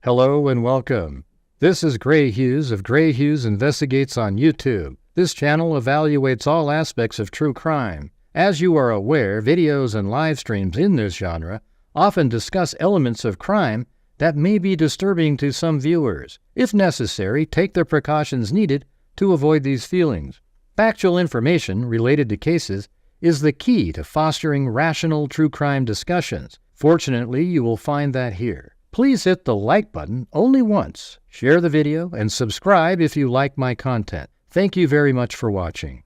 Hello and welcome. This is Grant Hughes of Grant Hughes Investigates on YouTube. This channel evaluates all aspects of true crime. As you are aware, videos and live streams in this genre often discuss elements of crime that may be disturbing to some viewers. If necessary, take the precautions needed to avoid these feelings. Factual information related to cases is the key to fostering rational true crime discussions. Fortunately, you will find that here. Please hit the like button only once, share the video, and subscribe if you like my content. Thank you very much for watching.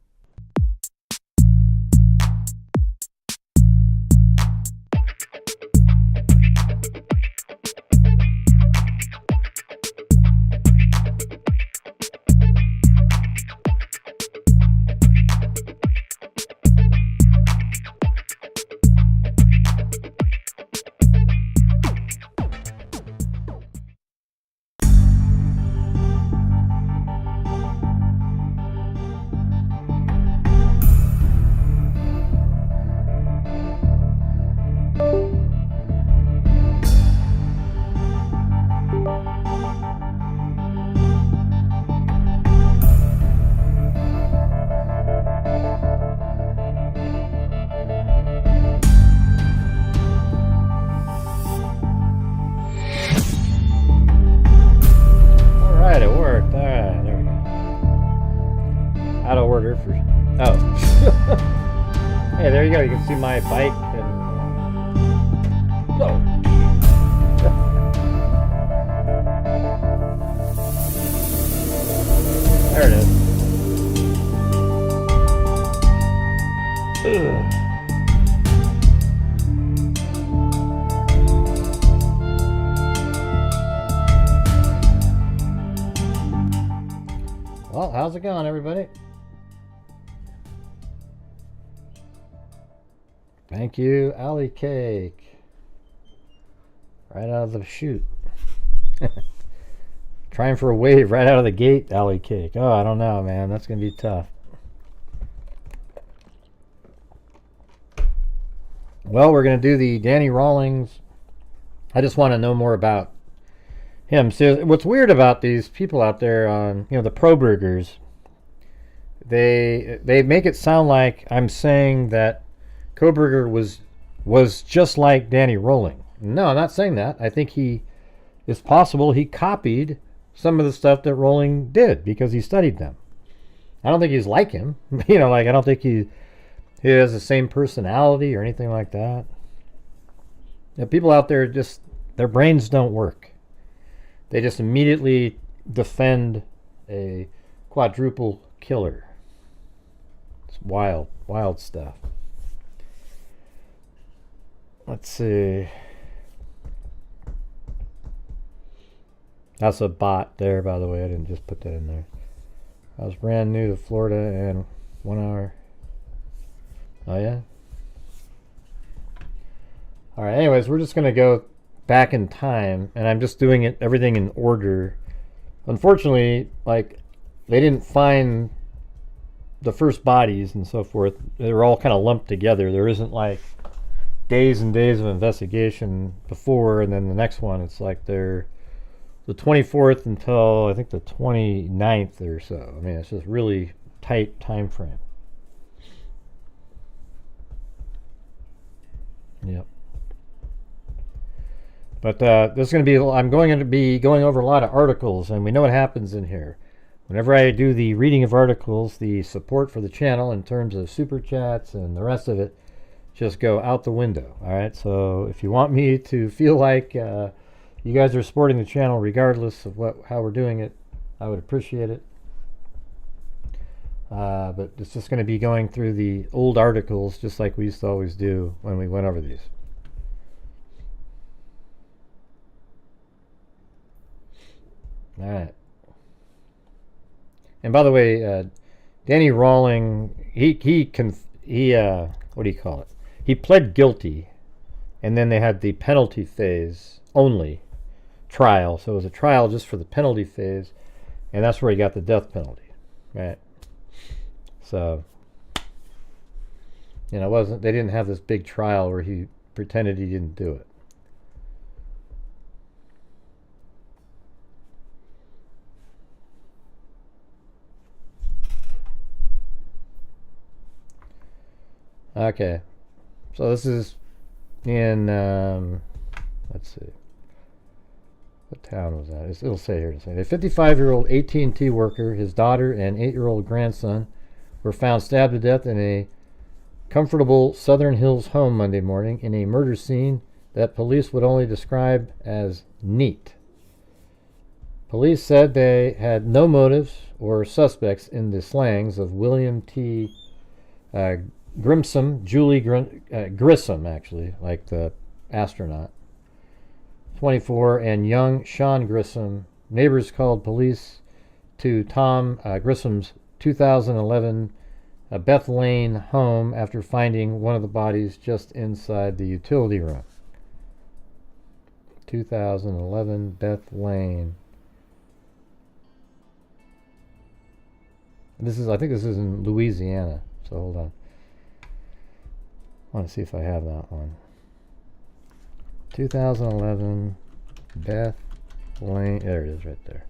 Hey, there you go. You can see my bike and whoa. There it is. Ugh. Well, how's it going, everybody? Thank you, Alley Cake. Right out of the chute. Trying for a wave right out of the gate, Alley Cake. Oh, I don't know, man. That's going to be tough. Well, we're going to do the Danny Rawlings. I just want to know more about him. So what's weird about these people out there on, the Kohbergers, they make it sound like I'm saying that Kohberger was just like Danny Rawlings. No, I'm not saying that. I think it's possible he copied some of the stuff that Rawlings did because he studied them. I don't think he's like him. I don't think he has the same personality or anything like that. People out there just, their brains don't work. They just immediately defend a quadruple killer. It's wild, wild stuff. Let's see. That's a bot there, by the way. I didn't just put that in there. I was brand new to Florida and 1 hour. Oh, yeah? All right, anyways, we're just going to go back in time, and I'm just doing everything in order. Unfortunately, they didn't find the first bodies and so forth. They were all kind of lumped together. There isn't days and days of investigation before, and then the next one, it's they're the 24th until I think the 29th or so. I mean, it's just really tight time frame. Yep. But this is going to be, I'm going to be going over a lot of articles, and we know what happens in here. Whenever I do the reading of articles, the support for the channel in terms of super chats and the rest of it just go out the window. All right, so if you want me to feel like you guys are supporting the channel regardless of how we're doing it, I would appreciate it. But it's just going to be going through the old articles just like we used to always do when we went over these. All right. And by the way, Danny Rawlings, he what do you call it? He pled guilty, and then they had the penalty phase only trial. So it was a trial just for the penalty phase, and that's where he got the death penalty, right? So, they didn't have this big trial where he pretended he didn't do it. Okay. So this is in, let's see. What town was that? It'll say here. A 55-year-old AT&T worker, his daughter, and 8-year-old grandson were found stabbed to death in a comfortable Southern Hills home Monday morning in a murder scene that police would only describe as neat. Police said they had no motives or suspects in the slayings of William T. Grissom, Julie Grissom, actually, like the astronaut, 24, and young Sean Grissom. Neighbors called police to Tom Grissom's 2011 Beth Lane home after finding one of the bodies just inside the utility room. 2011 Beth Lane. I think this is in Louisiana. So hold on. I want to see if I have that one. 2011 Beth Lane. There it is, right there.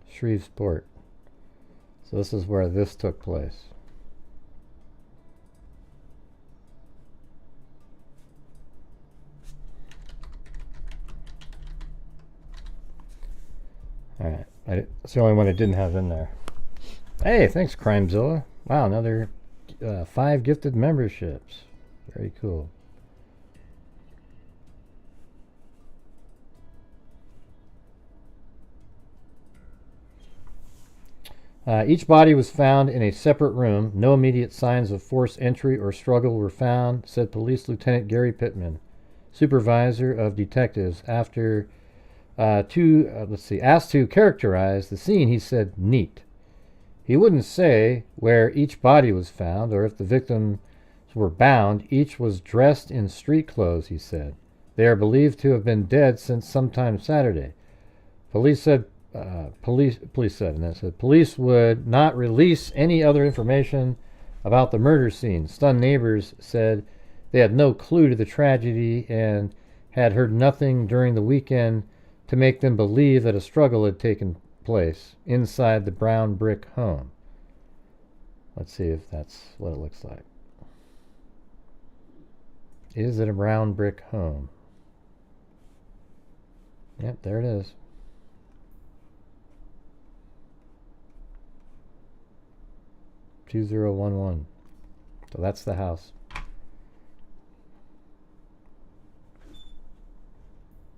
Shreveport. So this is where this took place. Alright, that's the only one I didn't have in there. Hey, thanks Crimezilla. Wow, another 5 gifted memberships. Very cool. Each body was found in a separate room. No immediate signs of forced entry or struggle were found, said Police Lieutenant Gary Pittman, supervisor of detectives. After asked to characterize the scene, he said neat. He wouldn't say where each body was found or if the victims were bound. Each was dressed in street clothes, he said. They are believed to have been dead since sometime Saturday. Police said police would not release any other information about the murder scene. Stunned neighbors said they had no clue to the tragedy and had heard nothing during the weekend to make them believe that a struggle had taken place inside the brown brick home. Let's see if that's what it looks like. Is it a brown brick home? Yep, there it is. $2011. So that's the house.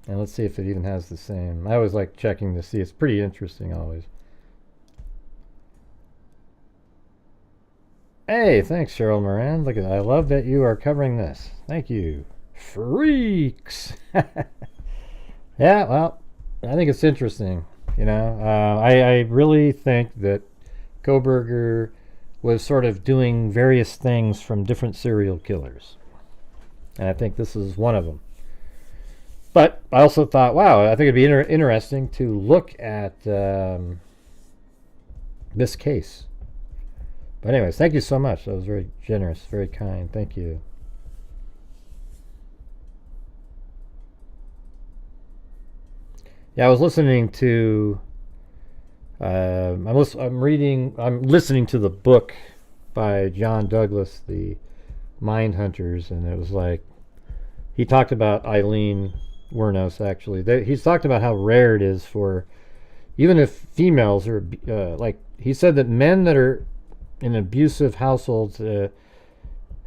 And let's see if it even has the same. I always like checking to see. It's pretty interesting always. Hey, thanks Cheryl Moran. Look at that. I love that you are covering this. Thank you. Freaks. Yeah, well, I think it's interesting. You know, I really think that Kohberger was sort of doing various things from different serial killers. And I think this is one of them. But I also thought, wow, I think it'd be interesting to look at this case. But anyways, thank you so much. That was very generous, very kind. Thank you. Yeah, I was listening to I'm listening to the book by John Douglas, The Mind Hunters, and it was like he talked about Eileen Wuornos. Actually, he's talked about how rare it is for, even if females are like, he said that men that are in abusive households,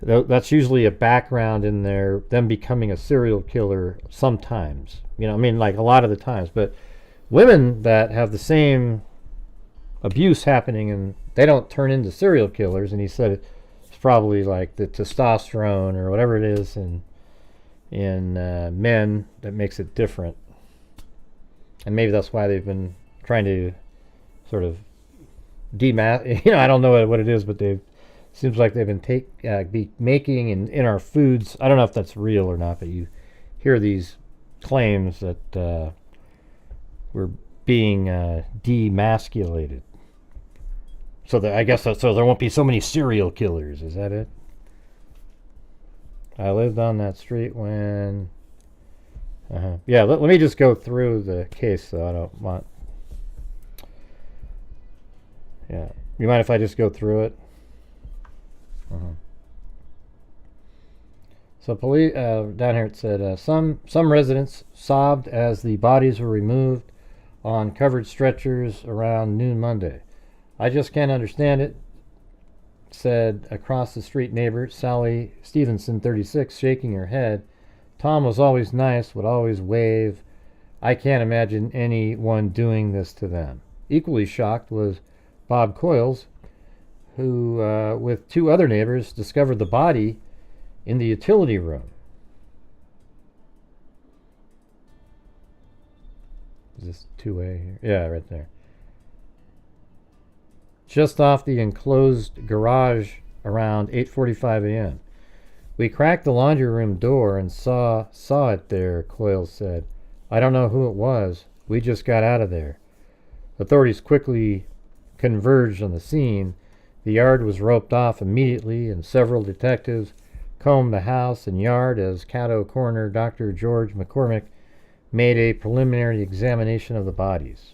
that's usually a background in them becoming a serial killer sometimes. You know, I mean, like a lot of the times. But women that have the same abuse happening and they don't turn into serial killers, and he said it's probably like the testosterone or whatever it is in men that makes it different. And maybe that's why they've been trying to sort of I don't know what it is, but seems like they've been making in our foods. I don't know if that's real or not, but you hear these claims that we're being demasculated. So I guess so there won't be so many serial killers. Is that it? I lived on that street when. Yeah, let me just go through the case, so I don't want Yeah. You mind if I just go through it? So police down here it said some residents sobbed as the bodies were removed on covered stretchers around noon Monday. I just can't understand it, said across the street neighbor Sally Stevenson, 36, shaking her head. Tom was always nice, would always wave. I can't imagine anyone doing this to them. Equally shocked was Bob Coyles, who, with two other neighbors, discovered the body in the utility room. Is this two-way here? Yeah, right there. Just off the enclosed garage around 8:45 a.m. We cracked the laundry room door and saw it there, Coyles said. I don't know who it was. We just got out of there. Authorities quickly converged on the scene. The yard was roped off immediately, and several detectives combed the house and yard as Caddo coroner Dr. George McCormick made a preliminary examination of the bodies.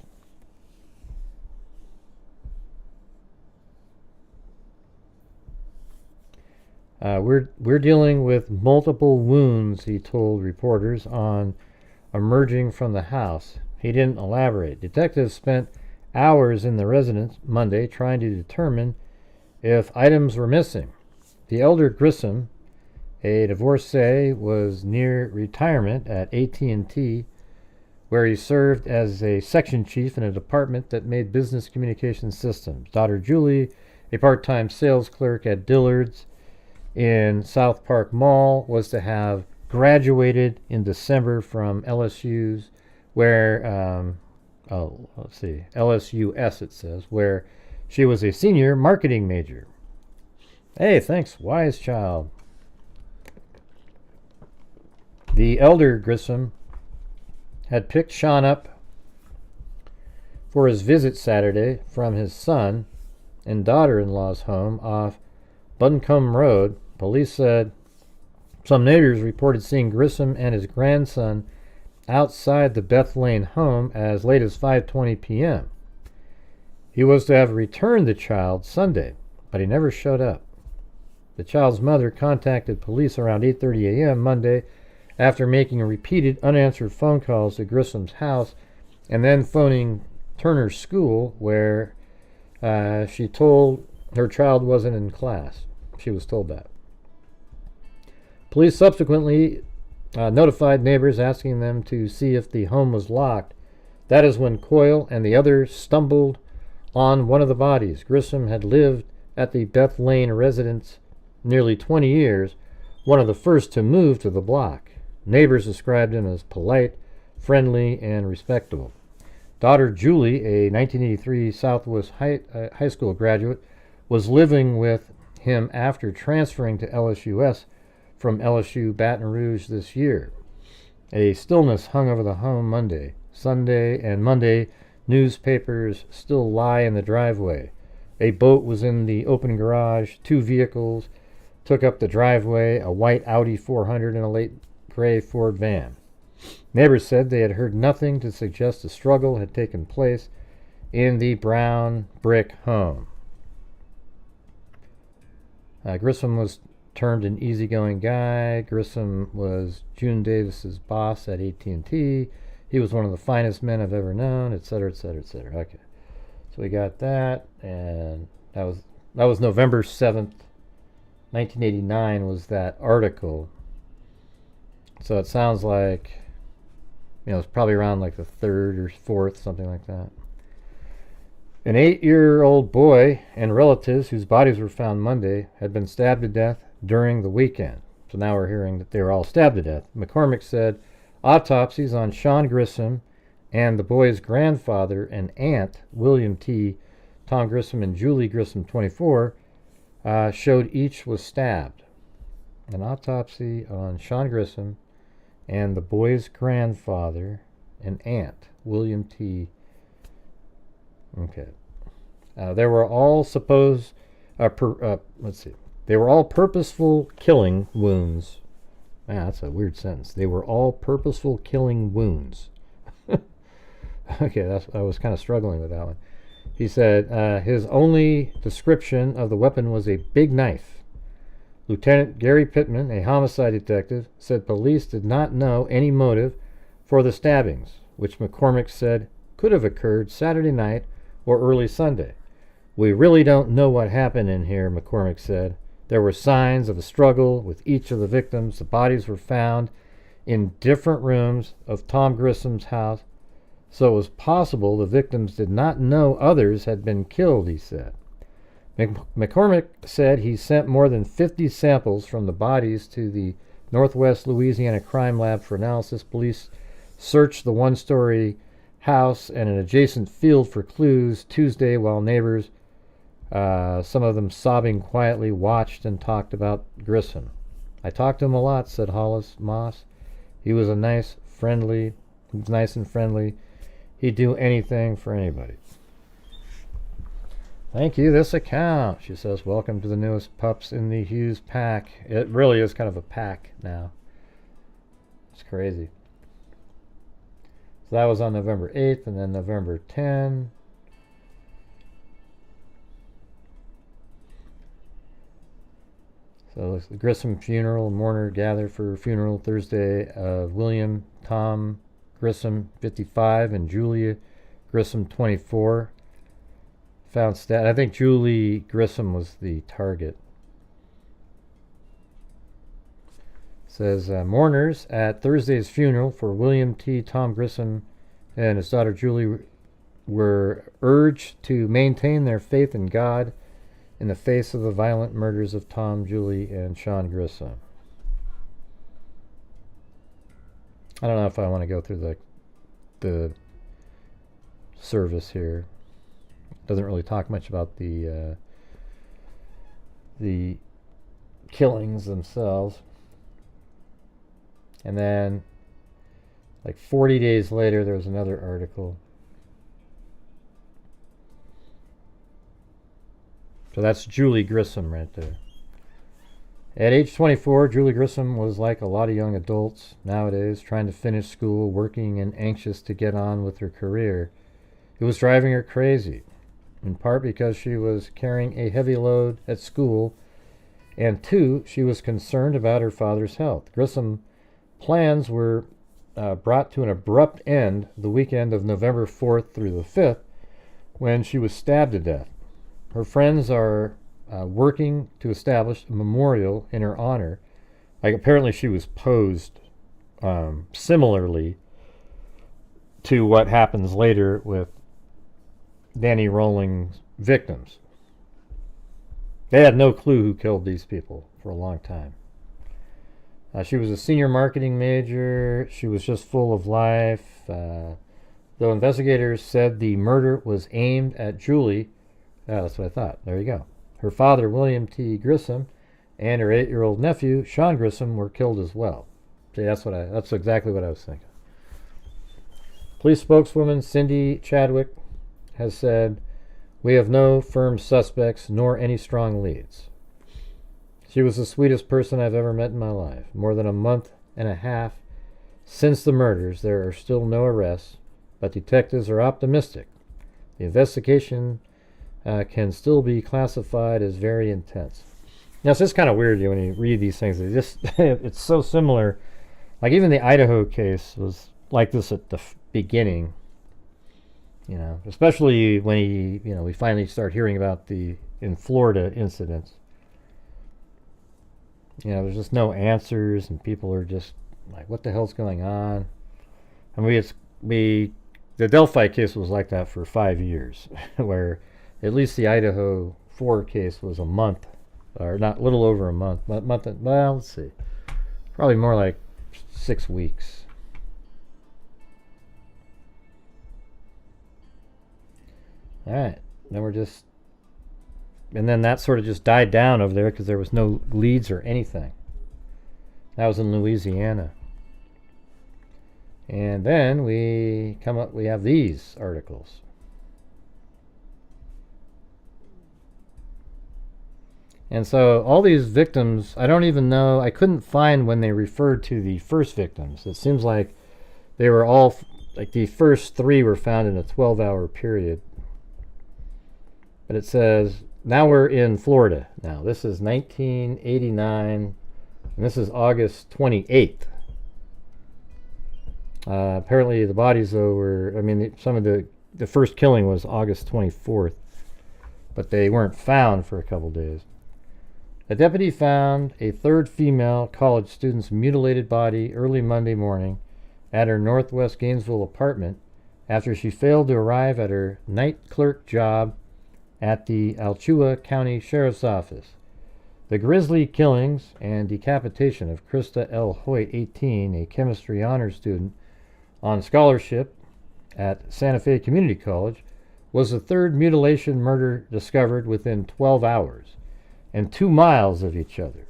We're dealing with multiple wounds, he told reporters on emerging from the house. He didn't elaborate. Detectives spent hours in the residence Monday trying to determine if items were missing. The elder Grissom, a divorcee, was near retirement at AT&T, where he served as a section chief in a department that made business communication systems. Daughter Julie, a part-time sales clerk at Dillard's in South Park Mall, was to have graduated in December from LSU's, where, LSUS it says, where she was a senior marketing major. Hey, thanks, wise child. The elder Grissom had picked Sean up for his visit Saturday from his son and daughter-in-law's home off Buncombe Road. Police said some neighbors reported seeing Grissom and his grandson outside the Beth Lane home as late as 5:20 p.m. He was to have returned the child Sunday, but he never showed up. The child's mother contacted police around 8:30 a.m. Monday after making repeated unanswered phone calls to Grissom's house and then phoning Turner's school, where she told her child wasn't in class. She was told that. Police subsequently notified neighbors asking them to see if the home was locked. That is when Coyle and the others stumbled on one of the bodies. Grissom had lived at the Beth Lane residence nearly 20 years, one of the first to move to the block. Neighbors described him as polite, friendly, and respectable. Daughter Julie, a 1983 Southwest High School graduate, was living with him after transferring to LSUS from LSU Baton Rouge this year. A stillness hung over the home Monday. Sunday and Monday, newspapers still lie in the driveway. A boat was in the open garage. Two vehicles took up the driveway, a white Audi 400 and a late gray Ford van. Neighbors said they had heard nothing to suggest a struggle had taken place in the brown brick home. Grissom was termed an easygoing guy. Grissom was June Davis's boss at AT&T. He was one of the finest men I've ever known, etc., etc., etc. Okay, so we got that, and that was November 7th, 1989 was that article. So it sounds like, it's probably around like the 3rd or 4th, something like that. An 8-year-old boy and relatives whose bodies were found Monday had been stabbed to death during the weekend. So now we're hearing that they were all stabbed to death. McCormick said autopsies on Sean Grissom and the boy's grandfather and aunt, William T. Tom Grissom and Julie Grissom, 24, showed each was stabbed. An autopsy on Sean Grissom and the boy's grandfather and aunt, William T. Okay. They were all They were all purposeful killing wounds. That's a weird sentence. They were all purposeful killing wounds. Okay, I was kind of struggling with that one. He said his only description of the weapon was a big knife. Lieutenant Gary Pittman, a homicide detective, said police did not know any motive for the stabbings, which McCormick said could have occurred Saturday night or early Sunday. We really don't know what happened in here, McCormick said. There were signs of a struggle with each of the victims. The bodies were found in different rooms of Tom Grissom's house, so it was possible the victims did not know others had been killed, he said. McCormick said he sent more than 50 samples from the bodies to the Northwest Louisiana Crime Lab for analysis. Police searched the one-story house and an adjacent field for clues Tuesday while neighbors, some of them sobbing quietly, watched and talked about Grissom. I talked to him a lot, said Hollis Moss. He was nice and friendly. He'd do anything for anybody. Thank you, this account. She says, welcome to the newest pups in the Hughes pack. It really is kind of a pack now. It's crazy. So that was on November 8th, and then November 10. So the Grissom funeral, mourner gathered for funeral Thursday of William Tom Grissom, 55, and Julia Grissom, 24. Found stat. I think Julie Grissom was the target. Says mourners at Thursday's funeral for William T. Tom Grissom and his daughter Julie were urged to maintain their faith in God in the face of the violent murders of Tom, Julie, and Sean Grissom. I don't know if I want to go through the service here. Doesn't really talk much about the killings themselves. And then, like 40 days later, there was another article. So that's Julie Grissom right there. At age 24, Julie Grissom was like a lot of young adults nowadays, trying to finish school, working, and anxious to get on with her career. It was driving her crazy, in part because she was carrying a heavy load at school, and two, she was concerned about her father's health. Grissom plans were brought to an abrupt end the weekend of November 4th through the 5th, when she was stabbed to death. Her friends are working to establish a memorial in her honor. Like, apparently she was posed similarly to what happens later with Danny Rolling's victims. They had no clue who killed these people for a long time. She was a senior marketing major. She was just full of life. Though investigators said the murder was aimed at Julie, that's what I thought. There you go. Her father, William T. Grissom, and her 8-year-old nephew, Sean Grissom, were killed as well. See, that's exactly what I was thinking. Police spokeswoman Cindy Chadwick has said, "We have no firm suspects nor any strong leads. She was the sweetest person I've ever met in my life. More than a month and a half since the murders, there are still no arrests, but detectives are optimistic. The investigation can still be classified as very intense." Now, it's just kind of weird when you read these things. It's so similar. Like, even the Idaho case was like this at the beginning. Especially when we finally start hearing about the in Florida incidents. There's just no answers, and people are just like, what the hell's going on? I mean, the Delphi case was like that for 5 years, where at least the Idaho 4 case was a month, or not, a little over a month. Well, let's see. Probably more like 6 weeks. All right. And then that sort of just died down over there because there was no leads or anything. That was in Louisiana. And then we have these articles. And so all these victims, I don't even know, I couldn't find when they referred to the first victims. It seems like they were all, like the first 3 were found in a 12-hour period. But it says, now we're in Florida. Now, this is 1989, and this is August 28th. Apparently, the bodies, though, were, some of the first killing was August 24th, but they weren't found for a couple days. A deputy found a third female college student's mutilated body early Monday morning at her northwest Gainesville apartment after she failed to arrive at her night clerk job at the Alachua County Sheriff's Office. The grisly killings and decapitation of Christa L. Hoyt, 18, a chemistry honors student on scholarship at Santa Fe Community College, was the third mutilation murder discovered within 12 hours and 2 miles of each other.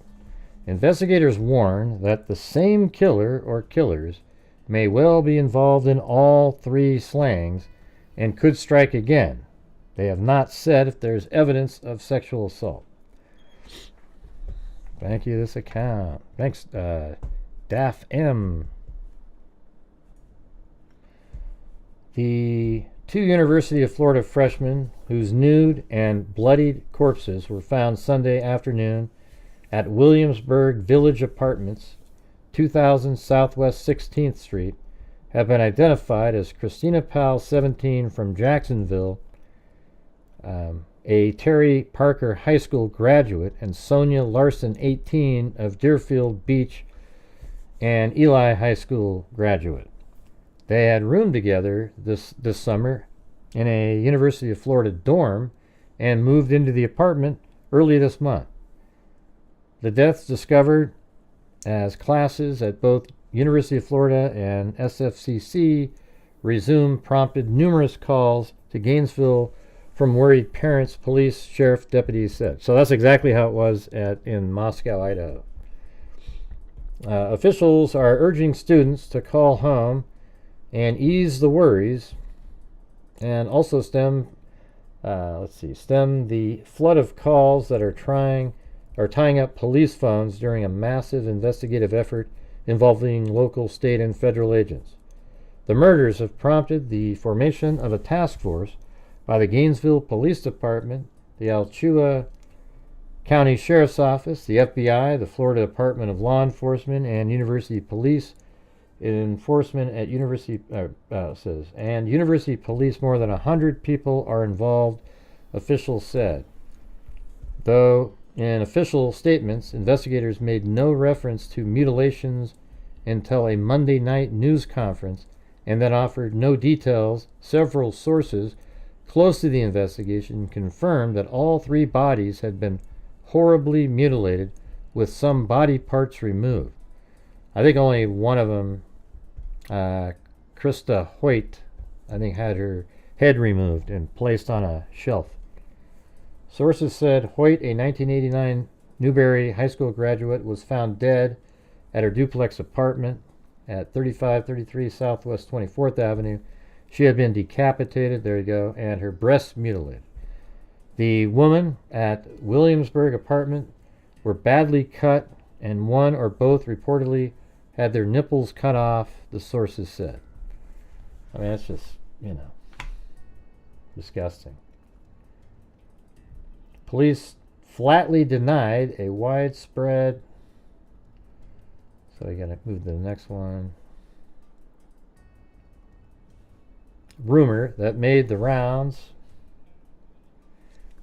Investigators warn that the same killer or killers may well be involved in all 3 slayings and could strike again. They have not said if there's evidence of sexual assault. Thank you, this account. Thanks, Daff M. The 2 University of Florida freshmen whose nude and bloodied corpses were found Sunday afternoon at Williamsburg Village Apartments, 2000 Southwest 16th Street, have been identified as Christina Powell, 17, from Jacksonville, a Terry Parker High School graduate, and Sonia Larson, 18, of Deerfield Beach and Eli High School graduate. They had roomed together this summer in a University of Florida dorm and moved into the apartment early this month. The deaths discovered as classes at both University of Florida and SFCC resumed prompted numerous calls to Gainesville from worried parents, police, sheriff, deputies said. So that's exactly how it was in Moscow, Idaho. Officials are urging students to call home and ease the worries, and also stem the flood of calls that are tying up police phones during a massive investigative effort involving local, state, and federal agents. The murders have prompted the formation of a task force by the Gainesville Police Department, the Alachua County Sheriff's Office, the FBI, the Florida Department of Law Enforcement, and University Police Enforcement at University University Police. More than 100 people are involved, officials said. Though in official statements, investigators made no reference to mutilations until a Monday night news conference and then offered no details. Several sources close to the investigation confirmed that all 3 bodies had been horribly mutilated with some body parts removed. I think only one of them, Christa Hoyt, had her head removed and placed on a shelf. Sources said Hoyt, a 1989 Newberry High School graduate, was found dead at her duplex apartment at 3533 Southwest 24th Avenue. She had been decapitated, there you go, and her breasts mutilated. The woman at Williamsburg apartment were badly cut, and one or both reportedly had their nipples cut off, the sources said. That's just, disgusting. Police flatly denied a widespread, so I gotta move to the next one, rumor that made the rounds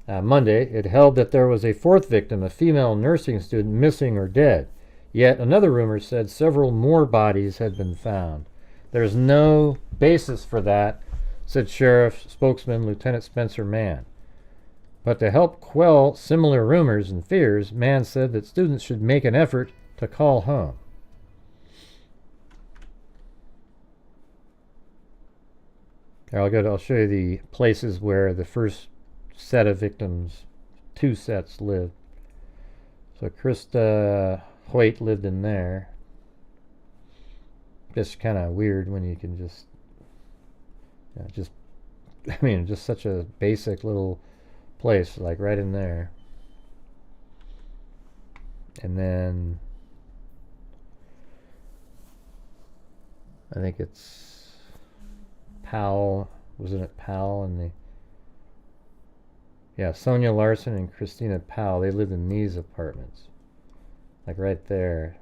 Monday. It held that there was a 4th victim, a female nursing student, missing or dead. Yet another rumor said several more bodies had been found. There's no basis for that, said Sheriff spokesman Lieutenant Spencer Mann. But to help quell similar rumors and fears, Mann said that students should make an effort to call home. I'll show you the places where the first set of victims, 2 sets, lived. So Christa Hoyt lived in there. Just kind of weird when you can just such a basic little place, like right in there. And then I think it's Powell, wasn't it Powell? And Yeah, Sonia Larson and Christina Powell, they lived in these apartments. Like right there.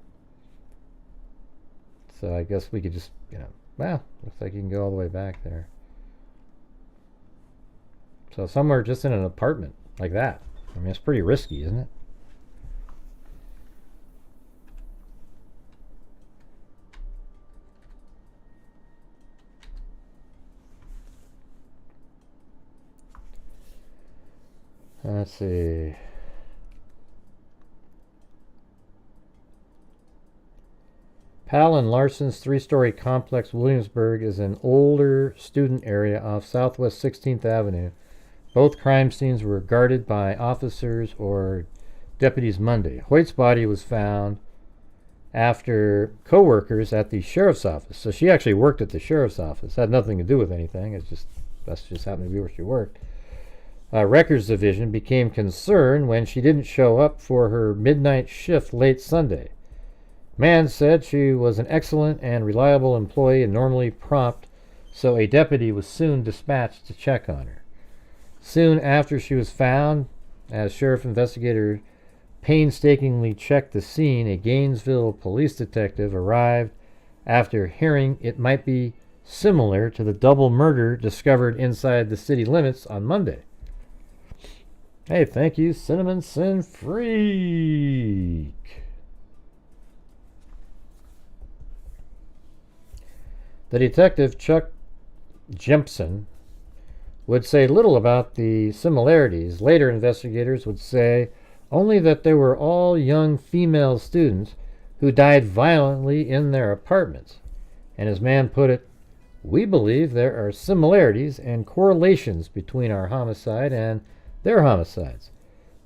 So I guess we could just, well, looks like you can go all the way back there. So somewhere just in an apartment like that. I mean, it's pretty risky, isn't it? Let's see. Powell and Larson's three-story complex, Williamsburg, is an older student area off Southwest 16th Avenue. Both crime scenes were guarded by officers or deputies Monday. Hoyt's body was found after co-workers at the sheriff's office. So she actually worked at the sheriff's office. Had nothing to do with anything. That's just happened to be where she worked. Records Division became concerned when she didn't show up for her midnight shift late Sunday. Mann said she was an excellent and reliable employee and normally prompt, so a deputy was soon dispatched to check on her. Soon after she was found, as sheriff investigator painstakingly checked the scene, a Gainesville police detective arrived after hearing it might be similar to the double murder discovered inside the city limits on Monday. Hey, thank you, Cinnamon Sin Freak. The detective, Chuck Jempson, would say little about the similarities. Later investigators would say only that they were all young female students who died violently in their apartments. And as Mann put it, we believe there are similarities and correlations between our homicide and their homicides.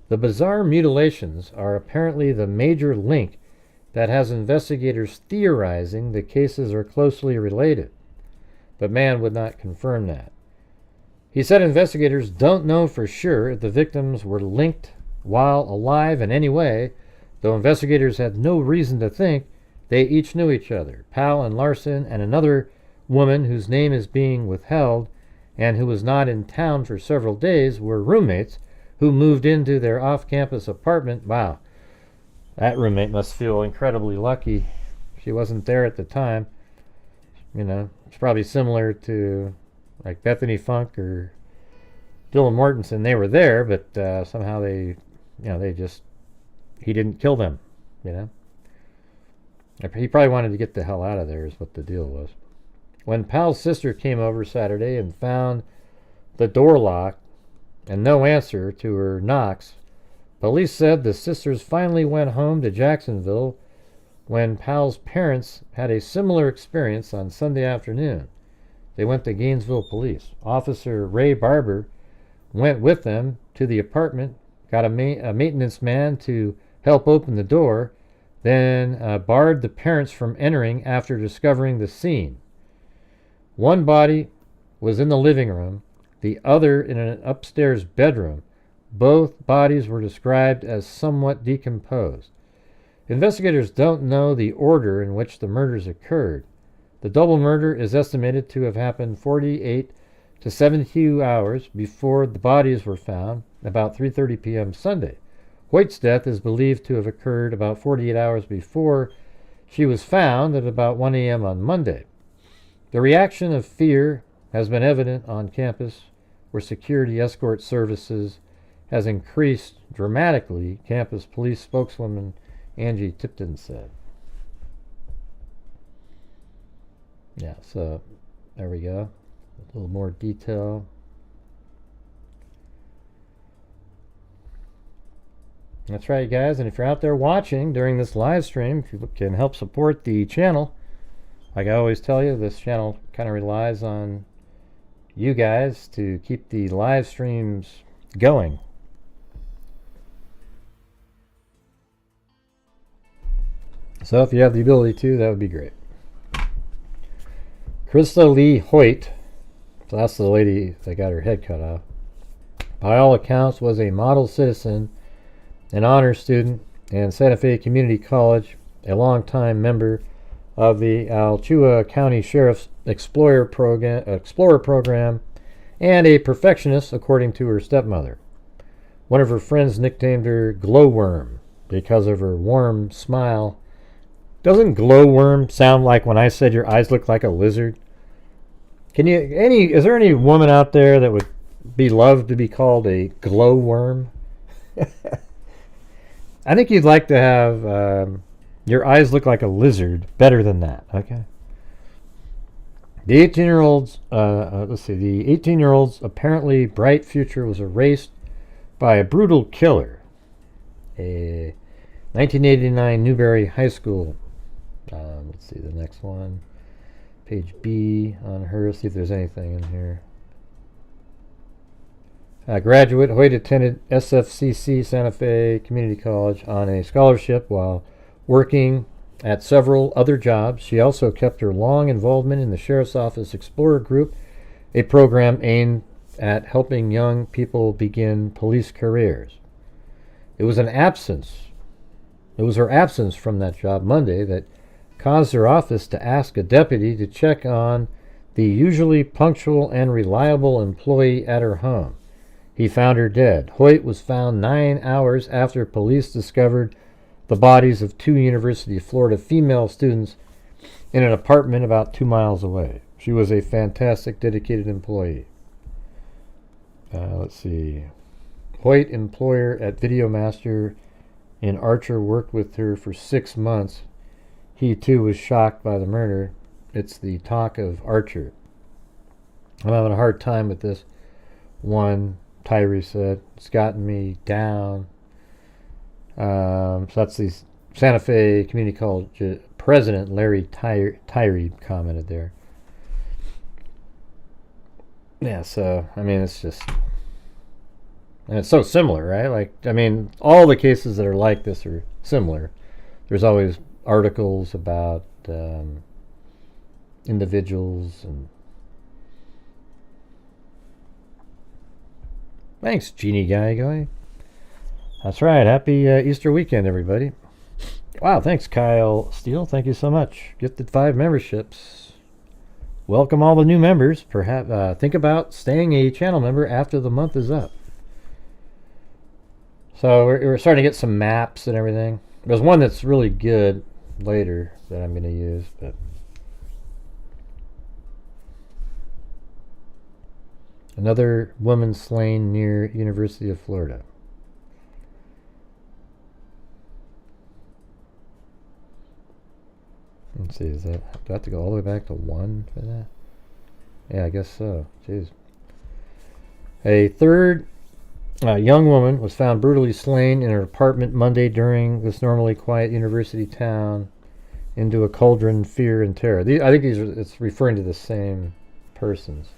The bizarre mutilations are apparently the major link that has investigators theorizing the cases are closely related. But Mann would not confirm that. He said investigators don't know for sure if the victims were linked while alive in any way, though investigators had no reason to think they each knew each other. Powell and Larson and another woman whose name is being withheld and who was not in town for several days were roommates who moved into their off-campus apartment. Wow, that roommate must feel incredibly lucky. She wasn't there at the time. It's probably similar to like Bethany Funk or Dylan Mortensen. They were there, but somehow he didn't kill them. He probably wanted to get the hell out of there is what the deal was. When Powell's sister came over Saturday and found the door locked and no answer to her knocks, police said the sisters finally went home to Jacksonville when Powell's parents had a similar experience on Sunday afternoon. They went to Gainesville police. Officer Ray Barber went with them to the apartment, got a maintenance man to help open the door, then barred the parents from entering after discovering the scene. One body was in the living room, the other in an upstairs bedroom. Both bodies were described as somewhat decomposed. Investigators don't know the order in which the murders occurred. The double murder is estimated to have happened 48 to 72 hours before the bodies were found, about 3:30 p.m. Sunday. Hoyt's death is believed to have occurred about 48 hours before she was found at about 1 a.m. on Monday. The reaction of fear has been evident on campus, where security escort services has increased dramatically, campus police spokeswoman Angie Tipton said. Yeah, so there we go. A little more detail. That's right, guys. And if you're out there watching during this live stream, if you can help support the channel, like I always tell you, this channel kind of relies on you guys to keep the live streams going. So if you have the ability to, that would be great. Christa Lee Hoyt, so that's the lady that got her head cut off, by all accounts was a model citizen, an honor student, and Santa Fe Community College, a longtime member of the Alachua County Sheriff's Explorer Program, and a perfectionist, according to her stepmother. One of her friends nicknamed her Glowworm because of her warm smile. Doesn't glowworm sound like when I said your eyes look like a lizard? Is there any woman out there that would be loved to be called a glowworm? I think you'd like to have your eyes look like a lizard better than that, okay? The 18-year-old's, the 18-year-old's apparently bright future was erased by a brutal killer. A 1989 Newberry High School. Let's see the next one. Page B on her. See if there's anything in here. Graduate Hoyt attended SFCC Santa Fe Community College on a scholarship while working at several other jobs. She also kept her long involvement in the Sheriff's Office Explorer Group, a program aimed at helping young people begin police careers. It was her absence from that job Monday that caused her office to ask a deputy to check on the usually punctual and reliable employee at her home. He found her dead. Hoyt was found 9 hours after police discovered the bodies of 2 University of Florida female students in an apartment about 2 miles away. She was a fantastic, dedicated employee. Let's see. Hoyt, employer at Videomaster in Archer, worked with her for 6 months. He, too, was shocked by the murder. It's the talk of Archer. I'm having a hard time with this one, Tyree said. It's gotten me down. So that's the Santa Fe Community College president, Larry Tyree, commented there. Yeah, so, I mean, it's just... And it's so similar, right? Like, I mean, all the cases that are like this are similar. There's always articles about individuals and... Thanks, Genie Guy. That's right. Happy Easter weekend, everybody. Wow, thanks, Kyle Steele. Thank you so much. Gifted 5 memberships. Welcome all the new members. Perhaps think about staying a channel member after the month is up. So we're starting to get some maps and everything. There's one that's really good later that I'm going to use, but another woman slain near University of Florida. Let's see, do I have to go all the way back to 1 for that? Yeah, I guess so. Jeez. A third young woman was found brutally slain in her apartment Monday during this normally quiet university town into a cauldron of fear and terror. I think it's referring to the same persons.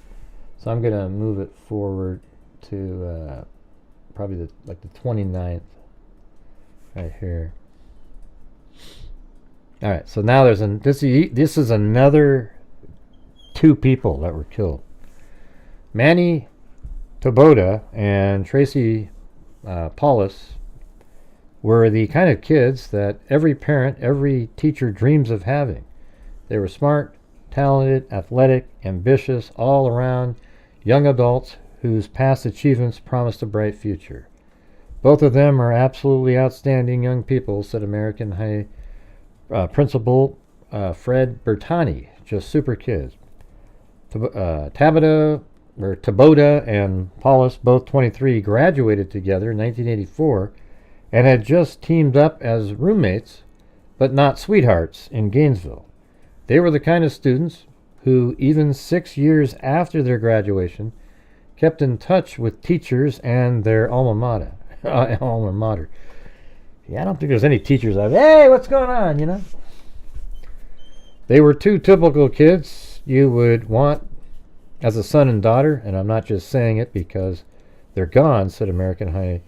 So I'm going to move it forward to probably the 29th right here. All right, so now this is another 2 people that were killed. Manny Taboada and Tracy Paulus were the kind of kids that every parent, every teacher dreams of having. They were smart, talented, athletic, ambitious, all around young adults whose past achievements promised a bright future. Both of them are absolutely outstanding young people, said American High Principal Fred Bertani. Just super kids. Taboada and Paulus, both 23, graduated together in 1984 and had just teamed up as roommates, but not sweethearts, in Gainesville. They were the kind of students who, even 6 years after their graduation, kept in touch with teachers and their alma mater. Yeah, I don't think there's any teachers out there. Hey, what's going on, you know? They were 2 typical kids you would want as a son and daughter, and I'm not just saying it because they're gone, said American High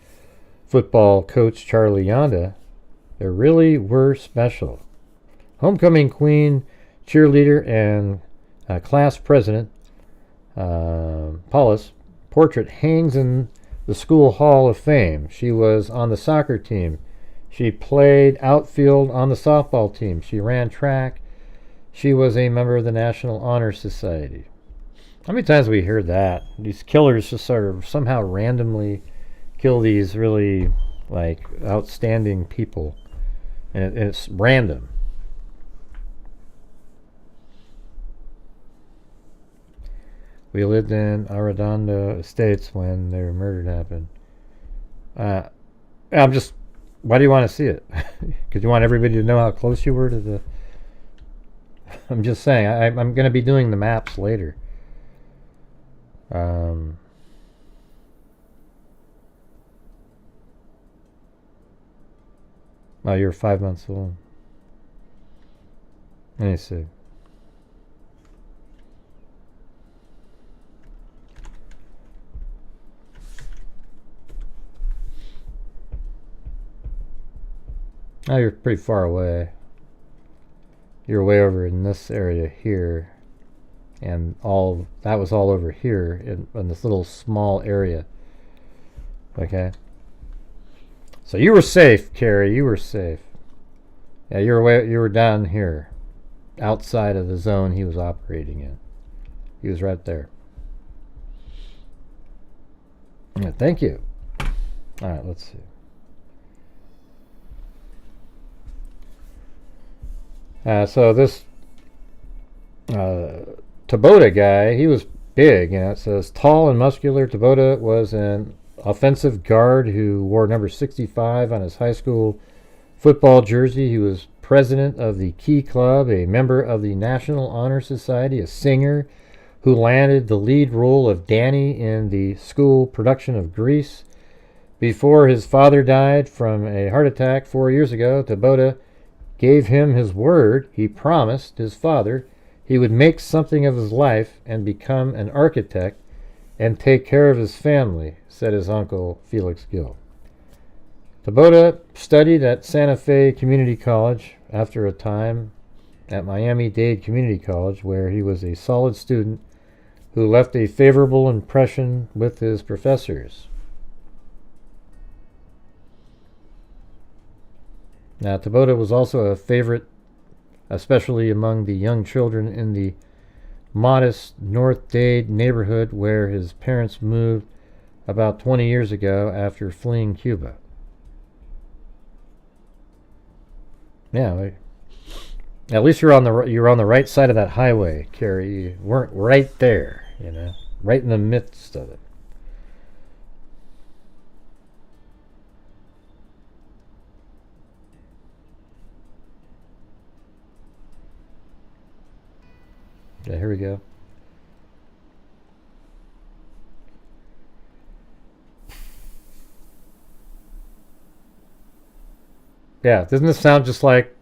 football coach Charlie Yonda. They really were special. Homecoming queen, cheerleader, and class president Paulus' portrait hangs in the school hall of fame. She was on the soccer team. She played outfield on the softball team. She ran track. She was a member of the National Honor Society. How many times have we heard that? These killers just sort of somehow randomly kill these really like outstanding people, and it's random. We lived in Arredondo Estates when their murder happened. I'm just. Why do you want to see it? Because you want everybody to know how close you were to the. I'm just saying. I'm going to be doing the maps later. Oh, you're 5 months old. Let me see. Oh, you're pretty far away. You're way over in this area here. And that was all over here in this little small area. Okay. So you were safe, Carrie. You were safe. Yeah, you were down here. Outside of the zone he was operating in. He was right there. Yeah, thank you. Alright, let's see. So this Taboada guy, he was big. It says tall and muscular. Taboada was an offensive guard who wore number 65 on his high school football jersey. He was president of the Key Club, a member of the National Honor Society, a singer who landed the lead role of Danny in the school production of Grease. Before his father died from a heart attack 4 years ago, Taboada gave him his word. He promised his father he would make something of his life and become an architect and take care of his family, said his uncle Felix Gill. Taboada studied at Santa Fe Community College after a time at Miami-Dade Community College, where he was a solid student who left a favorable impression with his professors. Now, Taboada was also a favorite, especially among the young children in the modest North Dade neighborhood where his parents moved about 20 years ago after fleeing Cuba. Yeah, at least you're on the right side of that highway, Carrie. You weren't right there, right in the midst of it. Yeah, here we go. Yeah, doesn't this sound just like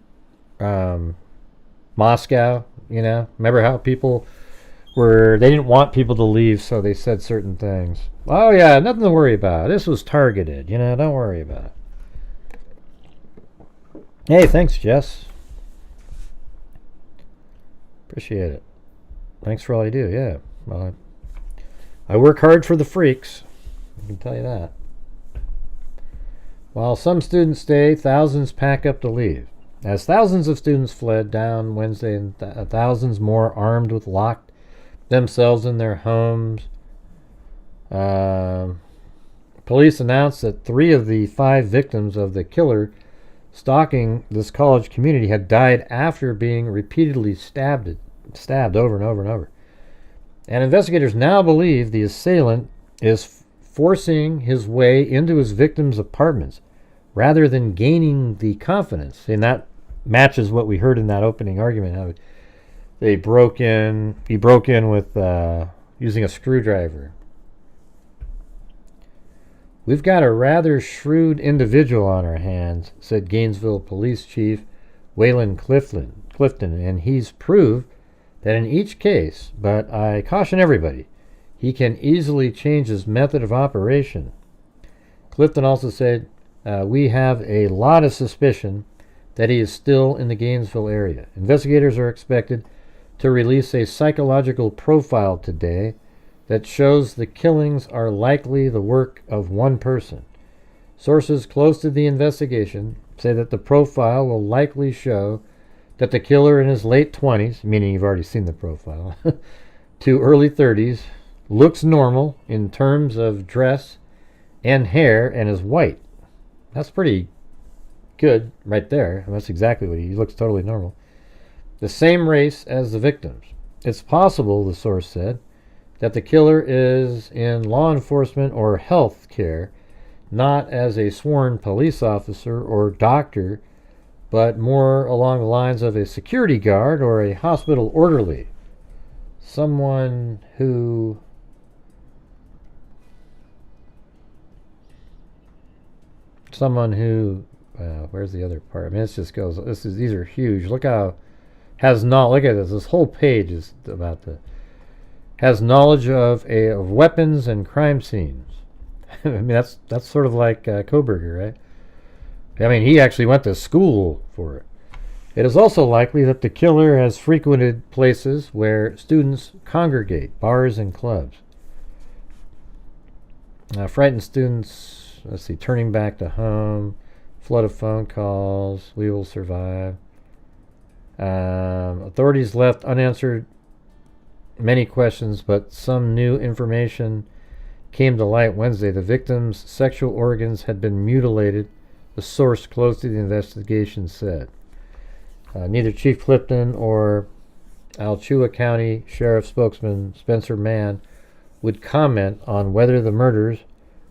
Moscow? Remember how people they didn't want people to leave, so they said certain things. Oh yeah, nothing to worry about. This was targeted, don't worry about it. Hey, thanks, Jess. Appreciate it. Thanks for all you do, yeah. Well, I work hard for the freaks. I can tell you that. While some students stay, thousands pack up to leave. As thousands of students fled down Wednesday and thousands more armed with locked themselves in their homes, police announced that 3 of the 5 victims of the killer stalking this college community had died after being repeatedly stabbed over and over and over. And investigators now believe the assailant is forcing his way into his victims' apartments rather than gaining the confidence. And that matches what we heard in that opening argument, how he broke in with using a screwdriver. We've got a rather shrewd individual on our hands, said Gainesville Police Chief Waylon Clifton, and he's proved that in each case, but I caution everybody, he can easily change his method of operation. Clifton also said, we have a lot of suspicion that he is still in the Gainesville area. Investigators are expected to release a psychological profile today that shows the killings are likely the work of one person. Sources close to the investigation say that the profile will likely show that the killer in his late 20s, meaning you've already seen the profile, to early 30s, looks normal in terms of dress and hair and is white. That's pretty good right there. That's exactly what he looks totally normal. The same race as the victims. It's possible, the source said, that the killer is in law enforcement or health care, not as a sworn police officer or doctor, but more along the lines of a security guard or a hospital orderly. Someone who where's the other part? I mean, it just goes, these are huge. Look how look at this whole page is about has knowledge of weapons and crime scenes. I mean, that's sort of like Kohberger, right? I mean, he actually went to school for it. It is also likely that the killer has frequented places where students congregate, bars and clubs. Frightened students, let's see, turning back to home, flood of phone calls, we will survive. Authorities left unanswered many questions, but some new information came to light Wednesday. The victim's sexual organs had been mutilated, the source close to the investigation said. Neither Chief Clifton or Alachua County Sheriff spokesman Spencer Mann would comment on whether the murders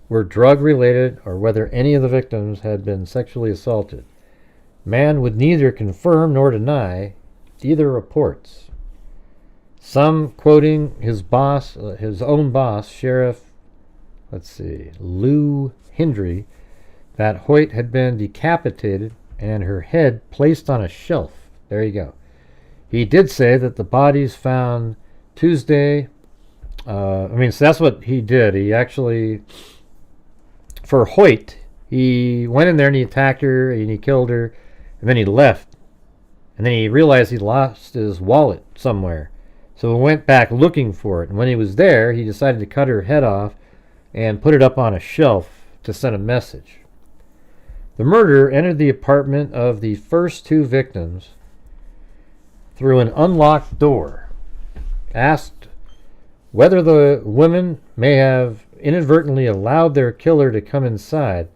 were drug-related or whether any of the victims had been sexually assaulted. Mann would neither confirm nor deny either reports. Some quoting his own boss, Sheriff, Lou Hendry, that Hoyt had been decapitated and her head placed on a shelf. There you go. He did say that the bodies found Tuesday, so that's what he did. He actually, for Hoyt, he went in there and he attacked her and he killed her, and then he left. And then he realized he lost his wallet somewhere. So he went back looking for it. And when he was there, he decided to cut her head off and put it up on a shelf to send a message. The murderer entered the apartment of the first two victims through an unlocked door. Asked whether the women may have inadvertently allowed their killer to come inside,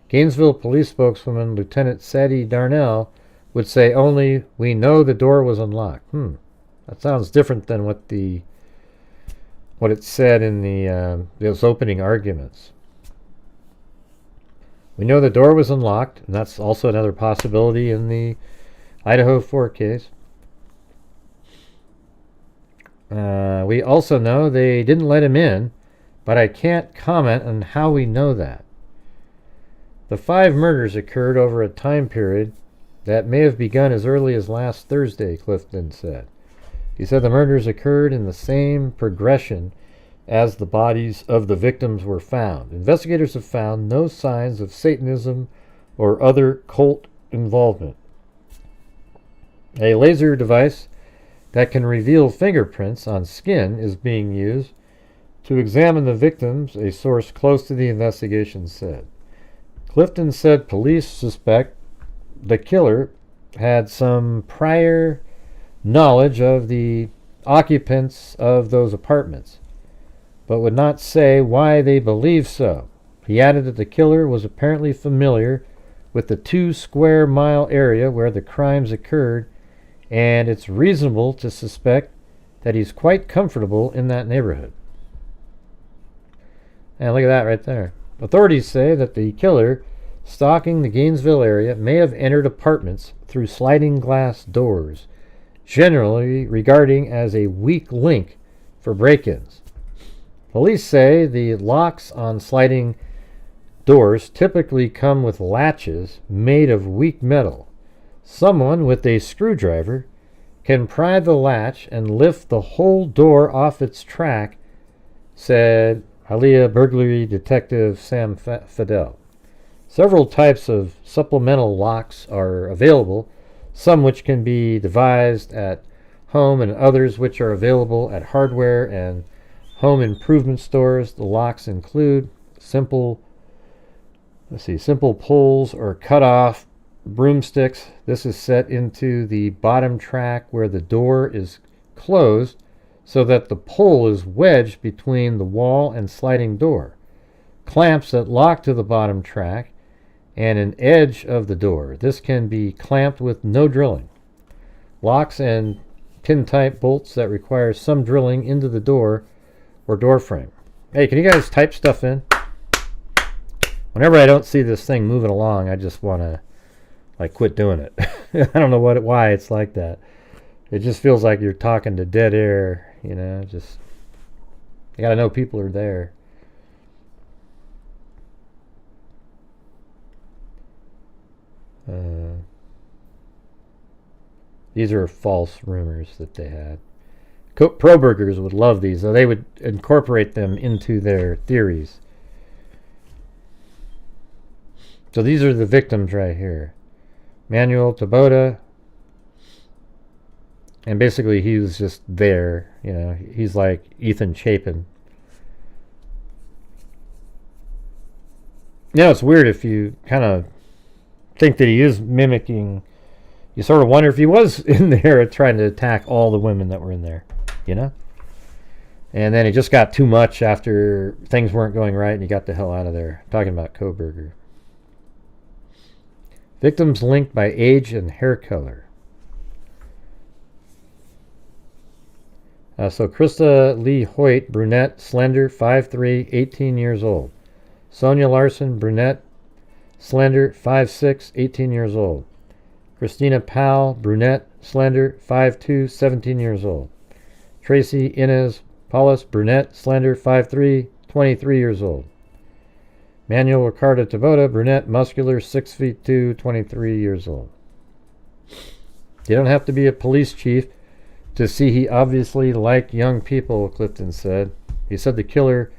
Gainesville police spokeswoman Lieutenant Sadie Darnell would say only, "We know the door was unlocked." That sounds different than what it said in those opening arguments. We know the door was unlocked, and that's also another possibility in the Idaho 4 case. We also know they didn't let him in, but I can't comment on how we know that. The 5 murders occurred over a time period that may have begun as early as last Thursday, Clifton said. He said the murders occurred in the same progression as the bodies of the victims were found. Investigators have found no signs of Satanism or other cult involvement. A laser device that can reveal fingerprints on skin is being used to examine the victims, a source close to the investigation said. Clifton said police suspect the killer had some prior knowledge of the occupants of those apartments, but would not say why they believe so. He added that the killer was apparently familiar with the 2 square mile area where the crimes occurred, and it's reasonable to suspect that he's quite comfortable in that neighborhood. And look at that right there. Authorities say that the killer stalking the Gainesville area may have entered apartments through sliding glass doors, generally regarding as a weak link for break-ins. Police say the locks on sliding doors typically come with latches made of weak metal. Someone with a screwdriver can pry the latch and lift the whole door off its track, said Hialeah burglary detective Sam Fidel. Several types of supplemental locks are available, some which can be devised at home and others which are available at hardware and home improvement stores. The locks include simple pulls or cut-off broomsticks. This is set into the bottom track where the door is closed so that the pole is wedged between the wall and sliding door. clamps that lock to the bottom track and an edge of the door. This can be clamped with no drilling. Locks and pin-type bolts that require some drilling into the door or door frame. Hey, can you guys type stuff in? Whenever I don't see this thing moving along, I just want to like quit doing it. I don't know why it's like that. It just feels like you're talking to dead air, you know. Just you gotta know people are there. These are false rumors that they had. Pro-burgers would love these, so they would incorporate them into their theories. So these are the victims right here. Manuel Taboada. And basically he was just there, you know. He's like Ethan Chapin. You know, it's weird if you kind of think that he is mimicking. You sort of wonder if he was in there trying to attack all the women that were in there, you know? And then it just got too much after things weren't going right and he got the hell out of there. Talking about Kohberger. Victims linked by age and hair color. So Christa Lee Hoyt, brunette, slender, 5'3", 18 years old. Sonia Larson, brunette, slender, 5'6", 18 years old. Christina Powell, brunette, slender, 5'2", 17 years old. Tracy Inez Paulus, brunette, slender, 5'3", 23 years old. Manuel Ricardo Taboada, brunette, muscular, 6'2", 23 years old. You don't have to be a police chief to see he obviously liked young people, Clifton said. He said the killer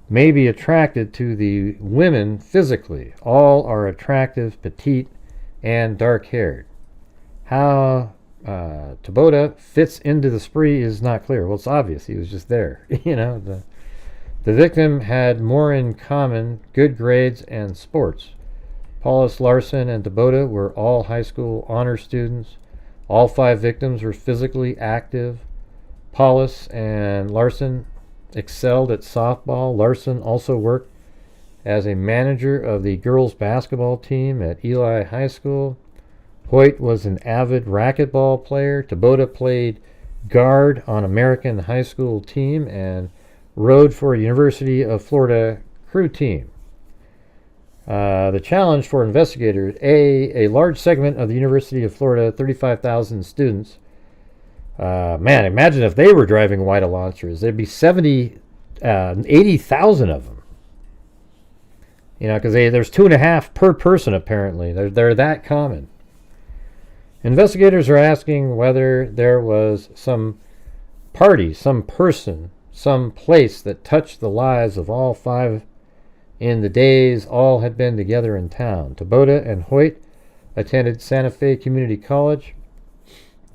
may be attracted to the women physically. All are attractive, petite, and dark-haired. How Taboada fits into the spree is not clear. Well, it's obvious. He was just there. You know, the victim had more in common: good grades and sports. Paulus, Larson, and Taboada were all high school honor students. All 5 victims were physically active. Paulus and Larson excelled at softball. Larson also worked as a manager of the girls' basketball team at Eli High School. Hoyt was an avid racquetball player. Taboada played guard on American high school team and rode for a University of Florida crew team. The challenge for investigators: a large segment of the University of Florida, 35,000 students. Man, imagine if they were driving White launchers. There'd be 80,000 of them. You know, because there's 2.5 per person apparently. They're that common. Investigators are asking whether there was some party, some person, some place that touched the lives of all 5 in the days all had been together in town. Taboada and Hoyt attended Santa Fe Community College,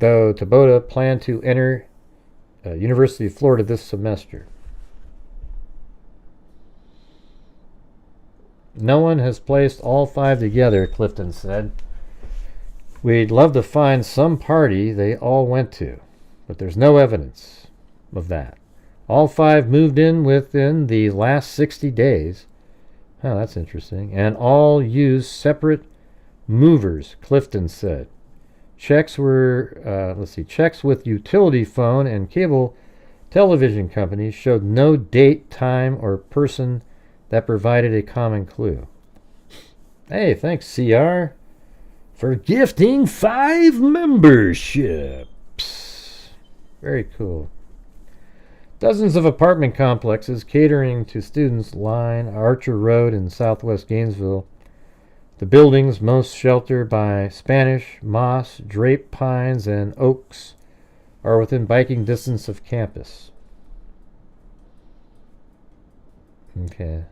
though Taboada planned to enter University of Florida this semester. No one has placed all 5 together, Clifton said. We'd love to find some party they all went to, but there's no evidence of that. All 5 moved in within the last 60 days. Oh, that's interesting. And all used separate movers, Clifton said. Checks were, checks with utility phone and cable television companies showed no date, time, or person that provided a common clue. Hey, thanks, CR, for gifting 5 memberships. Very cool. Dozens of apartment complexes catering to students line Archer Road in southwest Gainesville. The buildings, most sheltered by Spanish, moss, draped pines, and oaks, are within biking distance of campus. Okay.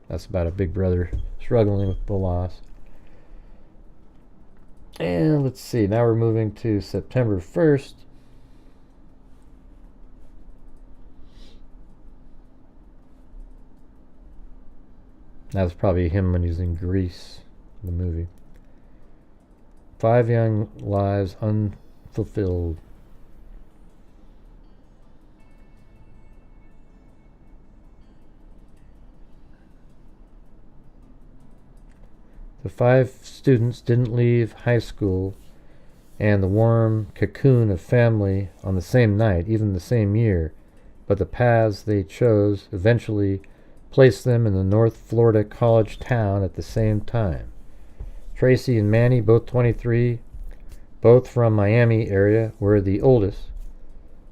That's about a big brother struggling with the loss. And let's see, now we're moving to September 1st. That was probably him when he was in Greece, the movie. 5 young lives unfulfilled. The 5 students didn't leave high school and the warm cocoon of family on the same night, even the same year, but the paths they chose eventually placed them in the North Florida college town at the same time. Tracy and Manny, both 23, both from Miami area, were the oldest.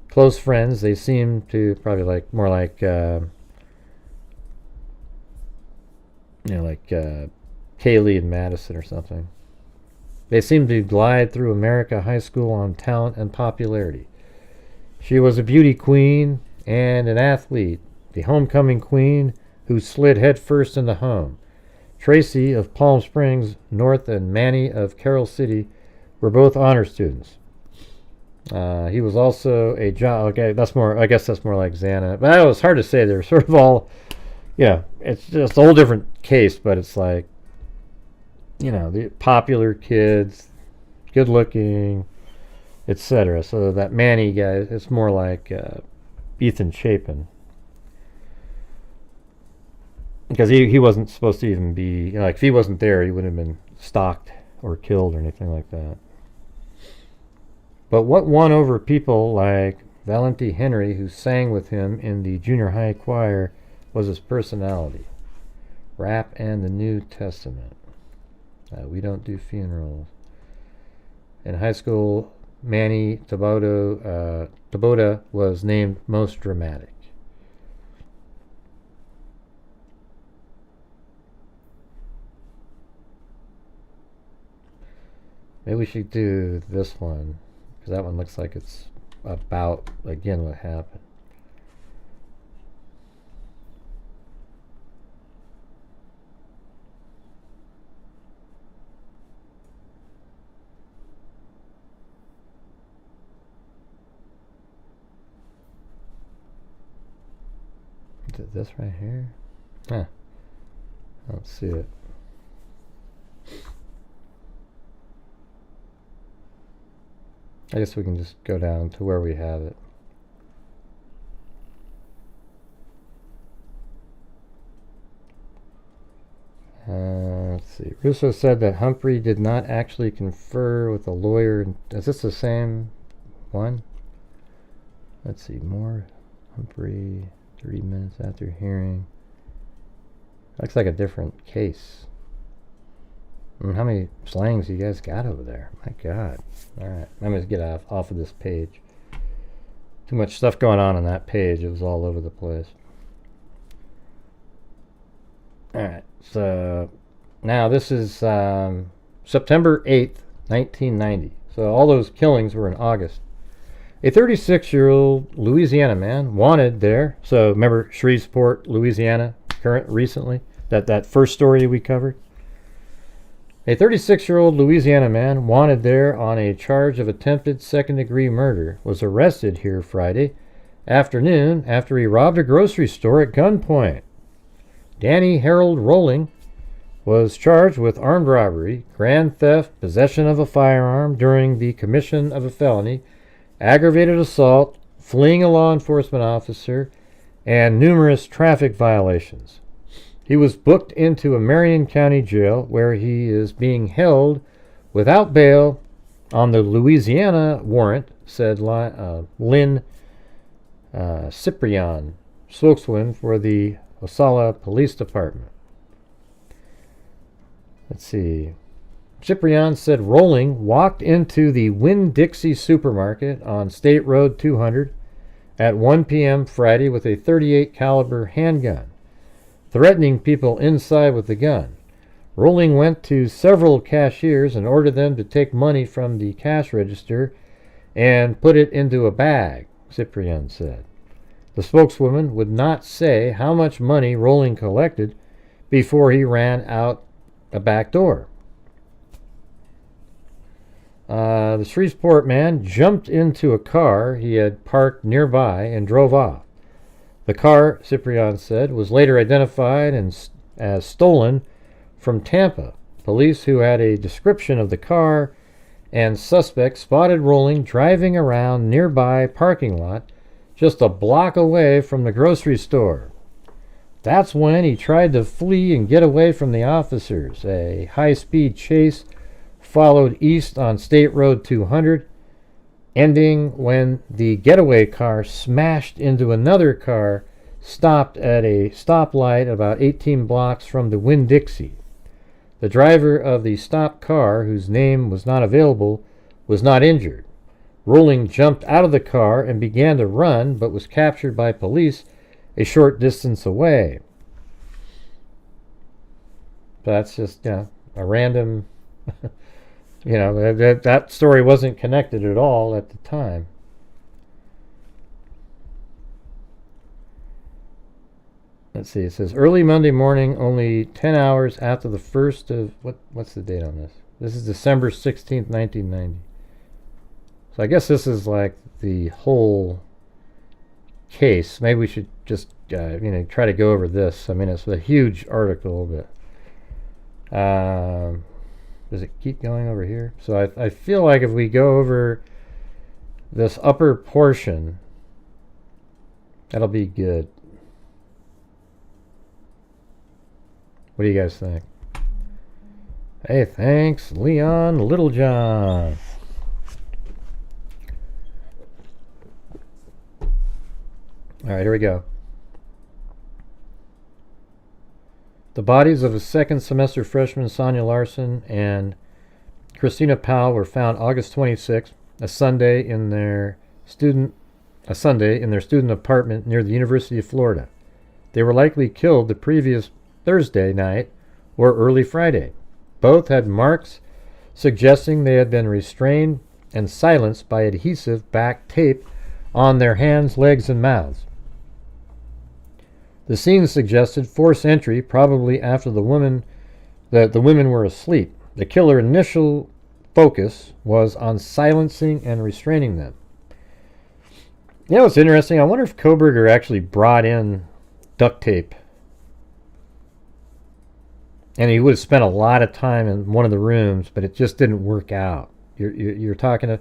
Close friends, they seemed to probably more like Kaylee and Madison or something. They seemed to glide through America high school on talent and popularity. She was a beauty queen and an athlete, the homecoming queen who slid headfirst into home. Tracy of Palm Springs North and Manny of Carroll City were both honor students. He was also a John. Okay, that's more. I guess that's more like Xana. But it was hard to say. They're sort of all. Yeah, it's just a whole different case. But it's like, the popular kids, good looking, etc. So that Manny guy, it's more like Ethan Chapin. Because he wasn't supposed to even be, if he wasn't there, he wouldn't have been stalked or killed or anything like that. But what won over people like Valenti Henry, who sang with him in the junior high choir, was his personality. Rap and the New Testament. We don't do funerals. In high school, Manny Taboada was named most dramatic. Maybe we should do this one, because that one looks like it's about, again, what happened. Is it this right here? Huh. I don't see it. I guess we can just go down to where we have it. Let's see. Russo said that Humphrey did not actually confer with a lawyer. Is this the same one? Let's see. More. Humphrey, 3 minutes after hearing. Looks like a different case. How many slangs you guys got over there? My God. Alright, I'm going to get off of this page. Too much stuff going on that page. It was all over the place. Alright, so now this is September 8th, 1990. So all those killings were in August. A 36-year-old Louisiana man wanted there. So remember Shreveport, Louisiana, recently? That first story we covered? A 36-year-old Louisiana man wanted there on a charge of attempted second-degree murder was arrested here Friday afternoon after he robbed a grocery store at gunpoint. Danny Harold Rolling was charged with armed robbery, grand theft, possession of a firearm during the commission of a felony, aggravated assault, fleeing a law enforcement officer, and numerous traffic violations. He was booked into a Marion County jail where he is being held without bail on the Louisiana warrant, said Lynn Cyprian, spokeswoman for the Osala Police Department. Let's see. Cyprian said Rolling walked into the Winn-Dixie supermarket on State Road 200 at 1 p.m. Friday with a .38 caliber handgun, threatening people inside with the gun. Rolling went to several cashiers and ordered them to take money from the cash register and put it into a bag, Cyprian said. The spokeswoman would not say how much money Rolling collected before he ran out a back door. The Shreveport man jumped into a car he had parked nearby and drove off. The car, Cyprian said, was later identified as stolen from Tampa. Police who had a description of the car and suspect spotted Rolling driving around nearby parking lot just a block away from the grocery store. That's when he tried to flee and get away from the officers. A high-speed chase followed east on State Road 200, ending when the getaway car smashed into another car stopped at a stoplight about 18 blocks from the Winn-Dixie. The driver of the stopped car, whose name was not available, was not injured. Rolling jumped out of the car and began to run, but was captured by police a short distance away. That's just, a random, that story wasn't connected at all at the time. Let's see, it says early Monday morning, only 10 hours after the first of, what's the date on this? This is December 16th, 1990. So I guess this is like the whole case. Maybe we should just, try to go over this. I mean, it's a huge article, but does it keep going over here? So I feel like if we go over this upper portion, that'll be good. What do you guys think? Hey, thanks, Leon Littlejohn. All right, here we go. The bodies of a second semester freshman Sonia Larson and Christina Powell were found August 26th, a Sunday in their student apartment near the University of Florida. They were likely killed the previous Thursday night or early Friday. Both had marks suggesting they had been restrained and silenced by adhesive back tape on their hands, legs, and mouths. The scene suggested forced entry, probably after the women were asleep. The killer's initial focus was on silencing and restraining them. It's interesting. I wonder if Kohberger actually brought in duct tape. And he would have spent a lot of time in one of the rooms, but it just didn't work out. You're talking to...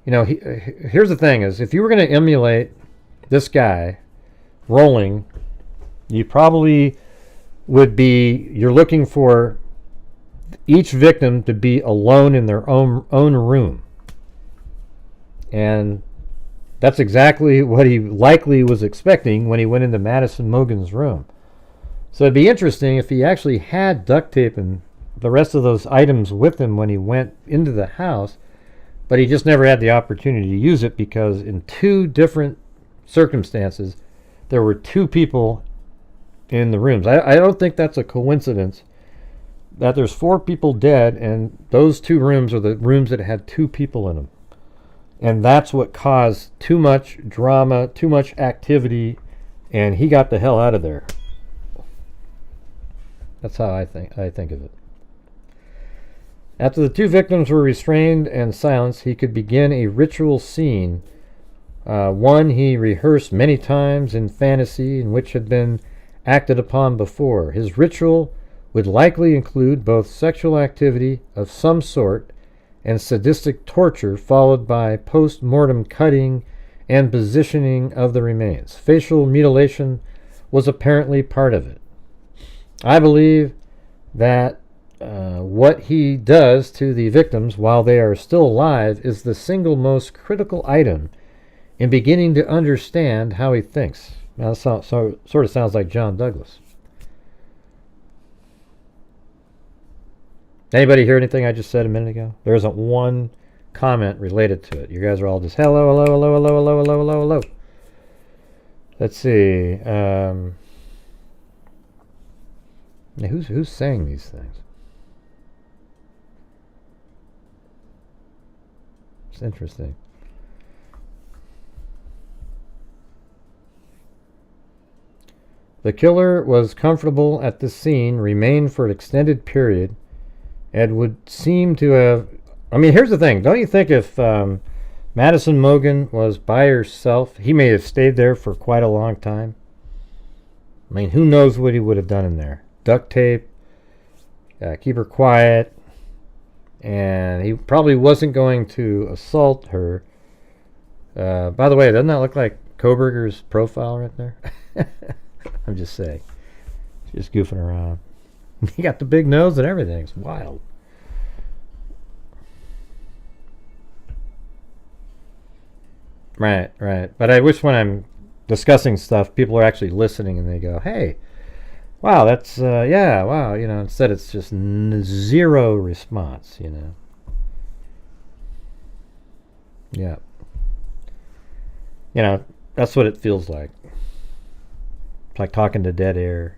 here's the thing is, if you were going to emulate this guy rolling, you probably would be... You're looking for each victim to be alone in their own room. And that's exactly what he likely was expecting when he went into Madison Mogen's room. So it'd be interesting if he actually had duct tape and the rest of those items with him when he went into the house, but he just never had the opportunity to use it because in two different circumstances, there were two people in the rooms. I don't think that's a coincidence that there's 4 people dead and those 2 rooms are the rooms that had 2 people in them. And that's what caused too much drama, too much activity, and he got the hell out of there. That's how I think of it. After the 2 victims were restrained and silenced, he could begin a ritual scene. One he rehearsed many times in fantasy, in which had been acted upon before. His ritual would likely include both sexual activity of some sort and sadistic torture, followed by post-mortem cutting and positioning of the remains. Facial mutilation was apparently part of it. I believe that what he does to the victims while they are still alive is the single most critical item in beginning to understand how he thinks. Now, that sort of sounds like John Douglas. Anybody hear anything I just said a minute ago? There isn't one comment related to it. You guys are all just hello, hello, hello, hello, hello, hello, hello, hello. Let's see. Who's saying these things? It's interesting. The killer was comfortable at the scene, remained for an extended period, and would seem to have... I mean, here's the thing. Don't you think if Madison Mogen was by herself, he may have stayed there for quite a long time? I mean, who knows what he would have done in there? Duct tape, keep her quiet, and he probably wasn't going to assault her. By the way, doesn't that look like Kohberger's profile right there? I'm just saying. Just goofing around. He got the big nose and everything. It's wild. Right. But I wish when I'm discussing stuff, people are actually listening and they go, hey, wow, that's, yeah, wow. Instead it's just zero response, Yeah. That's what it feels like. It's like talking to dead air.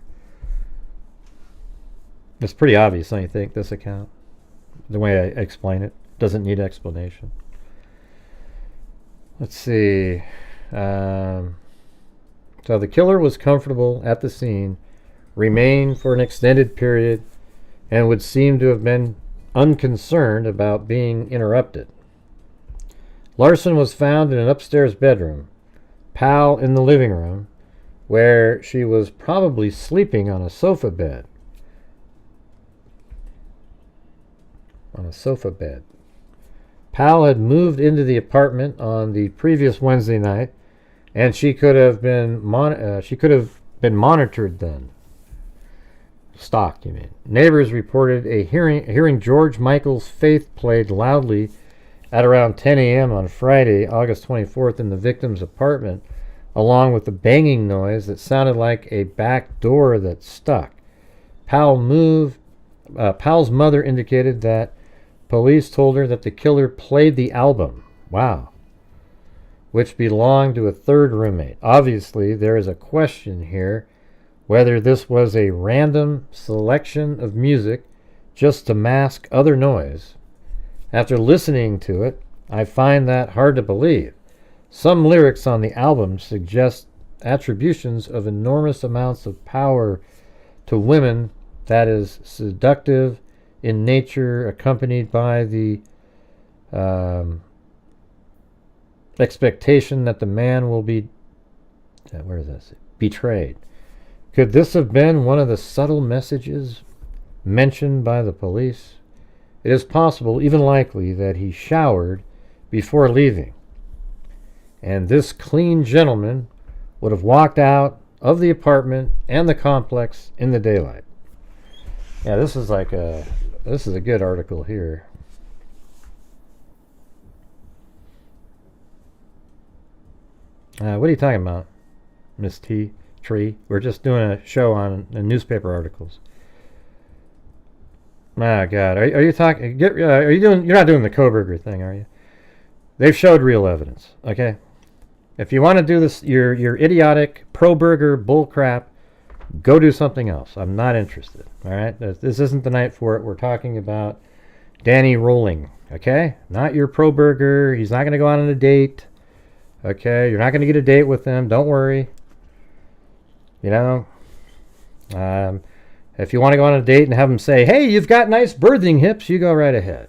It's pretty obvious, don't you think, this account? The way I explain it doesn't need explanation. Let's see. So the killer was comfortable at the scene, remained for an extended period, and would seem to have been unconcerned about being interrupted. Larson was found in an upstairs bedroom, Pal in the living room, where she was probably sleeping on a sofa bed. Pal had moved into the apartment on the previous Wednesday night, and she could have been monitored then. Stalked, you mean? Neighbors reported hearing George Michael's "Faith" played loudly at around 10 a.m. on Friday, August 24th, in the victim's apartment, along with the banging noise that sounded like a back door that stuck. Pal's mother indicated that police told her that the killer played the album, wow, which belonged to a third roommate. Obviously, there is a question here whether this was a random selection of music just to mask other noise. After listening to it, I find that hard to believe. Some lyrics on the album suggest attributions of enormous amounts of power to women that is seductive in nature, accompanied by the expectation that the man will be betrayed. Could this have been one of the subtle messages mentioned by the police? It is possible, even likely, that he showered before leaving, and this clean gentleman would have walked out of the apartment and the complex in the daylight. Yeah, this is a good article here. What are you talking about, Miss T? Tree? We're just doing a show on newspaper articles. My God, are you talking? Are you doing? You're not doing the Kohberger thing, are you? They've showed real evidence. Okay, if you want to do this, your idiotic pro-burger bullcrap, go do something else. I'm not interested. All right, this isn't the night for it. We're talking about Danny Rolling. Okay, not your pro-burger. He's not going to go out on a date. Okay, you're not going to get a date with him. Don't worry. If you want to go on a date and have him say, hey, you've got nice birthing hips, you go right ahead.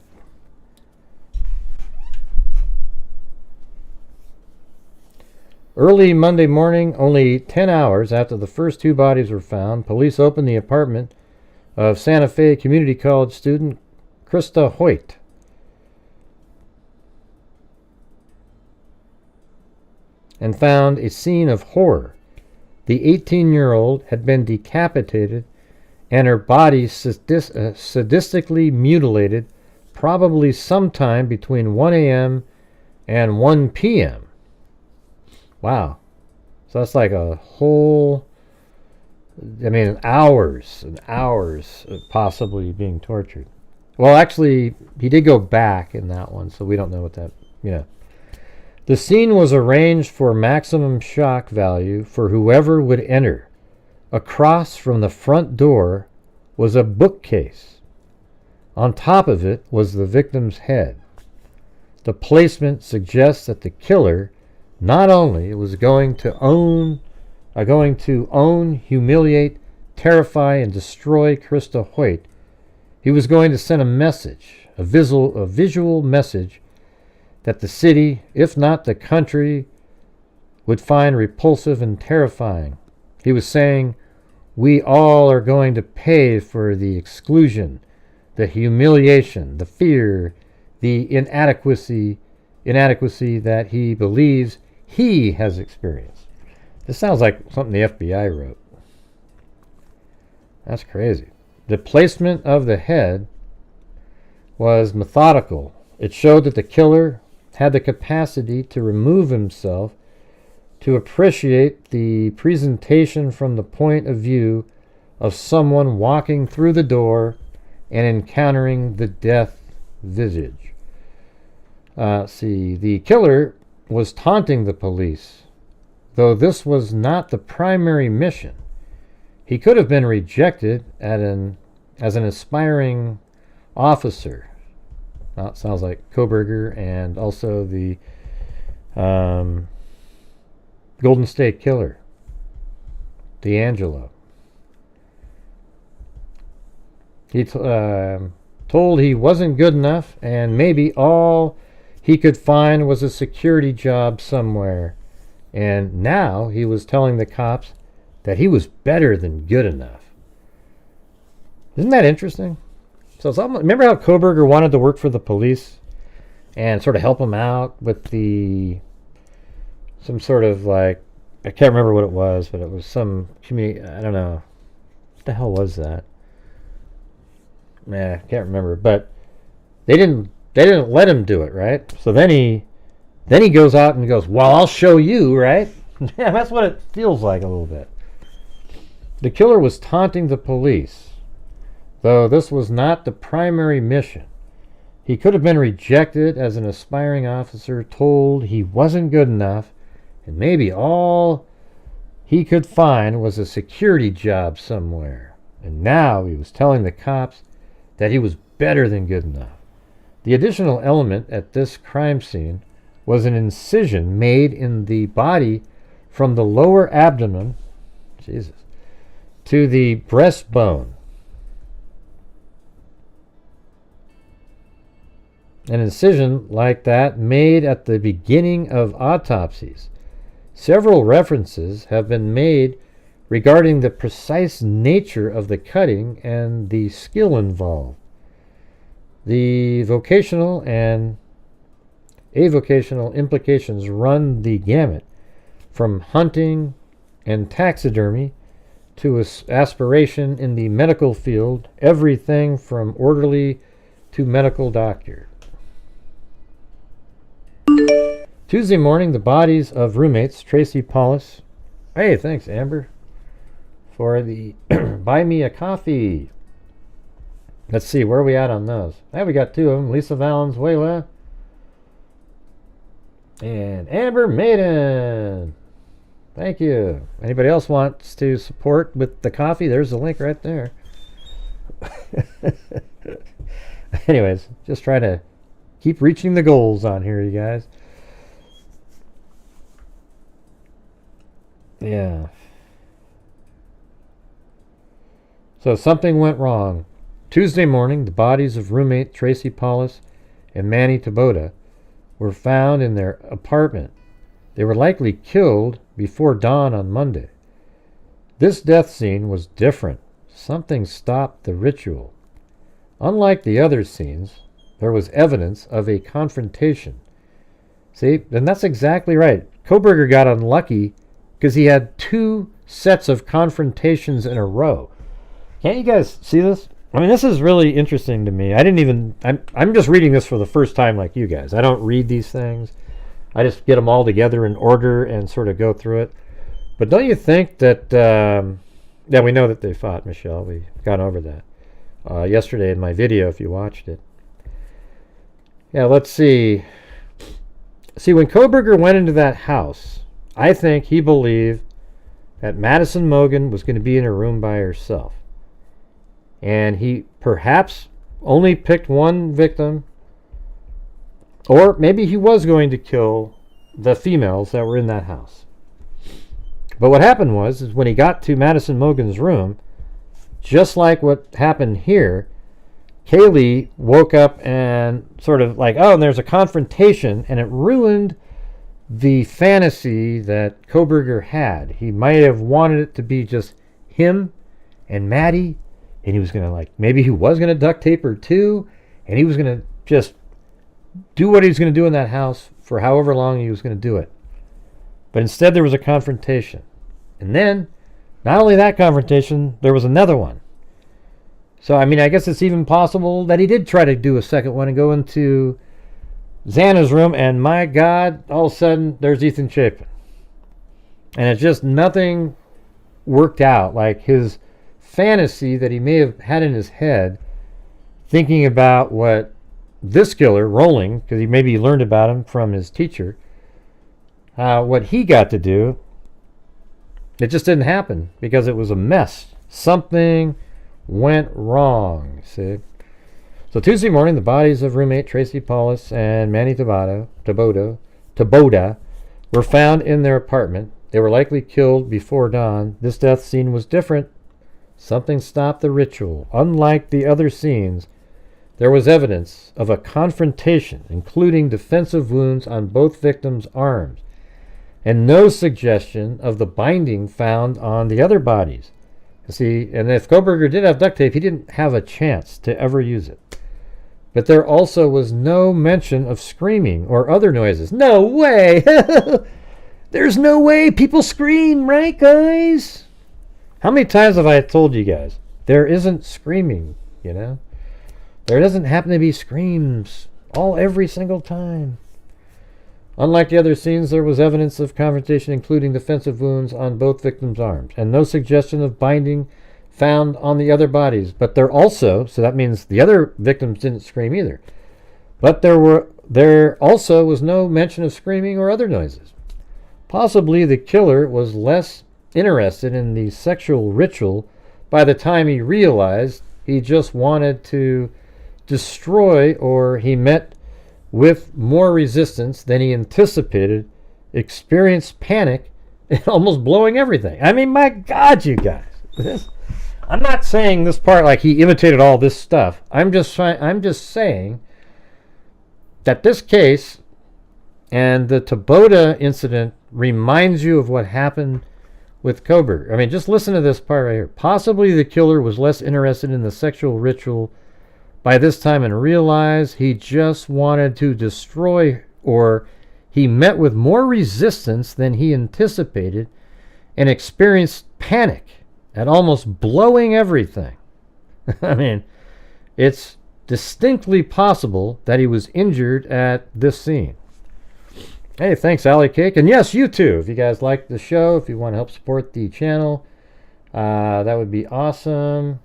Early Monday morning, only 10 hours after the first two bodies were found, police opened the apartment of Santa Fe Community College student Christa Hoyt. And found a scene of horror. The 18-year-old had been decapitated and her body sadistically mutilated, probably sometime between 1 a.m. and 1 p.m. Wow. So that's like a whole, hours and hours of possibly being tortured. Well, actually, he did go back in that one, so we don't know what that, The scene was arranged for maximum shock value for whoever would enter. Across from the front door was a bookcase. On top of it was the victim's head. The placement suggests that the killer not only was going to own, humiliate, terrify, and destroy Christa Hoyt, he was going to send a message, a visual message that the city, if not the country, would find repulsive and terrifying. He was saying, we all are going to pay for the exclusion, the humiliation, the fear, the inadequacy that he believes he has experienced. This sounds like something the FBI wrote. That's crazy. The placement of the head was methodical. It showed that the killer had the capacity to remove himself to appreciate the presentation from the point of view of someone walking through the door and encountering the death visage. The killer was taunting the police, though this was not the primary mission. He could have been rejected as an aspiring officer. Well, it sounds like Kohberger and also the Golden State Killer, D'Angelo. He told he wasn't good enough, and maybe all he could find was a security job somewhere. And now he was telling the cops that he was better than good enough. Isn't that interesting? So it's almost, remember how Kohberger wanted to work for the police and sort of help them out with some sort of like, I can't remember what it was, but it was some community, I don't know. What the hell was that? I can't remember, but they didn't let him do it, right? So then he goes out and goes, well, I'll show you, right? Yeah, that's what it feels like a little bit. The killer was taunting the police, though this was not the primary mission. He could have been rejected as an aspiring officer, told he wasn't good enough, and maybe all he could find was a security job somewhere. And now he was telling the cops that he was better than good enough. The additional element at this crime scene was an incision made in the body from the lower abdomen, to the breastbone. An incision like that made at the beginning of autopsies. Several references have been made regarding the precise nature of the cutting and the skill involved. The vocational and avocational implications run the gamut, from hunting and taxidermy to aspiration in the medical field, everything from orderly to medical doctor. Tuesday morning, the bodies of roommates Tracy Paulus. Hey, thanks, Amber, for the buy me a coffee. Let's see, where are we at on those? Hey, we got two of them. Lisa Valenzuela and Amber Maiden. Thank you. Anybody else wants to support with the coffee? There's the link right there. Anyways, just try to keep reaching the goals on here, you guys. Yeah. So something went wrong. Tuesday morning, the bodies of roommate Tracy Paulus and Manny Taboada were found in their apartment. They were likely killed before dawn on Monday. This death scene was different. Something stopped the ritual. Unlike the other scenes, there was evidence of a confrontation. See, and that's exactly right. Kohberger got unlucky because he had two sets of confrontations in a row. Can't you guys see this? I mean, this is really interesting to me. I'm just reading this for the first time like you guys. I don't read these things. I just get them all together in order and sort of go through it. But don't you think that, yeah, we know that they fought, Michelle. We've gone over that yesterday in my video if you watched it. Yeah, let's see. See, when Kohberger went into that house, I think he believed that Madison Mogen was going to be in a room by herself. And he perhaps only picked one victim, or maybe he was going to kill the females that were in that house. But what happened was when he got to Madison Mogen's room, just like what happened here, Kaylee woke up and sort of like, oh, and there's a confrontation, and it ruined the fantasy that Kohberger had. He might have wanted it to be just him and Maddie, and he was going to like, maybe he was going to duct tape her too, and he was going to just do what he was going to do in that house for however long he was going to do it. But instead there was a confrontation. And then, not only that confrontation, there was another one. So, I mean, I guess it's even possible that he did try to do a second one and go into Xana's room, and my God, all of a sudden, there's Ethan Chapin. And it's just nothing worked out. Like his fantasy that he may have had in his head, thinking about what this killer, Rolling, because he maybe learned about him from his teacher, what he got to do, it just didn't happen because it was a mess. Something went wrong, see? So Tuesday morning, the bodies of roommate Tracy Paulus and Manny Taboada were found in their apartment. They were likely killed before dawn. This death scene was different. Something stopped the ritual. Unlike the other scenes, there was evidence of a confrontation, including defensive wounds on both victims' arms, and no suggestion of the binding found on the other bodies. See, and if Kohberger did have duct tape, he didn't have a chance to ever use it. But there also was no mention of screaming or other noises. No way! There's no way people scream, right, guys? How many times have I told you guys? There isn't screaming, you know? There doesn't happen to be screams every single time. Unlike the other scenes, there was evidence of confrontation, including defensive wounds on both victims' arms, and no suggestion of binding found on the other bodies. But there also, so that means the other victims didn't scream either. But there also was no mention of screaming or other noises. Possibly the killer was less interested in the sexual ritual by the time he realized he just wanted to destroy, or he met with more resistance than he anticipated, experienced panic, and almost blowing everything. I mean, my God, you guys. I'm not saying this part like he imitated all this stuff. I'm just saying that this case and the Taboada incident reminds you of what happened with Kohberger. I mean, just listen to this part right here. Possibly the killer was less interested in the sexual ritual by this time and realized he just wanted to destroy, or he met with more resistance than he anticipated and experienced panic at almost blowing everything. I mean, it's distinctly possible that he was injured at this scene. Hey, thanks, Alley Cake. And yes, you too. If you guys like the show, if you want to help support the channel, that would be awesome.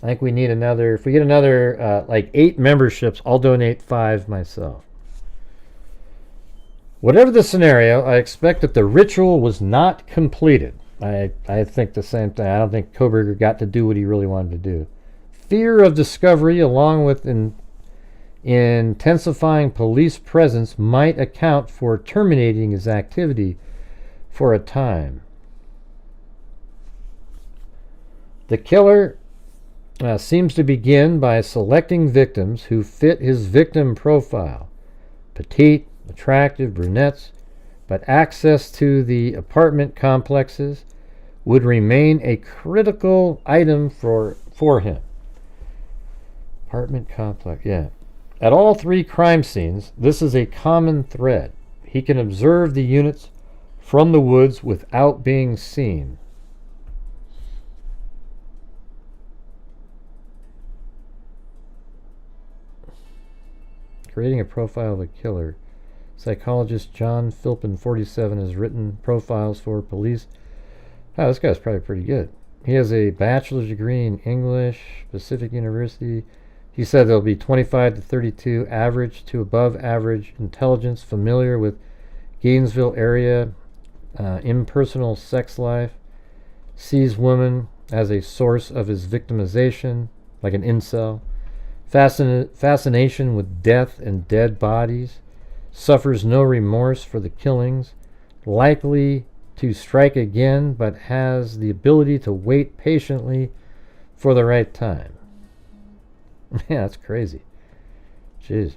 I think we need another, if we get another like 8 memberships, I'll donate 5 myself. Whatever the scenario, I expect that the ritual was not completed. I think the same thing. I don't think Kohberger got to do what he really wanted to do. Fear of discovery, along with intensifying police presence, might account for terminating his activity for a time. The killer seems to begin by selecting victims who fit his victim profile. Petite, attractive brunettes, but access to the apartment complexes would remain a critical item for him. Apartment complex, yeah. At all 3 crime scenes, this is a common thread. He can observe the units from the woods without being seen. Creating a profile of a killer. Psychologist John Philpin, 47, has written profiles for police. Oh, this guy's probably pretty good. He has a bachelor's degree in English, Pacific University. He said there'll be 25 to 32, average to above average intelligence, familiar with Gainesville area, impersonal sex life, sees women as a source of his victimization, like an incel, fascination with death and dead bodies, suffers no remorse for the killings, likely to strike again, but has the ability to wait patiently for the right time. Yeah, that's crazy. Jeez.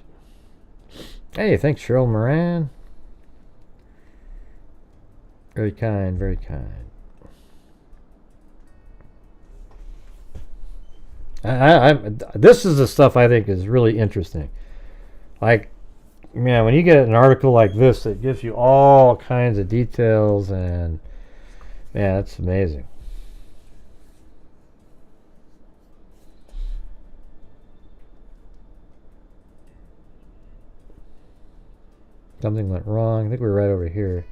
Hey, thanks, Cheryl Moran. Very kind, very kind. This is the stuff I think is really interesting. Like, man, when you get an article like this, it gives you all kinds of details, and man, that's amazing. Something went wrong. I think we're right over here.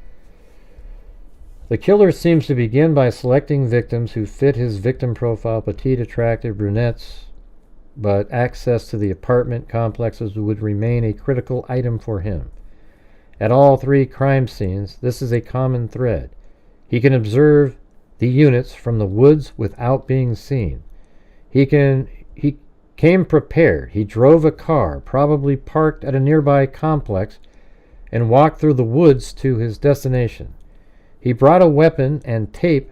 The killer seems to begin by selecting victims who fit his victim profile, petite, attractive, brunettes, but access to the apartment complexes would remain a critical item for him. At all 3 crime scenes, this is a common thread. He can observe the units from the woods without being seen. He came prepared. He drove a car, probably parked at a nearby complex, and walked through the woods to his destination. He brought a weapon and tape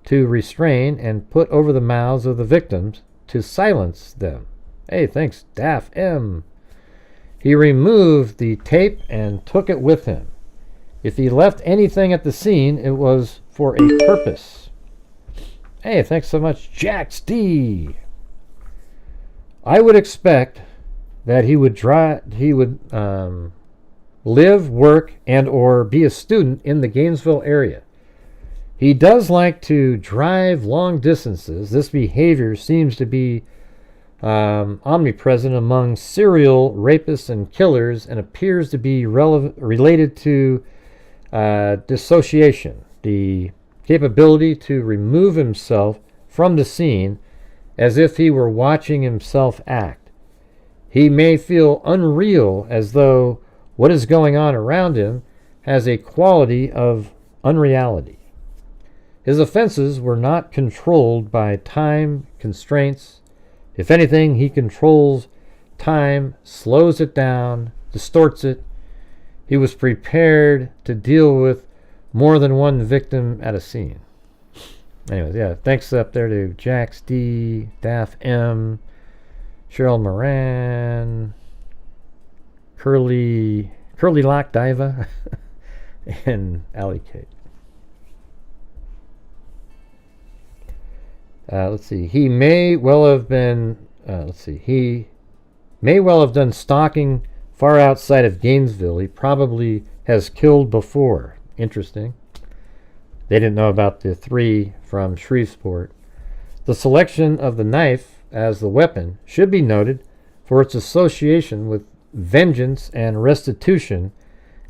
to restrain and put over the mouths of the victims to silence them. Hey, thanks, Daff M. He removed the tape and took it with him. If he left anything at the scene, it was for a purpose. Hey, thanks so much, Jax D. I would expect that he would live, work, and or be a student in the Gainesville area. He does like to drive long distances. This behavior seems to be omnipresent among serial rapists and killers and appears to be related to dissociation, the capability to remove himself from the scene as if he were watching himself act. He may feel unreal, as though what is going on around him has a quality of unreality. His offenses were not controlled by time constraints. If anything, he controls time, slows it down, distorts it. He was prepared to deal with more than one victim at a scene. Anyways, yeah, thanks up there to Jax D, Daff M, Cheryl Moran, Curly Lock Diva, and Allie Kate. Let's see. He may well have been. He may well have done stalking far outside of Gainesville. He probably has killed before. Interesting. They didn't know about the 3 from Shreveport. The selection of the knife as the weapon should be noted for its association with vengeance and restitution,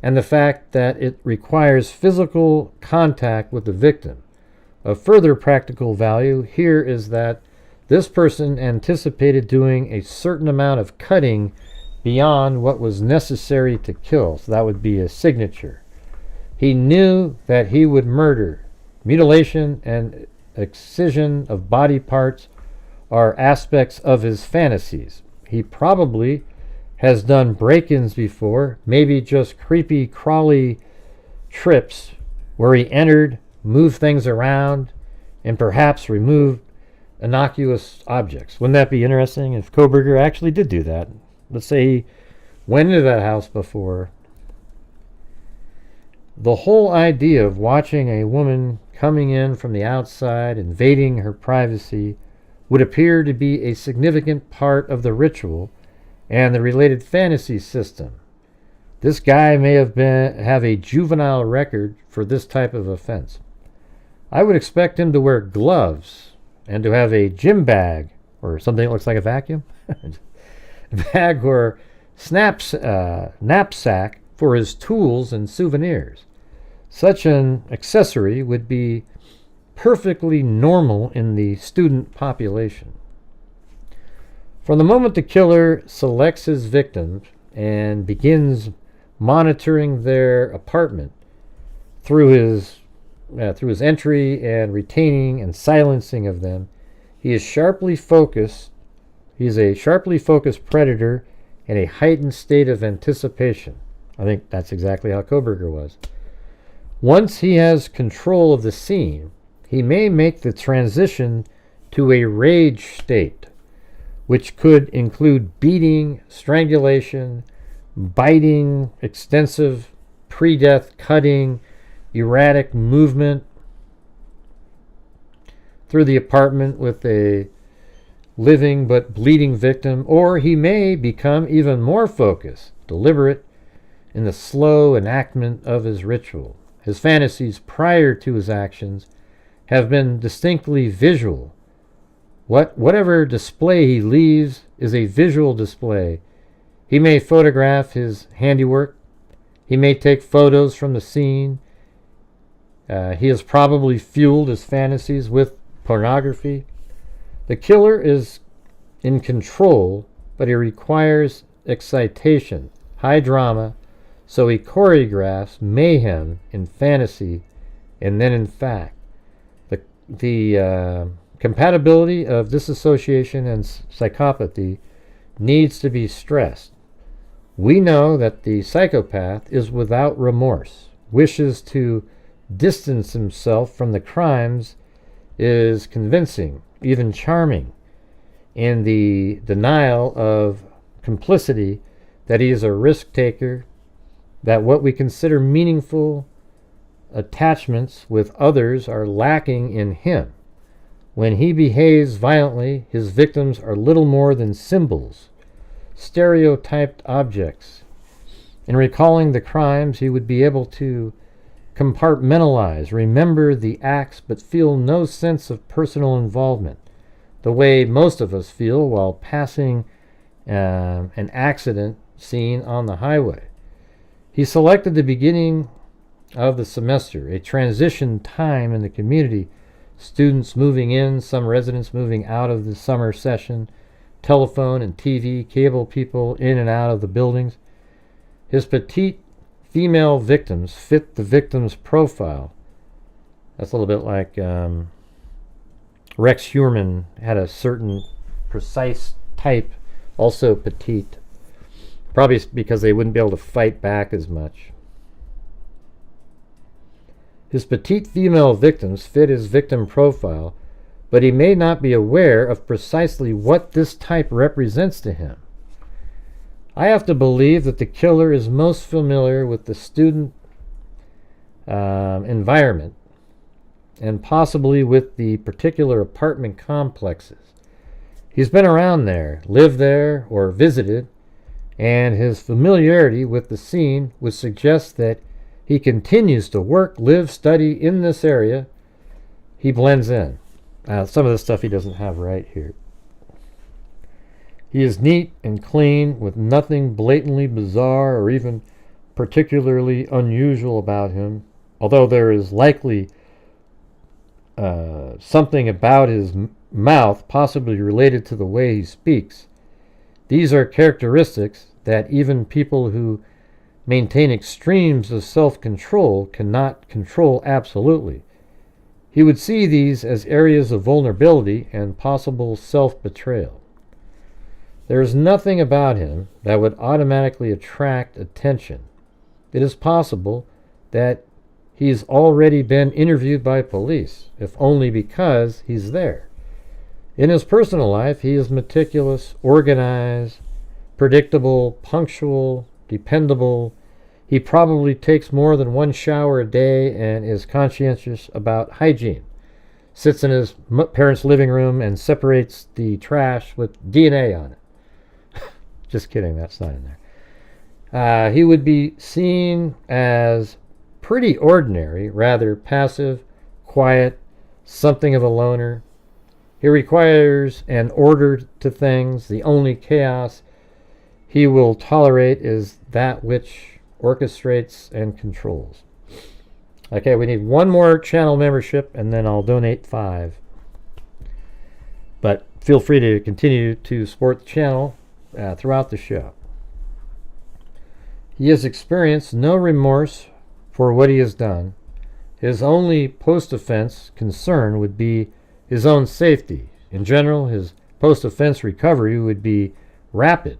and the fact that it requires physical contact with the victim. Of further practical value here is that this person anticipated doing a certain amount of cutting beyond what was necessary to kill. So that would be a signature. He knew that he would murder. Mutilation and excision of body parts are aspects of his fantasies. He probably has done break-ins before, maybe just creepy crawly trips where he entered, moved things around, and perhaps removed innocuous objects. Wouldn't that be interesting if Kohberger actually did do that? Let's say he went into that house before. The whole idea of watching a woman coming in from the outside, invading her privacy, would appear to be a significant part of the ritual and the related fantasy system. This guy may have a juvenile record for this type of offense. I would expect him to wear gloves and to have a gym bag or something that looks like a vacuum bag or knapsack for his tools and souvenirs. Such an accessory would be perfectly normal in the student population. From the moment the killer selects his victims and begins monitoring their apartment through his entry and retaining and silencing of them, he is a sharply focused predator in a heightened state of anticipation. I think that's exactly how Kohberger was. Once he has control of the scene, he may make the transition to a rage state, which could include beating, strangulation, biting, extensive pre-death cutting, erratic movement through the apartment with a living but bleeding victim, or he may become even more focused, deliberate, in the slow enactment of his ritual. His fantasies prior to his actions have been distinctly visual. Whatever display he leaves is a visual display. He may photograph his handiwork, He may take photos from the scene. He has probably fueled his fantasies with pornography. The killer is in control, but he requires excitation, high drama, so he choreographs mayhem in fantasy and then in fact. The compatibility of disassociation and psychopathy needs to be stressed. We know that the psychopath is without remorse, wishes to distance himself from the crimes, is convincing, even charming, in the denial of complicity that he is a risk taker, that what we consider meaningful attachments with others are lacking in him. When he behaves violently, his victims are little more than symbols, stereotyped objects. In recalling the crimes, he would be able to compartmentalize, remember the acts, but feel no sense of personal involvement, the way most of us feel while passing an accident scene on the highway. He selected the beginning of the semester, a transition time in the community, students moving in, some residents moving out of the summer session, telephone and TV, cable people in and out of the buildings. His petite female victims fit the victim's profile. That's a little bit like Rex Heuermann had a certain precise type, also petite. Probably because they wouldn't be able to fight back as much. His petite female victims fit his victim profile, but he may not be aware of precisely what this type represents to him. I have to believe that the killer is most familiar with the student environment and possibly with the particular apartment complexes. He's been around there, lived there, or visited, and his familiarity with the scene would suggest that he continues to work, live, study in this area. He blends in. Some of the stuff he doesn't have right here. He is neat and clean with nothing blatantly bizarre or even particularly unusual about him, although there is likely something about his mouth possibly related to the way he speaks. These are characteristics that even people who maintain extremes of self-control cannot control absolutely. He would see these as areas of vulnerability and possible self-betrayal. There is nothing about him that would automatically attract attention. It is possible that he's already been interviewed by police, if only because he's there. In his personal life, he is meticulous, organized, predictable, punctual, dependable. He probably takes more than one shower a day and is conscientious about hygiene. Sits in his parents' living room and separates the trash with DNA on it. Just kidding, that's not in there. He would be seen as pretty ordinary, rather passive, quiet, something of a loner. He requires an order to things. The only chaos he will tolerate is that which orchestrates and controls. Okay, we need one more channel membership and then I'll donate 5. But feel free to continue to support the channel throughout the show. He has experienced no remorse for what he has done. His only post-offense concern would be his own safety. In general, his post-offense recovery would be rapid.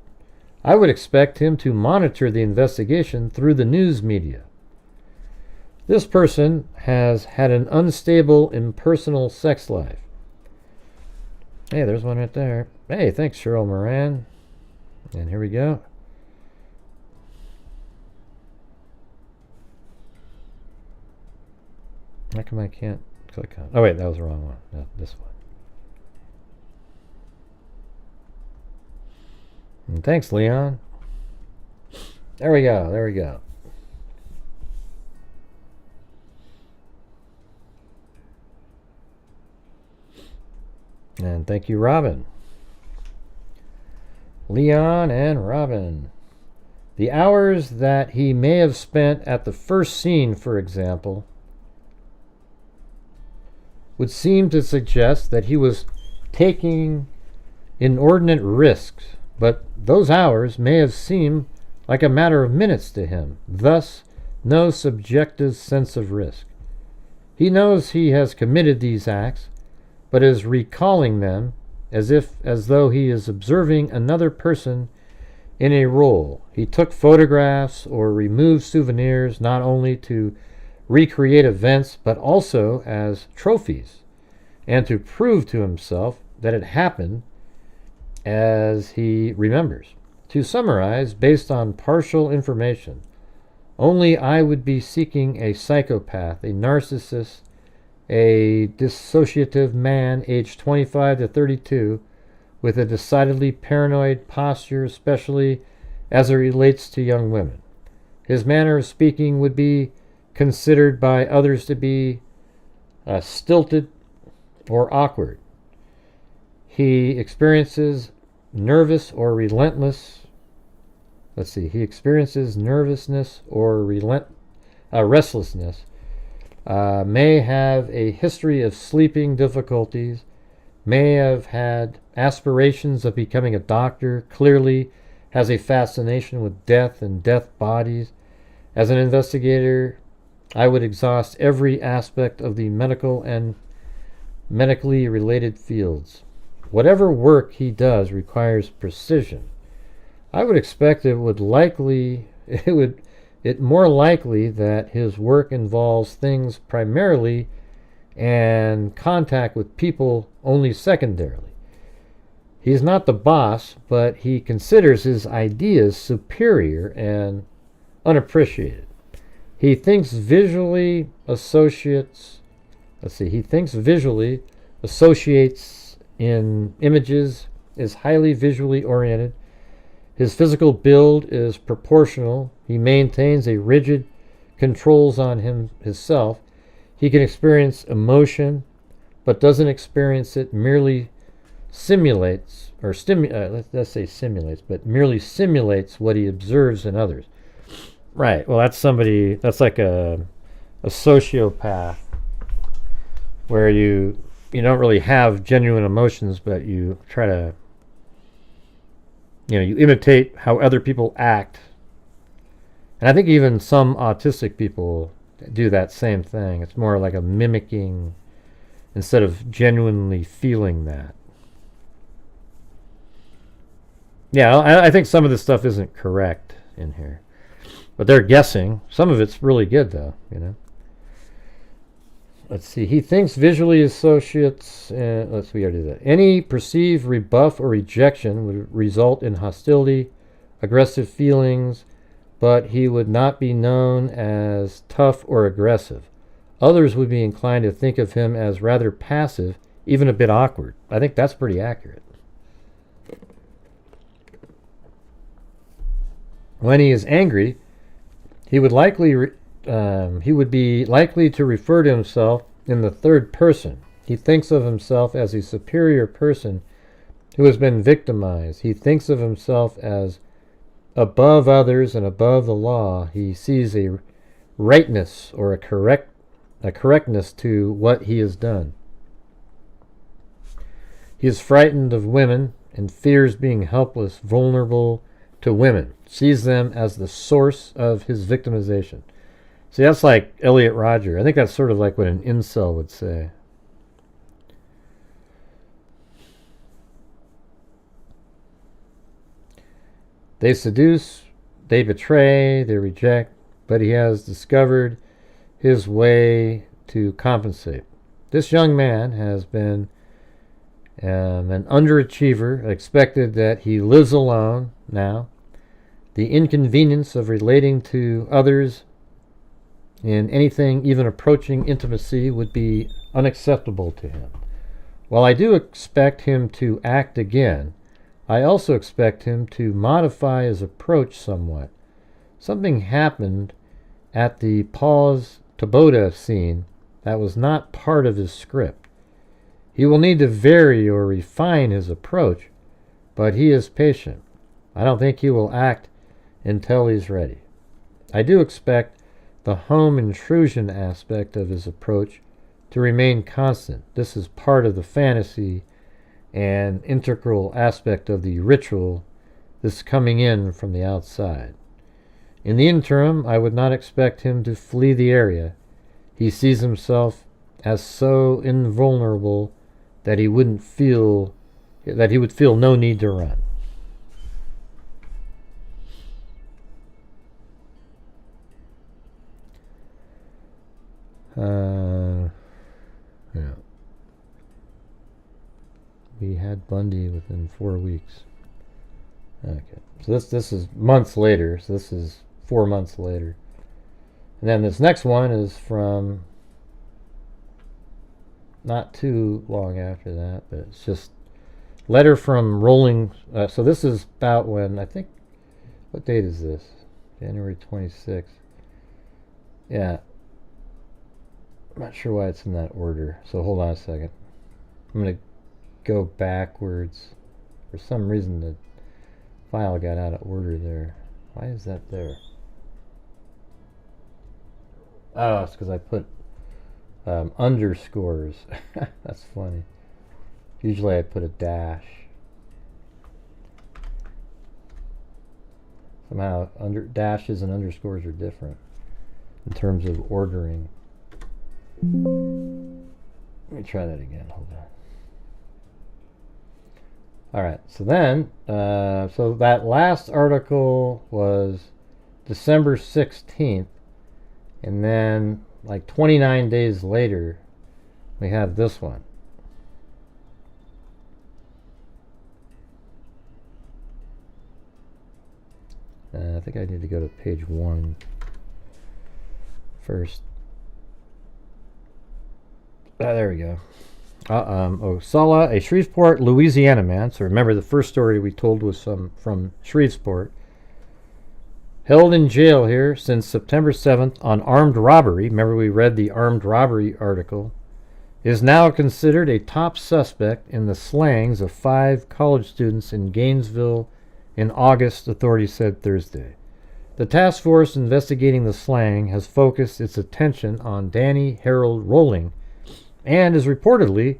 I would expect him to monitor the investigation through the news media. This person has had an unstable, impersonal sex life. Hey, there's one right there. Hey, thanks, Cheryl Moran. And here we go. How come I can't click on? Oh, wait, that was the wrong one. No, this one. And thanks, Leon. There we go. There we go. And thank you, Robin. Leon and Robin. The hours that he may have spent at the first scene, for example, would seem to suggest that he was taking inordinate risks, but those hours may have seemed like a matter of minutes to him, thus no subjective sense of risk. He knows he has committed these acts, but is recalling them as though he is observing another person in a role. He took photographs or removed souvenirs not only to recreate events, but also as trophies, and to prove to himself that it happened as he remembers. To summarize, based on partial information, only I would be seeking a psychopath, a narcissist, a dissociative man aged 25 to 32 with a decidedly paranoid posture, especially as it relates to young women. His manner of speaking would be considered by others to be stilted or awkward. He experiences nervousness or restlessness may have a history of sleeping difficulties, may have had aspirations of becoming a doctor, clearly has a fascination with death and death bodies. As an investigator, I would exhaust every aspect of the medical and medically related fields. Whatever work he does requires precision. I would expect it more likely that his work involves things primarily and contact with people only secondarily. He's not the boss, but he considers his ideas superior and unappreciated. He thinks visually associates in images, is highly visually oriented. His physical build is proportional. He maintains a rigid controls on himself. He can experience emotion, but doesn't experience it, merely merely simulates what he observes in others. Right. Well, that's like a sociopath, where you don't really have genuine emotions, but you try to, you imitate how other people act. And I think even some autistic people do that same thing. It's more like a mimicking instead of genuinely feeling that. Yeah, I think some of this stuff isn't correct in here, but they're guessing. Some of it's really good, though, Let's see. He thinks visually associates. We already did that. Any perceived rebuff or rejection would result in hostility, aggressive feelings, but he would not be known as tough or aggressive. Others would be inclined to think of him as rather passive, even a bit awkward. I think that's pretty accurate. When he is angry, he would be likely to refer to himself in the third person. He thinks of himself as a superior person who has been victimized. He thinks of himself as above others and above the law. He sees a rightness or a correctness to what he has done. He is frightened of women and fears being helpless, vulnerable to women. Sees them as the source of his victimization. See, that's like Elliot Rodger. I think that's sort of like what an incel would say. They seduce, they betray, they reject, but he has discovered his way to compensate. This young man has been an underachiever, expected that he lives alone now. The inconvenience of relating to others in anything even approaching intimacy would be unacceptable to him. While I do expect him to act again, I also expect him to modify his approach somewhat. Something happened at the Paul's Taboada scene that was not part of his script. He will need to vary or refine his approach, but he is patient. I don't think he will act until he's ready. I do expect the home intrusion aspect of his approach to remain constant. This is part of the fantasy and integral aspect of the ritual, this coming in from the outside. In the interim, I would not expect him to flee the area. He sees himself as so invulnerable that he would feel no need to run. Yeah. We had Bundy within 4 weeks. Okay, so this is months later. So this is 4 months later, and then this next one is from not too long after that, but it's just letter from Rolling. So this is about when, I think, what date is this? January 26th. Yeah. I'm not sure why it's in that order. So hold on a second. I'm going to go backwards. For some reason the file got out of order there. Why is that there? Oh, it's because I put underscores. That's funny. Usually I put a dash. Somehow dashes and underscores are different in terms of ordering. Let me try that again. Hold on. Alright, so then, so that last article was December 16th, and then like 29 days later, we have this one. I think I need to go to page 1 first. There we go. Osala, a Shreveport, Louisiana man. So remember, the first story we told was from Shreveport. Held in jail here since September 7th on armed robbery. Remember, we read the armed robbery article. Is now considered a top suspect in the slayings of 5 college students in Gainesville in August, authorities said Thursday. The task force investigating the slaying has focused its attention on Danny Harold Rolling, and is reportedly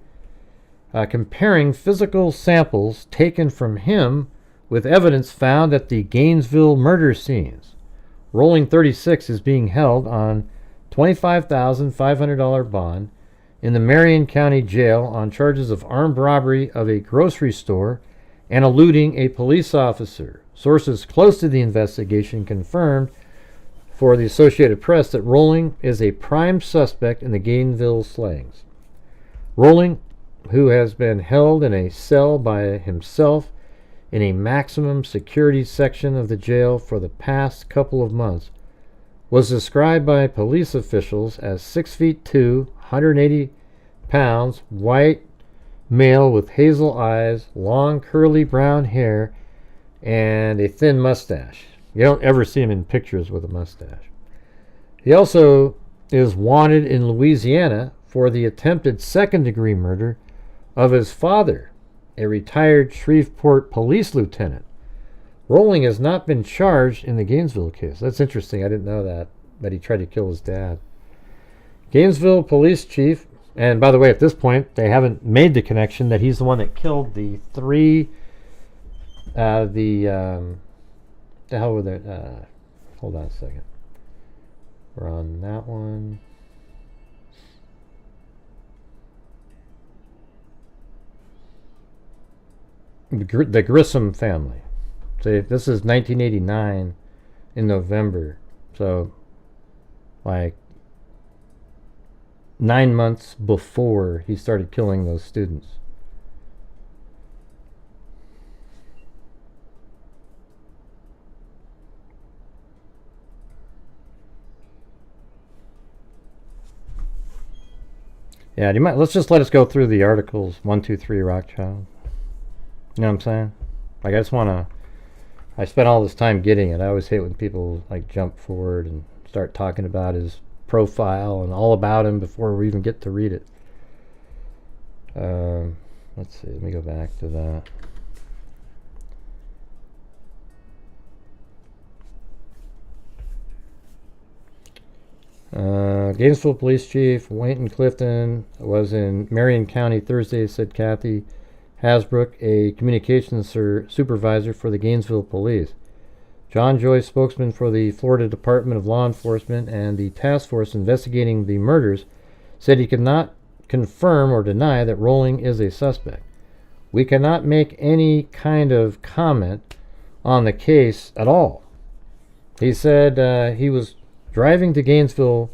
comparing physical samples taken from him with evidence found at the Gainesville murder scenes. Rolling 36 is being held on $25,500 bond in the Marion County Jail on charges of armed robbery of a grocery store and eluding a police officer. Sources close to the investigation confirmed for the Associated Press that Rolling is a prime suspect in the Gainesville slayings. Rolling, who has been held in a cell by himself in a maximum security section of the jail for the past couple of months, was described by police officials as 6'2", 180 pounds, white male with hazel eyes, long curly brown hair, and a thin mustache. You don't ever see him in pictures with a mustache. He also is wanted in Louisiana for the attempted second-degree murder of his father, a retired Shreveport police lieutenant. Rolling has not been charged in the Gainesville case. That's interesting. I didn't know that he tried to kill his dad. Gainesville police chief, and by the way, at this point, they haven't made the connection that he's the one that killed the 3, the hell were they? Hold on a second. We're on that one. The Grissom family. See, this is 1989 in November. So, like 9 months before he started killing those students. Yeah, let's just let us go through the articles 1, 2, 3, Rockchild. You know what I'm saying? Like, I spent all this time getting it. I always hate when people like jump forward and start talking about his profile and all about him before we even get to read it. Let's see, let me go back to that. Gainesville Police Chief Wayne Clifton was in Marion County Thursday, said Kathy Hasbrook, a communications supervisor for the Gainesville Police. John Joyce, spokesman for the Florida Department of Law Enforcement and the task force investigating the murders, said he could not confirm or deny that Rolling is a suspect. We cannot make any kind of comment on the case at all. He said he was driving to Gainesville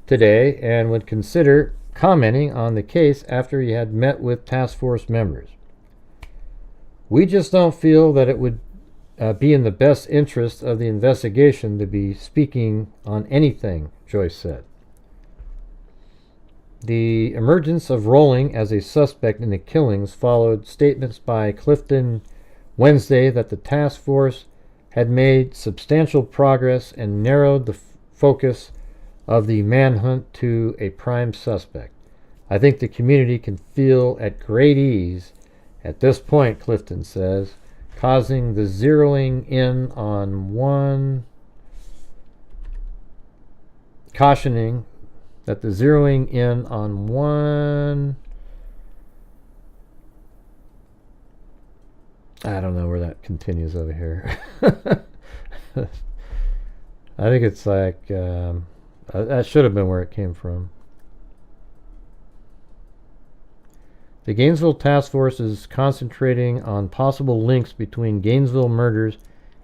today and would consider commenting on the case after he had met with task force members. We just don't feel that it would be in the best interest of the investigation to be speaking on anything, Joyce said. The emergence of Rolling as a suspect in the killings followed statements by Clifton Wednesday that the task force had made substantial progress and narrowed the focus of the manhunt to a prime suspect. I think the community can feel at great ease at this point, Clifton says, causing the zeroing in on one, cautioning that the zeroing in on one, I don't know where that continues over here. I think it's like, that should have been where it came from. The Gainesville Task Force is concentrating on possible links between Gainesville murders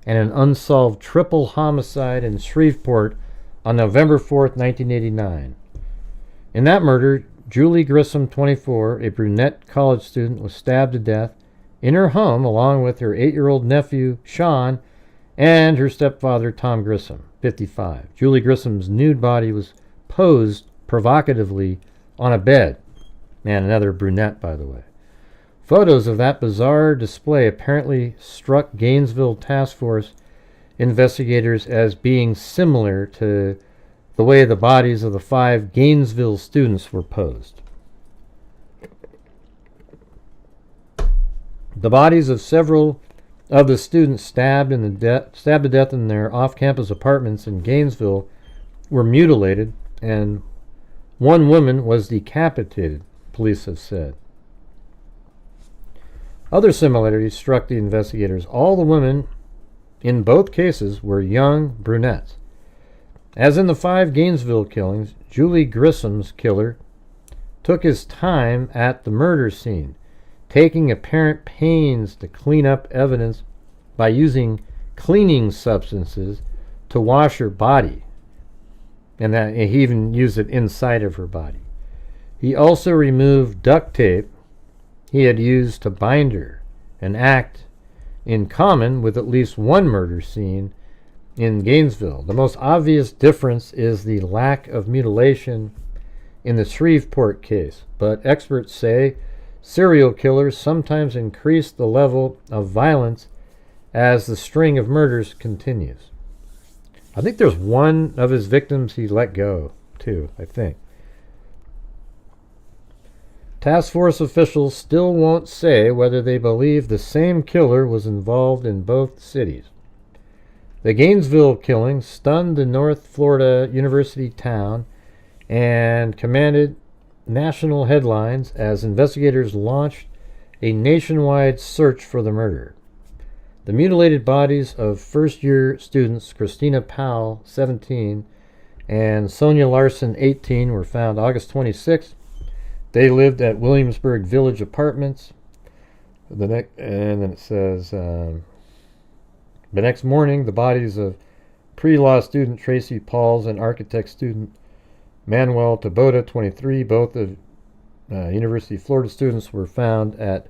and an unsolved triple homicide in Shreveport on November 4th, 1989. In that murder, Julie Grissom, 24, a brunette college student, was stabbed to death in her home along with her 8-year-old nephew, Sean, and her stepfather, Tom Grissom, 55. Julie Grissom's nude body was posed provocatively on a bed. Man, another brunette, by the way. Photos of that bizarre display apparently struck Gainesville Task Force investigators as being similar to the way the bodies of the 5 Gainesville students were posed. The bodies of several of the students stabbed to death in their off-campus apartments in Gainesville were mutilated, and one woman was decapitated, police have said. Other similarities struck the investigators. All the women in both cases were young brunettes. As in the 5 Gainesville killings, Julie Grissom's killer took his time at the murder scene, taking apparent pains to clean up evidence by using cleaning substances to wash her body, and that he even used it inside of her body. He also removed duct tape he had used to bind her, an act in common with at least one murder scene in Gainesville. The most obvious difference is the lack of mutilation in the Shreveport case, but experts say serial killers sometimes increase the level of violence as the string of murders continues. I think there's one of his victims he let go, too, I think. Task force officials still won't say whether they believe the same killer was involved in both cities. The Gainesville killing stunned the North Florida University town and commanded national headlines as investigators launched a nationwide search for the murderer. The mutilated bodies of first-year students Christina Powell, 17, and Sonia Larson, 18, were found August 26th. They lived at Williamsburg Village Apartments. And then it says, the next morning, the bodies of pre-law student Tracy Pauls and architect student Manuel Taboada, 23, both of University of Florida students, were found at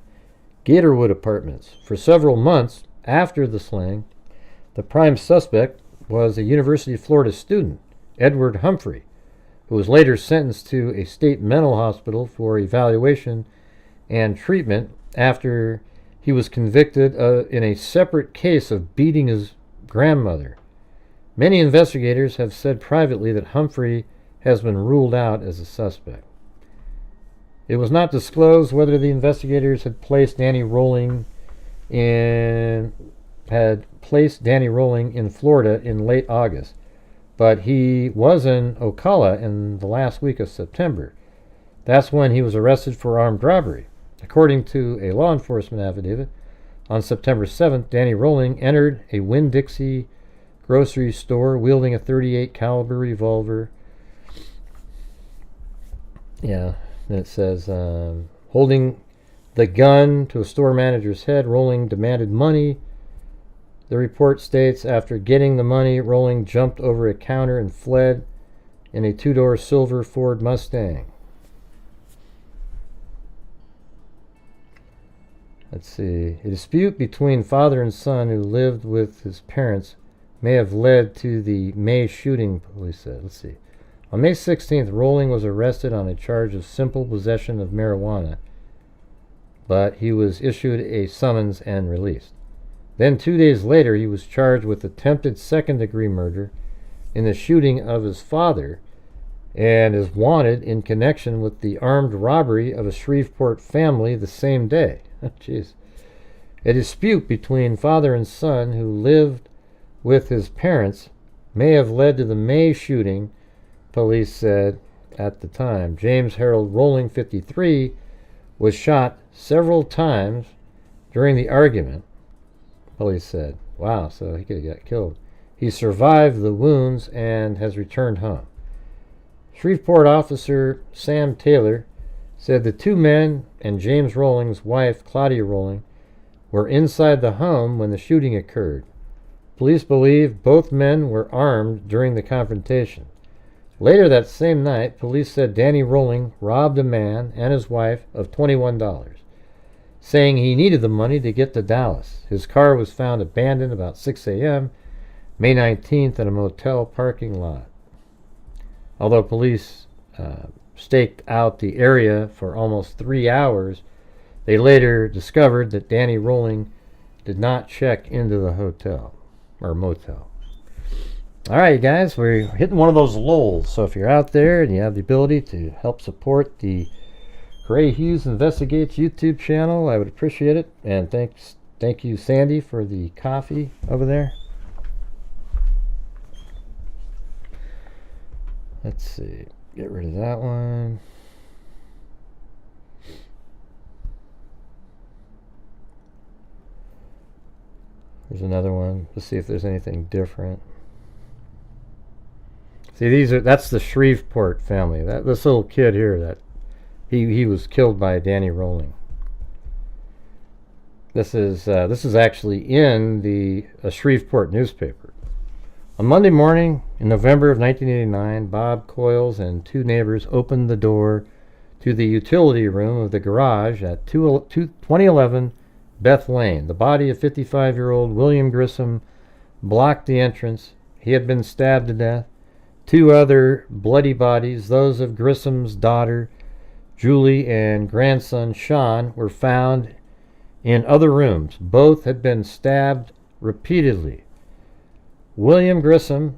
Gatorwood Apartments. For several months after the slaying, the prime suspect was a University of Florida student, Edward Humphrey, who was later sentenced to a state mental hospital for evaluation and treatment after he was convicted in a separate case of beating his grandmother. Many investigators have said privately that Humphrey has been ruled out as a suspect. It was not disclosed whether the investigators had placed Danny Rolling in Florida in late August, but he was in Ocala in the last week of September. That's when he was arrested for armed robbery. According to a law enforcement affidavit, on September 7th, Danny Rolling entered a Winn-Dixie grocery store wielding a .38 caliber revolver. Yeah, and it says, holding the gun to a store manager's head, Rolling demanded money. The report states, after getting the money, Rolling jumped over a counter and fled in a two-door silver Ford Mustang. Let's see. A dispute between father and son who lived with his parents may have led to the May shooting, police said. Let's see. On May 16th, Rolling was arrested on a charge of simple possession of marijuana, but he was issued a summons and released. Then 2 days later, he was charged with attempted second-degree murder in the shooting of his father and is wanted in connection with the armed robbery of a Shreveport family the same day. Jeez. A dispute between father and son who lived with his parents may have led to the May shooting, police said at the time. James Harold Rolling, 53, was shot several times during the argument, police said. Wow, so he could have got killed. He survived the wounds and has returned home. Shreveport officer Sam Taylor said the two men and James Rolling's wife, Claudia Rolling, were inside the home when the shooting occurred. Police believe both men were armed during the confrontation. Later that same night, police said Danny Rolling robbed a man and his wife of $21, saying he needed the money to get to Dallas. His car was found abandoned about 6 a.m., May 19th, in a motel parking lot. Although police staked out the area for almost 3 hours, they later discovered that Danny Rolling did not check into the hotel or motel. All right, you guys, we're hitting one of those lulls. So if you're out there and you have the ability to help support the Gray Hughes Investigates YouTube channel, I would appreciate it. And thank you, Sandy, for the coffee over there. Let's see. Get rid of that one. There's another one. Let's see if there's anything different. See, that's the Shreveport family. This little kid here, that he was killed by Danny Rolling. This is actually in the Shreveport newspaper. On Monday morning in November of 1989, Bob Coyles and two neighbors opened the door to the utility room of the garage at 2011 Beth Lane. The body of 55-year-old William Grissom blocked the entrance. He had been stabbed to death. Two other bloody bodies, those of Grissom's daughter, Julie, and grandson, Sean, were found in other rooms. Both had been stabbed repeatedly. William Grissom,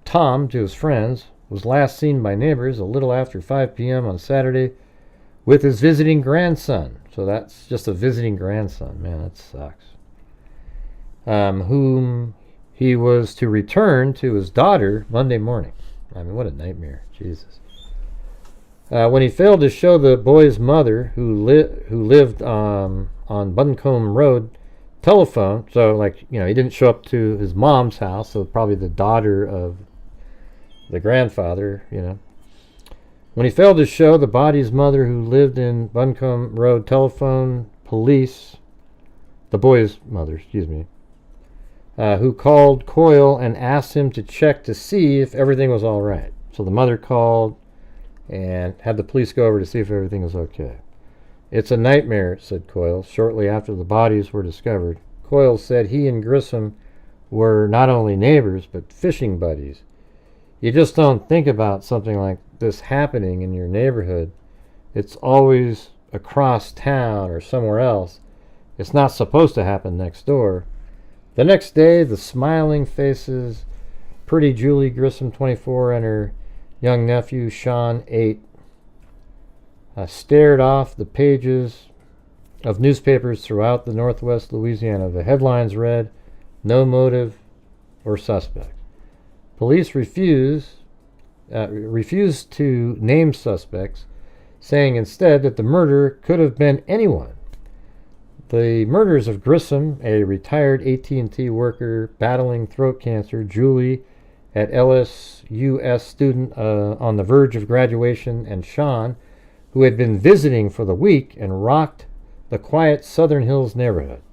Tom to his friends, was last seen by neighbors a little after 5 p.m. on Saturday with his visiting grandson. So that's just a visiting grandson. Man, that sucks. Whom he was to return to his daughter Monday morning. I mean, what a nightmare. Jesus. When he failed to show the boy's mother, who lived on Buncombe Road, telephone, so he didn't show up to his mom's house, so probably the daughter of the grandfather, When he failed to show the body's mother, who lived in Buncombe Road, telephone police, the boy's mother, who called Coyle and asked him to check to see if everything was all right. So the mother called and had the police go over to see if everything was okay. It's a nightmare, said Coyle, shortly after the bodies were discovered. Coyle said he and Grissom were not only neighbors, but fishing buddies. You just don't think about something like this happening in your neighborhood. It's always across town or somewhere else. It's not supposed to happen next door. The next day, the smiling faces, pretty Julie Grissom, 24, and her young nephew, Sean, 8, stared off the pages of newspapers throughout the northwest Louisiana. The headlines read, "No motive or suspect." Police refused to name suspects, saying instead that the murder could have been anyone. The murders of Grissom, a retired AT&T worker battling throat cancer, Julie, an LSUS student on the verge of graduation, and Sean, who had been visiting for the week and rocked the quiet Southern Hills neighborhood.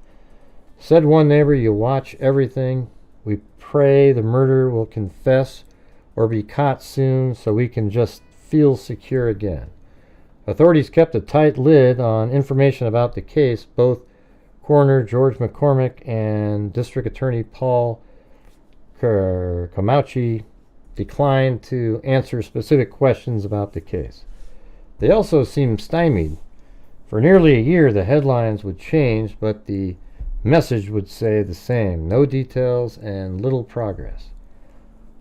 Said one neighbor, "You watch everything. We pray the murderer will confess or be caught soon so we can just feel secure again." Authorities kept a tight lid on information about the case. Both Coroner George McCormick and District Attorney Paul Kamauchi declined to answer specific questions about the case. They also seemed stymied. For nearly a year, the headlines would change, but the message would say the same: no details and little progress.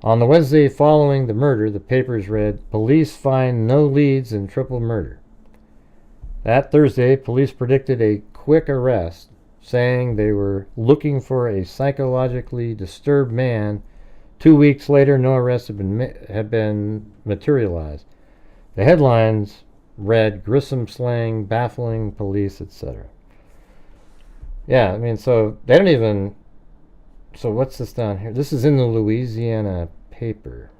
On the Wednesday following the murder, the papers read, "Police find no leads in triple murder." That Thursday, police predicted a quick arrest, saying they were looking for a psychologically disturbed man. 2 weeks later, no arrests had been materialized. The headlines read, "Grissom slaying, baffling police," etc. Yeah, I mean, so they don't even... So what's this down here? This is in the Louisiana paper.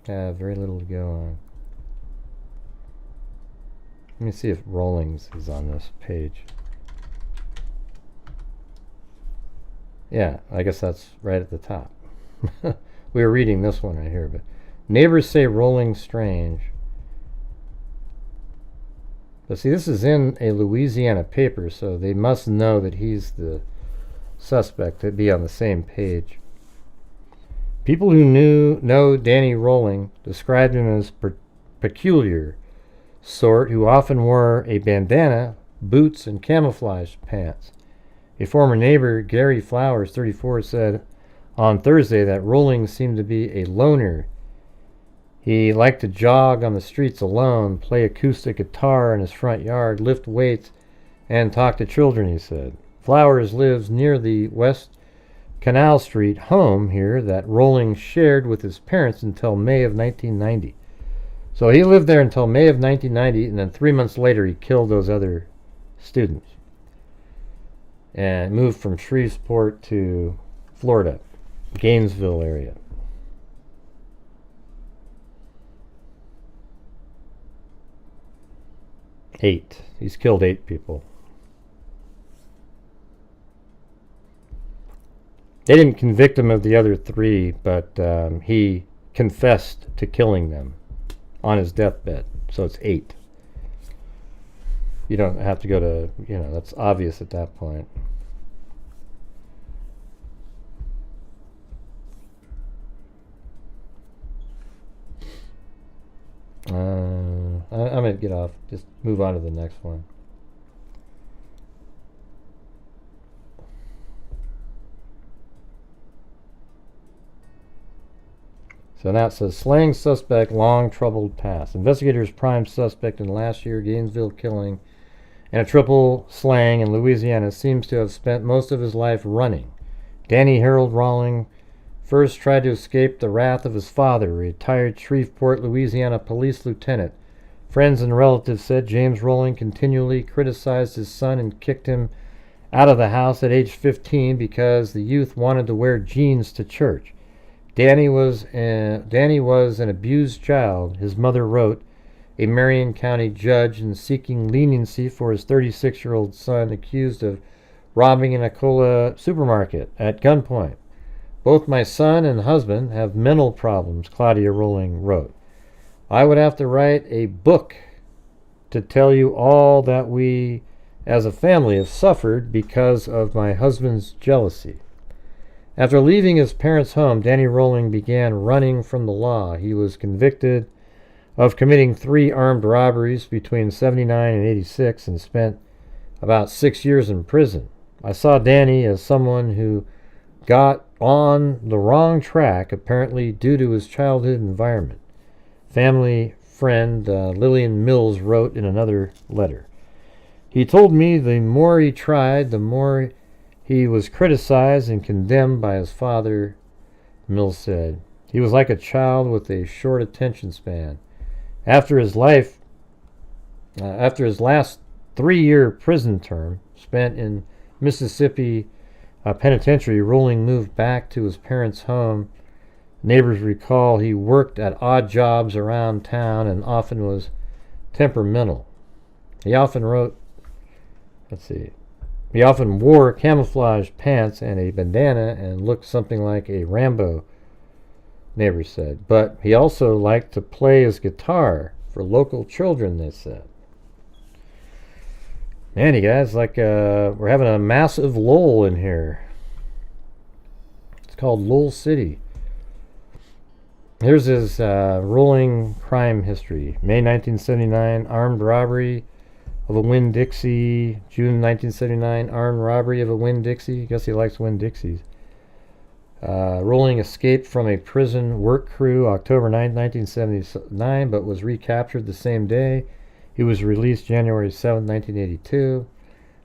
Very little to go on. Let me see if Rollings is on this page. Yeah, I guess that's right at the top. We were reading this one right here, but neighbors say Rollings strange. But see, this is in a Louisiana paper, so they must know that he's the suspect. They'd be on the same page. People who know Danny Rolling described him as peculiar sort, who often wore a bandana, boots, and camouflage pants. A former neighbor, Gary Flowers, 34, said on Thursday that Rolling seemed to be a loner. He liked to jog on the streets alone, play acoustic guitar in his front yard, lift weights, and talk to children, he said. Flowers lives near the West Canal Street home here that Rolling shared with his parents until May of 1990. So he lived there until May of 1990, and then 3 months later he killed those other students and moved from Shreveport to Florida, Gainesville area. He's killed 8 people. They didn't convict him of the other 3, but he confessed to killing them on his deathbed. So it's 8. You don't have to go to, that's obvious at that point. I'm going to get off. Just move on to the next one. So now it says, slaying suspect, long troubled past. Investigators prime suspect in last year Gainesville killing and a triple slaying in Louisiana seems to have spent most of his life running. Danny Harold Rolling first tried to escape the wrath of his father, retired Shreveport, Louisiana police lieutenant. Friends and relatives said James Rolling continually criticized his son and kicked him out of the house at age 15 because the youth wanted to wear jeans to church. Danny was an abused child, his mother wrote, a Marion County judge, in seeking leniency for his 36-year-old son accused of robbing an Akola supermarket at gunpoint. Both my son and husband have mental problems, Claudia Rolling wrote. I would have to write a book to tell you all that we as a family have suffered because of my husband's jealousy. After leaving his parents' home, Danny Rolling began running from the law. He was convicted of committing 3 armed robberies between 79 and 86 and spent about 6 years in prison. I saw Danny as someone who got on the wrong track, apparently due to his childhood environment. Family friend Lillian Mills wrote in another letter. He told me the more he tried, the more he was criticized and condemned by his father Mills said. He was like a child with a short attention span. After his last 3-year prison term spent in Mississippi penitentiary, Rolling moved back to his parents' home. Neighbors recall he worked at odd jobs around town and often was temperamental. He often wore camouflage pants and a bandana and looked something like a Rambo, neighbors said. But he also liked to play his guitar for local children, they said. Man, you guys, we're having a massive lull in here. It's called Lull City. Here's his rolling crime history. May 1979, armed robbery of a Winn-Dixie. June 1979, armed robbery of a Winn-Dixie. I guess he likes Winn-Dixies. Rolling escaped from a prison work crew October 9, 1979, but was recaptured the same day. He was released January 7, 1982.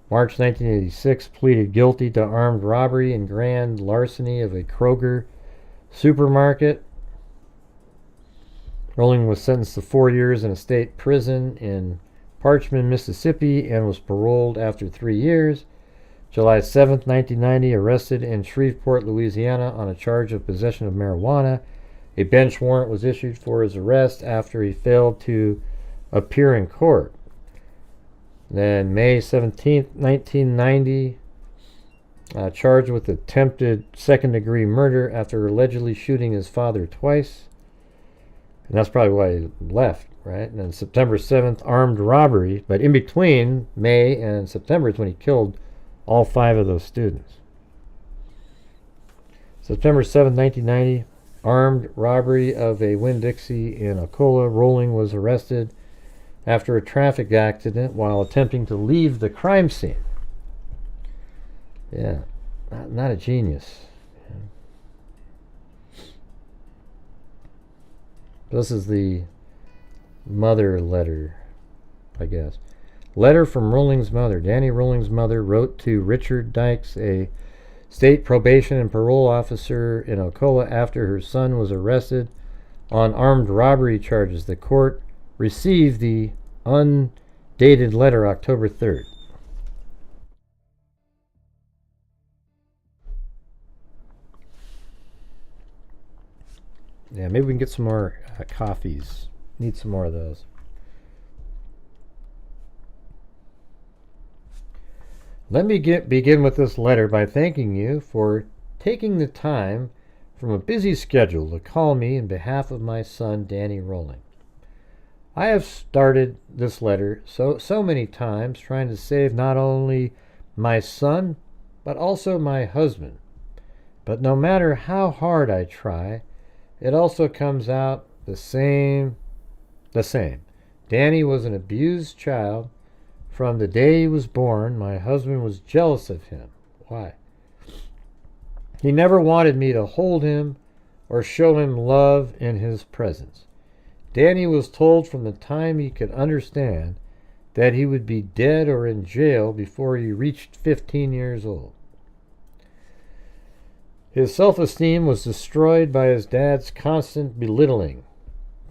March 1986, pleaded guilty to armed robbery and grand larceny of a Kroger supermarket. Rolling was sentenced to 4 years in a state prison in Parchman, Mississippi, and was paroled after 3 years. July 7, 1990, arrested in Shreveport, Louisiana on a charge of possession of marijuana. A bench warrant was issued for his arrest after he failed to appear in court. Then May 17, 1990, charged with attempted second-degree murder after allegedly shooting his father twice. And that's probably why he left, right? And then September 7th, armed robbery. But in between May and September is when he killed all 5 of those students. September 7th, 1990, armed robbery of a Winn-Dixie in Ocola. Rolling was arrested after a traffic accident while attempting to leave the crime scene. Yeah, not a genius. This is the mother letter, I guess. Letter from Rolling's mother. Danny Rolling's mother wrote to Richard Dykes, a state probation and parole officer in Ocola, after her son was arrested on armed robbery charges. The court received the undated letter October 3rd. Yeah, maybe we can get some more coffees. Need some more of those. Let me begin with this letter by thanking you for taking the time from a busy schedule to call me in behalf of my son, Danny Rolling. I have started this letter so many times trying to save not only my son, but also my husband. But no matter how hard I try, it also comes out the same. Danny was an abused child. From the day he was born, my husband was jealous of him. Why? He never wanted me to hold him or show him love in his presence. Danny was told from the time he could understand that he would be dead or in jail before he reached 15 years old. His self-esteem was destroyed by his dad's constant belittling.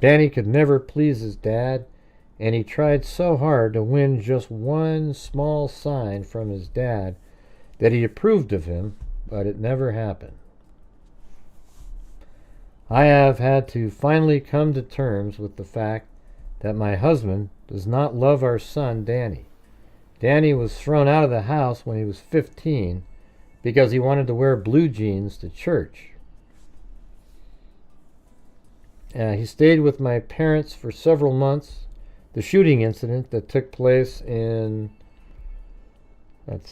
Danny could never please his dad, and he tried so hard to win just one small sign from his dad that he approved of him, but it never happened. I have had to finally come to terms with the fact that my husband does not love our son, Danny. Danny was thrown out of the house when he was 15 because he wanted to wear blue jeans to church. He stayed with my parents for several months. The shooting incident that took place in, that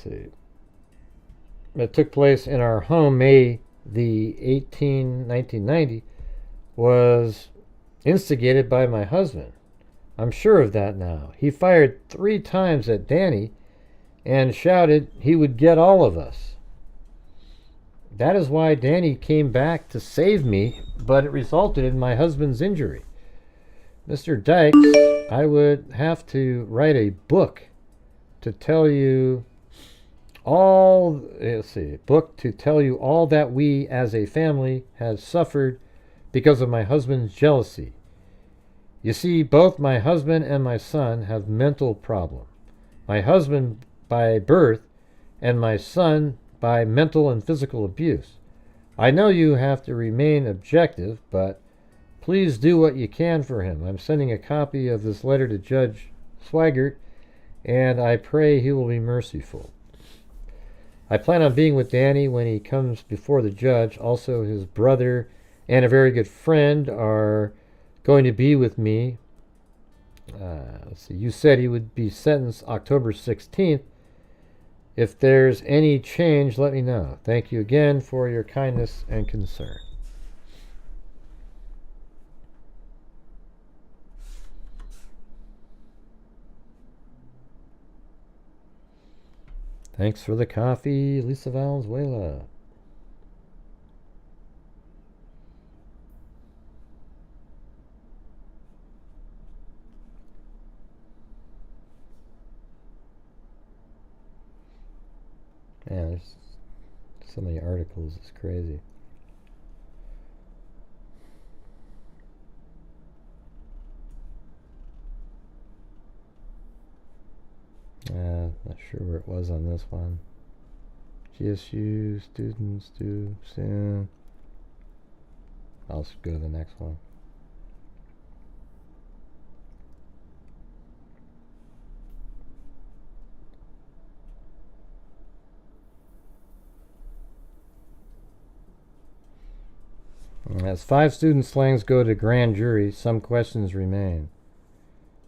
took place in our home May the 1990, was instigated by my husband. I'm sure of that now. He fired 3 times at Danny and shouted he would get all of us. That is why Danny came back to save me, but it resulted in my husband's injury. Mr. Dykes, I would have to write a book to tell you book to tell you all that we as a family have suffered because of my husband's jealousy. You see, both my husband and my son have mental problems. My husband by birth and my son by mental and physical abuse. I know you have to remain objective, but please do what you can for him. I'm sending a copy of this letter to Judge Swigert, and I pray he will be merciful. I plan on being with Danny when he comes before the judge. Also, his brother and a very good friend are going to be with me. Let's see. You said he would be sentenced October 16th. If there's any change, let me know. Thank you again for your kindness and concern. Thanks for the coffee, Lisa Valenzuela. Yeah, there's so many articles, it's crazy. Not sure where it was on this one. GSU students due soon. I'll just go to the next one. As 5 student slangs go to grand jury, some questions remain.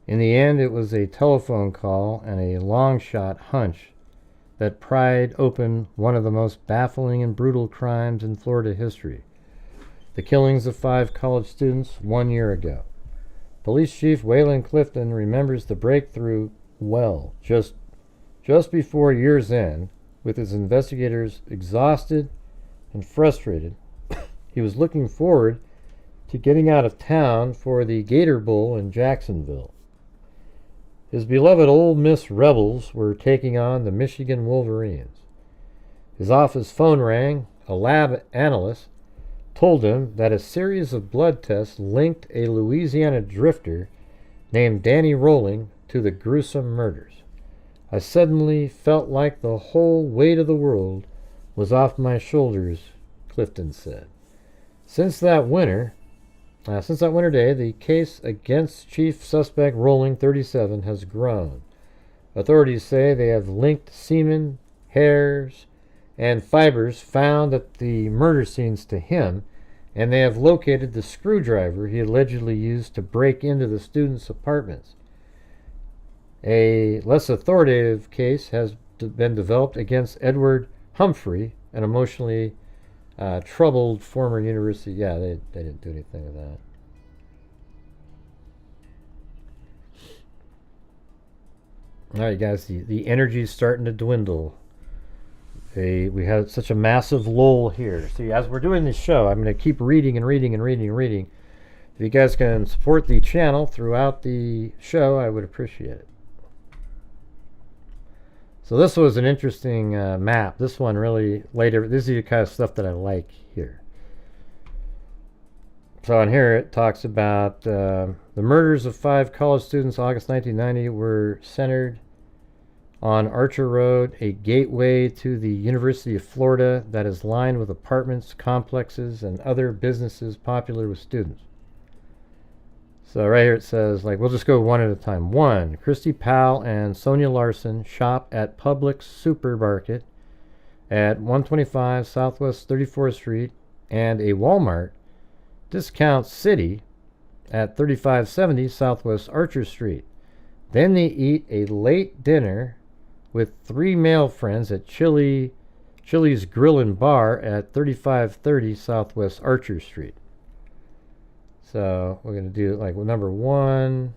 In the end, it was a telephone call and a long shot hunch that pried open one of the most baffling and brutal crimes in Florida history. The killings of 5 college students 1 year ago. Police Chief Waylon Clifton remembers the breakthrough well, just before year's end, with his investigators exhausted and frustrated. He was looking forward to getting out of town for the Gator Bowl in Jacksonville. His beloved Ole Miss Rebels were taking on the Michigan Wolverines. His office phone rang. A lab analyst told him that a series of blood tests linked a Louisiana drifter named Danny Rolling to the gruesome murders. I suddenly felt like the whole weight of the world was off my shoulders, Clifton said. Since that winter day, the case against Chief Suspect Rolling 37 has grown. Authorities say they have linked semen, hairs, and fibers found at the murder scenes to him, and they have located the screwdriver he allegedly used to break into the students' apartments. A less authoritative case has been developed against Edward Humphrey, an emotionally troubled former university. Yeah, they didn't do anything with that. All right, guys, the energy's starting to dwindle. We had such a massive lull here. See, as we're doing this show, I'm going to keep reading and reading and reading and reading. If you guys can support the channel throughout the show, I would appreciate it. So this was an interesting map. This one really later. This is the kind of stuff that I like here. So on here it talks about the murders of 5 college students August 1990 were centered on Archer Road, a gateway to the University of Florida that is lined with apartments, complexes, and other businesses popular with students. So right here it says, like, we'll just go one at a time. 1, Christy Powell and Sonia Larson shop at Publix Supermarket at 125 Southwest 34th Street and a Walmart Discount City at 3570 Southwest Archer Street. Then they eat a late dinner with 3 male friends at Chili's Grill and Bar at 3530 Southwest Archer Street. So we're going to do like number 1.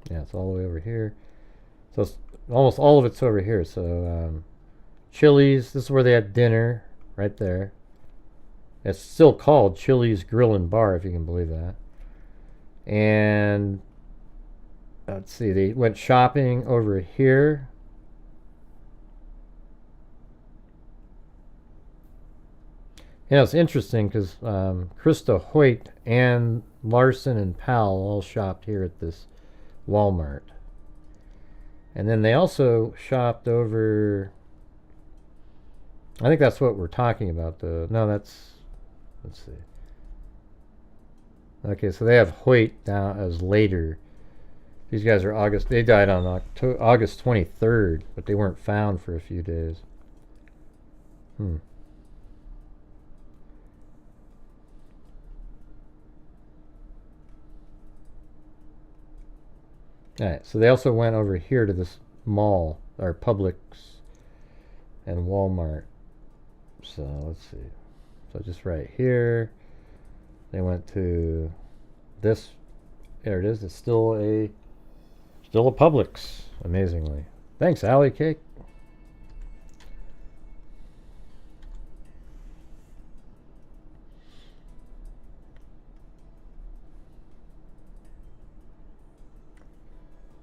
Yeah, it's all the way over here. So it's, almost all of it's over here. So Chili's, this is where they had dinner, right there. It's still called Chili's Grill and Bar, if you can believe that. And let's see, they went shopping over here. You know, it's interesting because Christa Hoyt and Larson and Powell all shopped here at this Walmart. And then they also shopped over, I think that's what we're talking about. No, let's see. Okay, so they have Hoyt down as later. These guys are August, they died on August 23rd, but they weren't found for a few days. Alright, so they also went over here to this mall, or Publix and Walmart. So let's see. So just right here, they went to this. There it is. It's still a Publix, amazingly. Thanks, Allie Cake.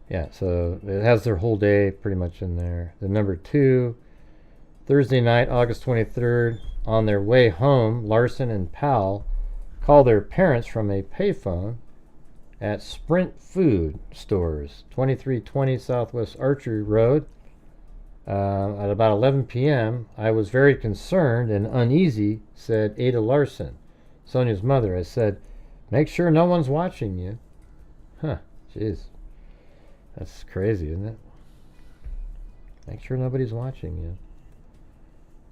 Yeah, so it has their whole day pretty much in there. The number 2, Thursday night, August 23rd, on their way home, Larson and Powell called their parents from a payphone at Sprint Food Stores, 2320 Southwest Archery Road. At about 11 p.m., I was very concerned and uneasy, said Ada Larson, Sonia's mother. I said, make sure no one's watching you. Huh, jeez. That's crazy, isn't it? Make sure nobody's watching you.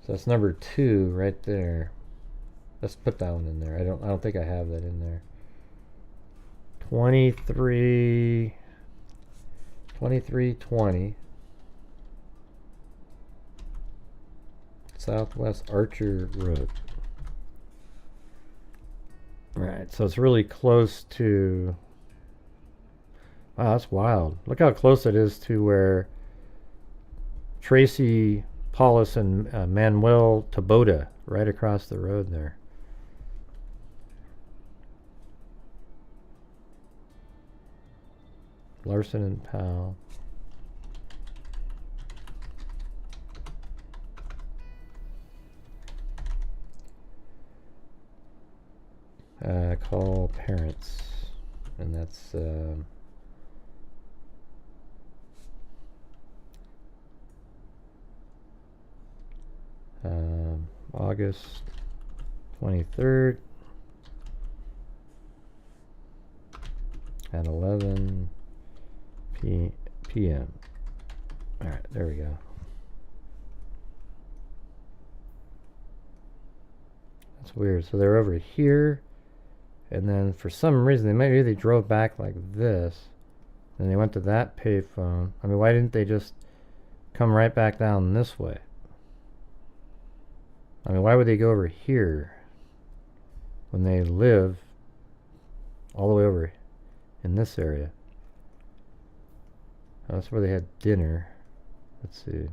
So that's number 2 right there. Let's put that one in there. I don't think I have that in there. 2320 Southwest Archer Road. Alright, so it's really close to... Wow, that's wild. Look how close it is to where Tracy Paulus and Manuel Taboada, right across the road there. Larson and Powell. Call parents. And that's... August 23rd at 11 p.m. Alright, there we go. That's weird. So they're over here, and then for some reason maybe they drove back like this, and they went to that payphone. I mean, why didn't they just come right back down this way? I mean, why would they go over here when they live all the way over in this area? Oh, that's where they had dinner. Let's see.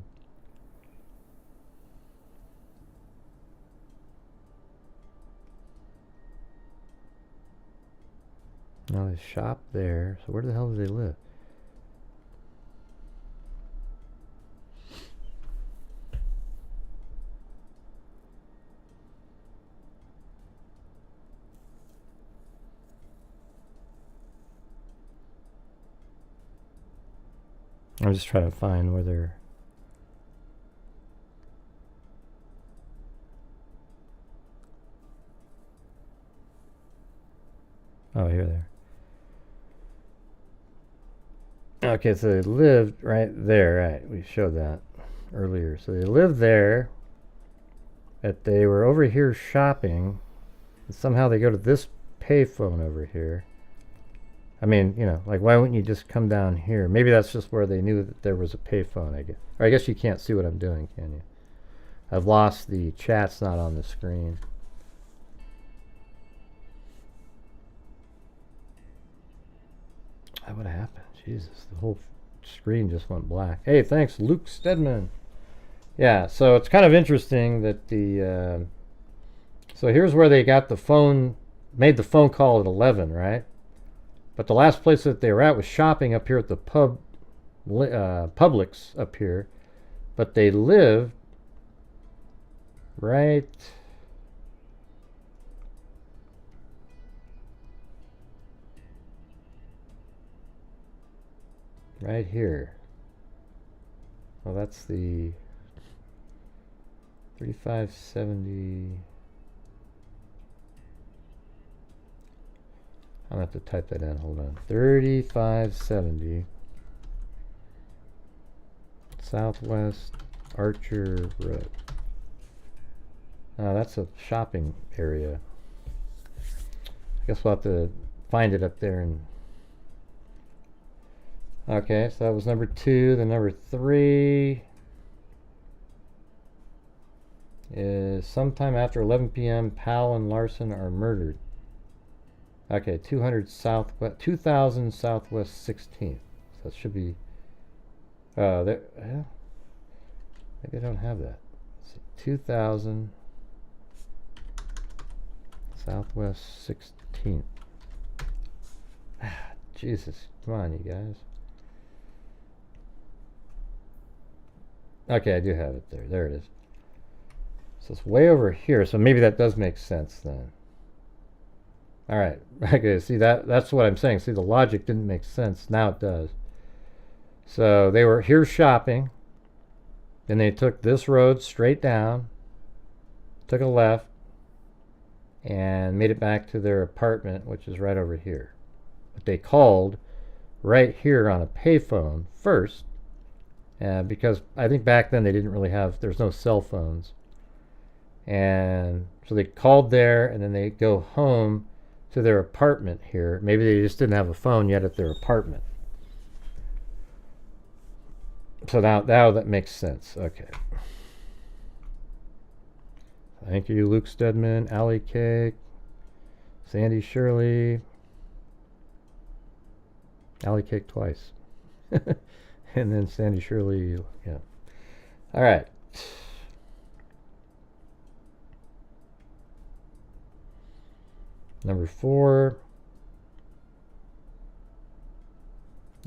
Now they shop there. So where the hell do they live? I'm just trying to find where they're... Oh, here they are. Okay, so they lived right there. Right, we showed that earlier. So they lived there, but they were over here shopping, and somehow they go to this payphone over here. I mean, you know, like, why wouldn't you just come down here? Maybe that's just where they knew that there was a payphone, I guess. Or I guess you can't see what I'm doing, can you? I've lost the chat's not on the screen. What happened? Jesus, the whole screen just went black. Hey, thanks, Luke Stedman. Yeah, so it's kind of interesting that the... so here's where they got the phone, made the phone call at 11, right? But the last place that they were at was shopping up here at the Publix up here. But they lived right here. Well, that's the 3570. I'm going to have to type that in. Hold on. 3570 Southwest Archer Road. Oh, that's a shopping area. I guess we'll have to find it up there. And okay, so that was number 2. The number 3 is sometime after 11 p.m. Powell and Larson are murdered. Okay, 2000 Southwest 16th. So it should be. There. Maybe I don't have that. Let's see, 2000 Southwest 16th. Jesus, come on, you guys. Okay, I do have it there. There it is. So it's way over here. So maybe that does make sense then. All right. Okay, see that's what I'm saying. See, the logic didn't make sense. Now it does. So they were here shopping. Then they took this road straight down, took a left, and made it back to their apartment, which is right over here. But they called right here on a payphone first, because I think back then they didn't really have, there's no cell phones. And so they called there, and then they go home to their apartment here. Maybe they just didn't have a phone yet at their apartment. So now that makes sense. Okay. Thank you, Luke Stedman, Allie Cake, Sandy Shirley. Allie Cake twice. And then Sandy Shirley, yeah. All right. Number 4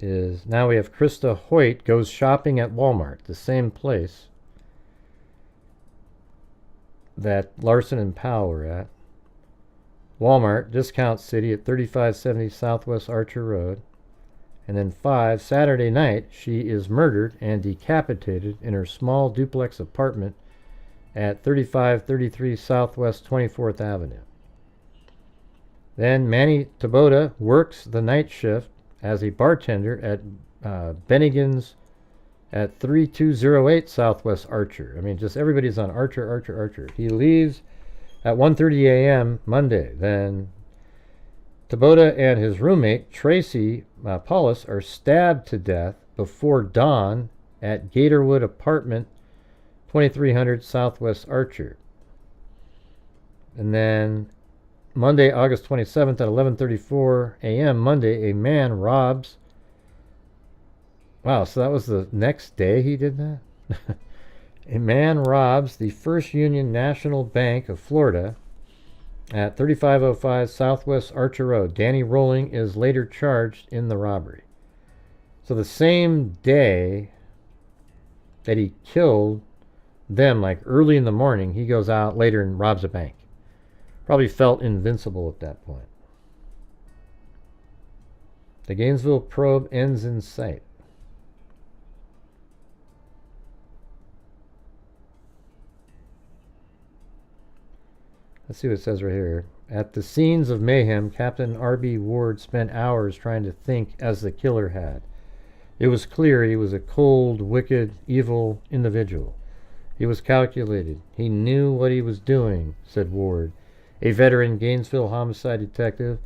is, now we have Christa Hoyt goes shopping at Walmart, the same place that Larson and Powell were at. Walmart, Discount City at 3570 Southwest Archer Road. And then 5, Saturday night, she is murdered and decapitated in her small duplex apartment at 3533 Southwest 24th Avenue. Then Manny Taboada works the night shift as a bartender at Bennigan's at 3208 Southwest Archer. I mean, just everybody's on Archer. He leaves at 1:30 a.m. Monday. Then Taboada and his roommate, Tracy Paulus, are stabbed to death before dawn at Gatorwood Apartment, 2300 Southwest Archer. And then Monday, August 27th at 11:34 a.m. Monday, a man robs. Wow, so that was the next day he did that? A man robs the First Union National Bank of Florida at 3505 Southwest Archer Road. Danny Rolling is later charged in the robbery. So the same day that he killed them, like early in the morning, he goes out later and robs a bank. Probably felt invincible at that point. The Gainesville probe ends in sight. Let's see what it says right here. At the scenes of mayhem, Captain R.B. Ward spent hours trying to think as the killer had. It was clear he was a cold, wicked, evil individual. He was calculated. He knew what he was doing, said Ward, a veteran Gainesville homicide detective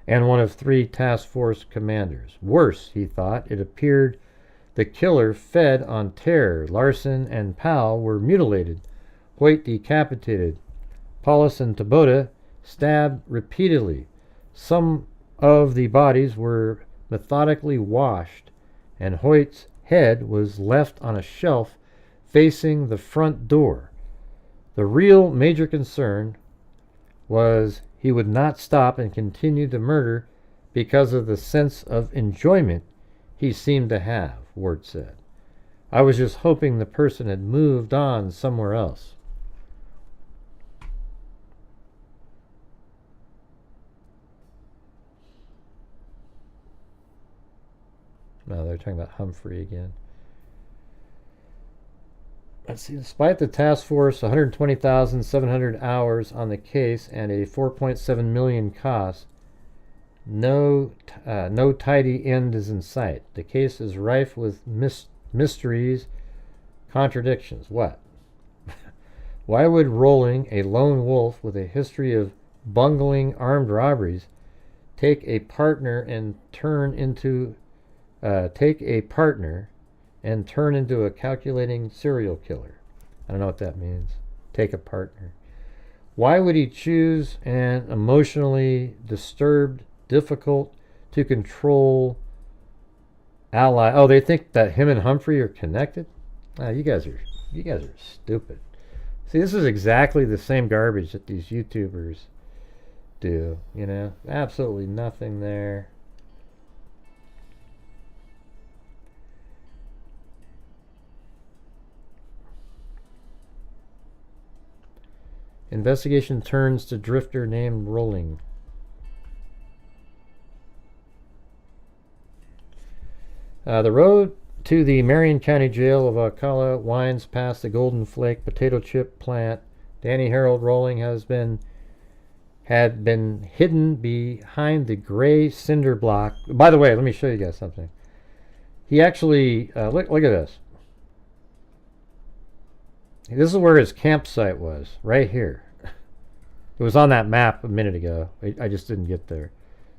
and one of 3 task force commanders. Worse, he thought, it appeared the killer fed on terror. Larson and Powell were mutilated, Hoyt decapitated, Paulus and Taboada stabbed repeatedly. Some of the bodies were methodically washed, and Hoyt's head was left on a shelf facing the front door. The real major concern was he would not stop and continue the murder because of the sense of enjoyment he seemed to have, Ward said. I was just hoping the person had moved on somewhere else. No, they're talking about Humphrey again. Let's see. Despite the task force, 120,700 hours on the case and a 4.7 million cost, no tidy end is in sight. The case is rife with mysteries, contradictions. What? Why would Rolling, a lone wolf with a history of bungling armed robberies, take a partner and turn into a calculating serial killer? I don't know what that means. Take a partner. Why would he choose an emotionally disturbed, difficult to control ally? Oh, they think that him and Humphrey are connected? You guys are stupid. See, this is exactly the same garbage that these YouTubers do, you know? Absolutely nothing there. Investigation turns to drifter named Rolling. The road to the Marion County Jail of Ocala winds past the Golden Flake potato chip plant. Danny Harold Rolling had been hidden behind the gray cinder block. By the way, let me show you guys something. He actually look at this. This is where his campsite was, right here. It was on that map a minute ago. I just didn't get there.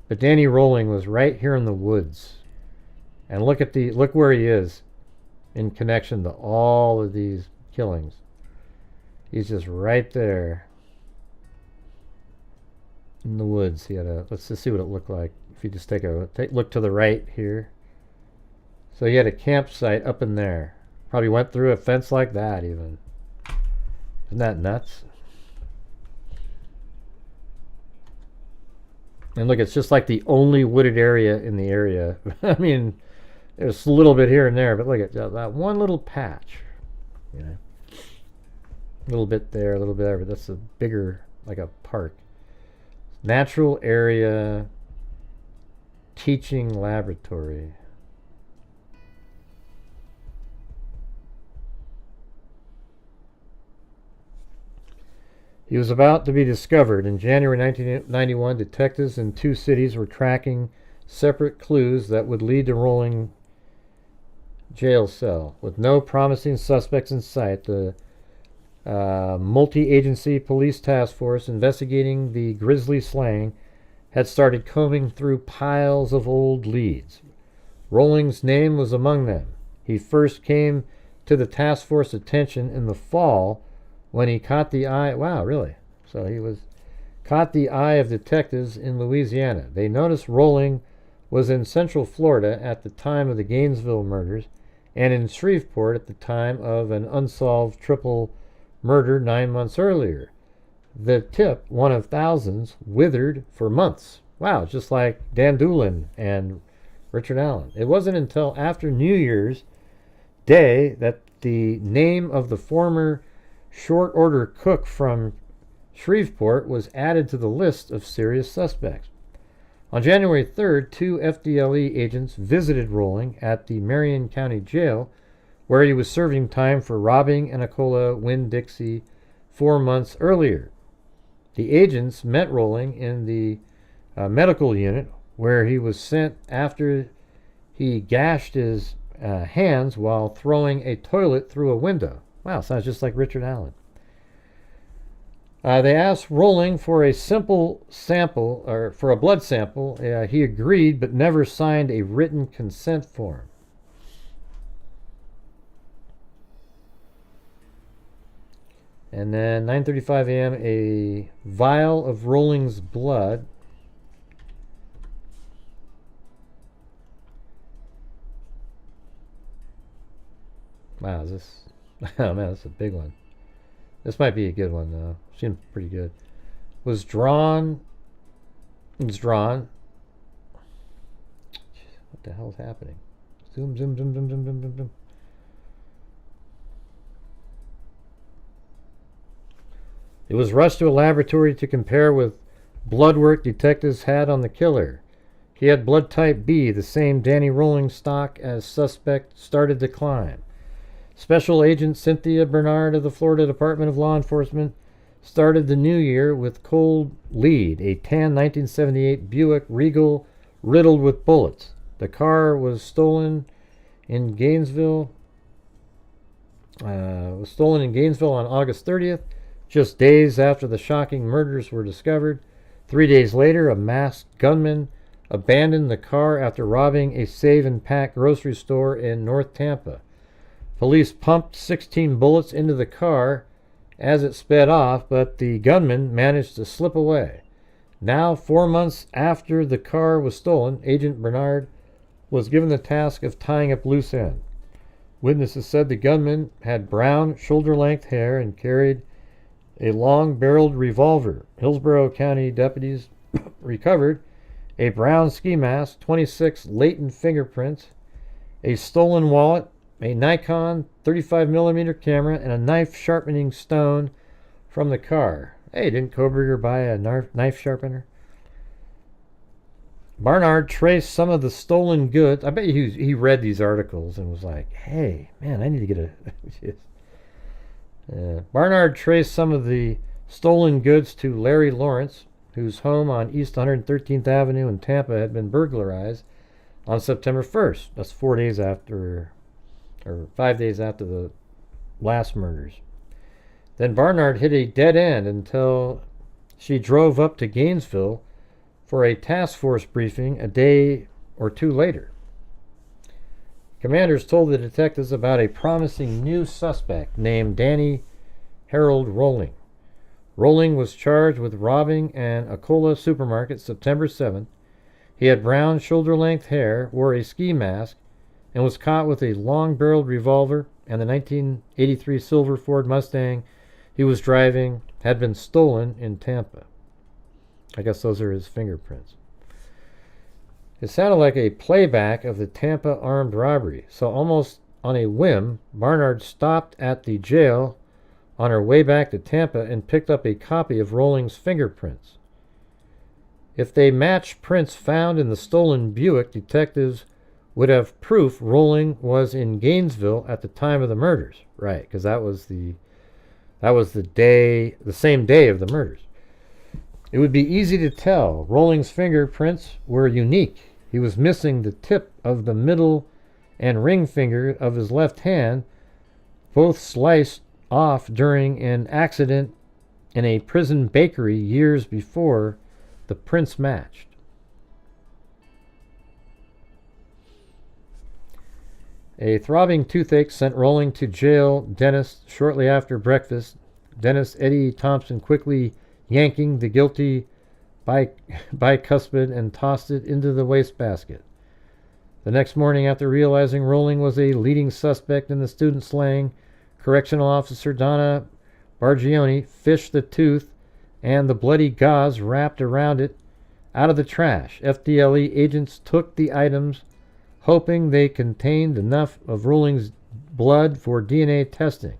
But Danny Rolling was right here in the woods. And look where he is in connection to all of these killings. He's just right there in the woods. Let's just see what it looked like. If you just look to the right here. So he had a campsite up in there. Probably went through a fence like that even. Isn't that nuts? And look, it's just like the only wooded area in the area. I mean, there's a little bit here and there, but look at that one little patch. You know, a little bit there, a little bit there, but that's a bigger, like a park. Natural area teaching laboratory. He was about to be discovered. In January 1991, detectives in 2 cities were tracking separate clues that would lead to Rolling jail cell. With no promising suspects in sight, the multi-agency police task force investigating the grisly slaying had started combing through piles of old leads. Rolling's name was among them. He first came to the task force attention in the fall when he caught the eye. Wow, really? So he caught the eye of detectives in Louisiana. They noticed Rolling was in Central Florida at the time of the Gainesville murders and in Shreveport at the time of an unsolved triple murder 9 months earlier. The tip, one of thousands, withered for months. Wow, just like Dan Doolin and Richard Allen. It wasn't until after New Year's Day that the name of the former short order cook from Shreveport was added to the list of serious suspects. On January 3rd, 2 FDLE agents visited Rolling at the Marion County Jail, where he was serving time for robbing an Ocala Winn-Dixie 4 months earlier. The agents met Rolling in the medical unit, where he was sent after he gashed his hands while throwing a toilet through a window. Wow, sounds just like Richard Allen. They asked Rolling for a simple sample, or for a blood sample. He agreed, but never signed a written consent form. And then 9:35 a.m., a vial of Rolling's blood. Wow, is this... Oh man, that's a big one. This might be a good one though. Seems pretty good. It was drawn What the hell's happening? Zoom, zoom, zoom, zoom, zoom, zoom, zoom, zoom. It was rushed to a laboratory to compare with blood work detectives had on the killer. He had blood type B, the same Danny Rolling stock as suspect started to climb. Special Agent Cynthia Bernard of the Florida Department of Law Enforcement started the new year with cold lead, a tan 1978 Buick Regal riddled with bullets. The car was stolen in Gainesville. On August 30th, just days after the shocking murders were discovered. 3 days later, a masked gunman abandoned the car after robbing a Save and Pack grocery store in North Tampa. Police pumped 16 bullets into the car as it sped off, but the gunman managed to slip away. Now, 4 months after the car was stolen, Agent Bernard was given the task of tying up loose ends. Witnesses said the gunman had brown, shoulder-length hair and carried a long-barreled revolver. Hillsborough County deputies recovered a brown ski mask, 26 latent fingerprints, a stolen wallet, a Nikon 35mm camera, and a knife sharpening stone from the car. Hey, didn't Kohberger buy a knife sharpener? Barnard traced some of the stolen goods. I bet he read these articles and was like, hey, man, I need to get a... Barnard traced some of the stolen goods to Larry Lawrence, whose home on East 113th Avenue in Tampa had been burglarized on September 1st. That's 5 days after the last murders. Then Barnard hit a dead end until she drove up to Gainesville for a task force briefing a day or two later. Commanders told the detectives about a promising new suspect named Danny Harold Rolling. Rolling was charged with robbing an Akola supermarket September 7th. He had brown shoulder-length hair, wore a ski mask, and was caught with a long-barreled revolver, and the 1983 silver Ford Mustang he was driving had been stolen in Tampa. I guess those are his fingerprints. It sounded like a playback of the Tampa armed robbery, so almost on a whim, Barnard stopped at the jail on her way back to Tampa and picked up a copy of Rolling's fingerprints. If they matched prints found in the stolen Buick, detectives would have proof Rolling was in Gainesville at the time of the murders. Right, because that was the same day of the murders. It would be easy to tell. Rolling's fingerprints were unique. He was missing the tip of the middle and ring finger of his left hand, both sliced off during an accident in a prison bakery years before the prints matched. A throbbing toothache sent Rolling to jail dentist shortly after breakfast. Dentist Eddie Thompson quickly yanking the guilty bicuspid and tossed it into the wastebasket. The next morning, after realizing Rolling was a leading suspect in the student slaying, Correctional Officer Donna Bargioni fished the tooth and the bloody gauze wrapped around it out of the trash. FDLE agents took the items, hoping they contained enough of Rolling's blood for DNA testing.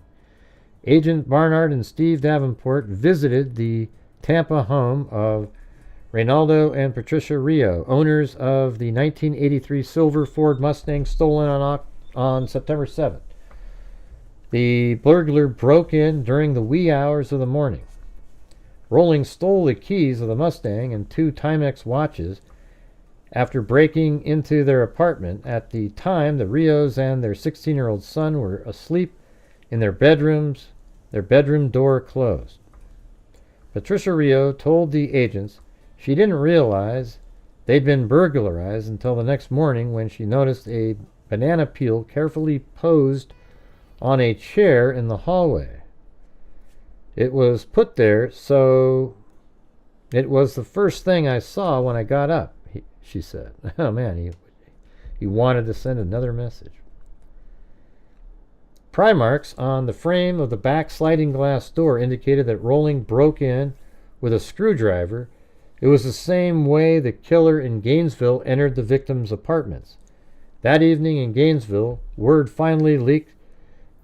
Agent Barnard and Steve Davenport visited the Tampa home of Reynaldo and Patricia Rio, owners of the 1983 silver Ford Mustang stolen on September 7th. The burglar broke in during the wee hours of the morning. Rolling stole the keys of the Mustang and 2 Timex watches after breaking into their apartment. At the time, the Rios and their 16-year-old son were asleep in their bedrooms, their bedroom door closed. Patricia Rio told the agents she didn't realize they'd been burglarized until the next morning when she noticed a banana peel carefully posed on a chair in the hallway. It was put there, so it was the first thing I saw when I got up, she said. Oh man, he wanted to send another message. Pry marks on the frame of the back sliding glass door indicated that Rolling broke in with a screwdriver. It was the same way the killer in Gainesville entered the victim's apartments. That evening in Gainesville, word finally leaked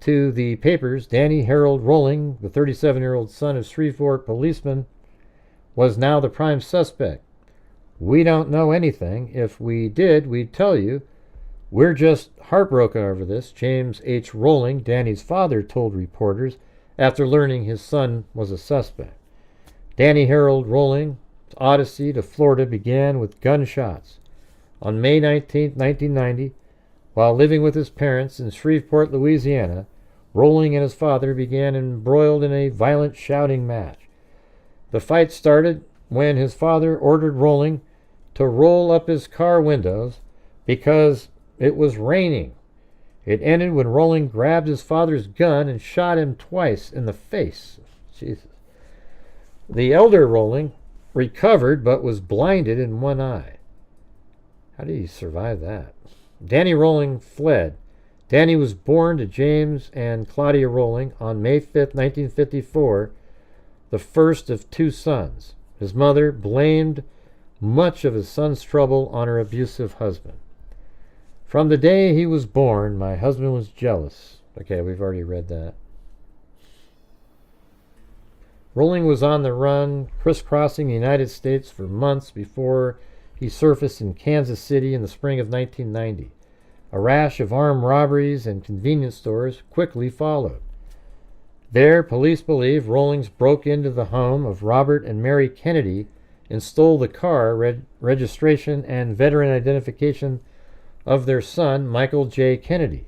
to the papers. Danny Harold Rolling, the 37-year-old son of Shreveport policeman, was now the prime suspect. We don't know anything. If we did, we'd tell you. We're just heartbroken over this, James H. Rolling, Danny's father, told reporters after learning his son was a suspect. Danny Harold Rolling's odyssey to Florida began with gunshots. On May 19, 1990, while living with his parents in Shreveport, Louisiana, Rolling and his father began embroiled in a violent shouting match. The fight started when his father ordered Rolling to roll up his car windows because it was raining. It ended when Rolling grabbed his father's gun and shot him twice in the face. Jesus. The elder Rolling recovered but was blinded in one eye. How did he survive that? Danny Rolling fled. Danny was born to James and Claudia Rolling on May 5, 1954, the first of two sons. His mother blamed much of his son's trouble on her abusive husband. From the day he was born, my husband was jealous. Okay, we've already read that. Rolling was on the run, crisscrossing the United States for months before he surfaced in Kansas City in the spring of 1990. A rash of armed robberies and convenience stores quickly followed. There, police believe Rollings broke into the home of Robert and Mary Kennedy and stole the car, registration, and veteran identification of their son, Michael J. Kennedy.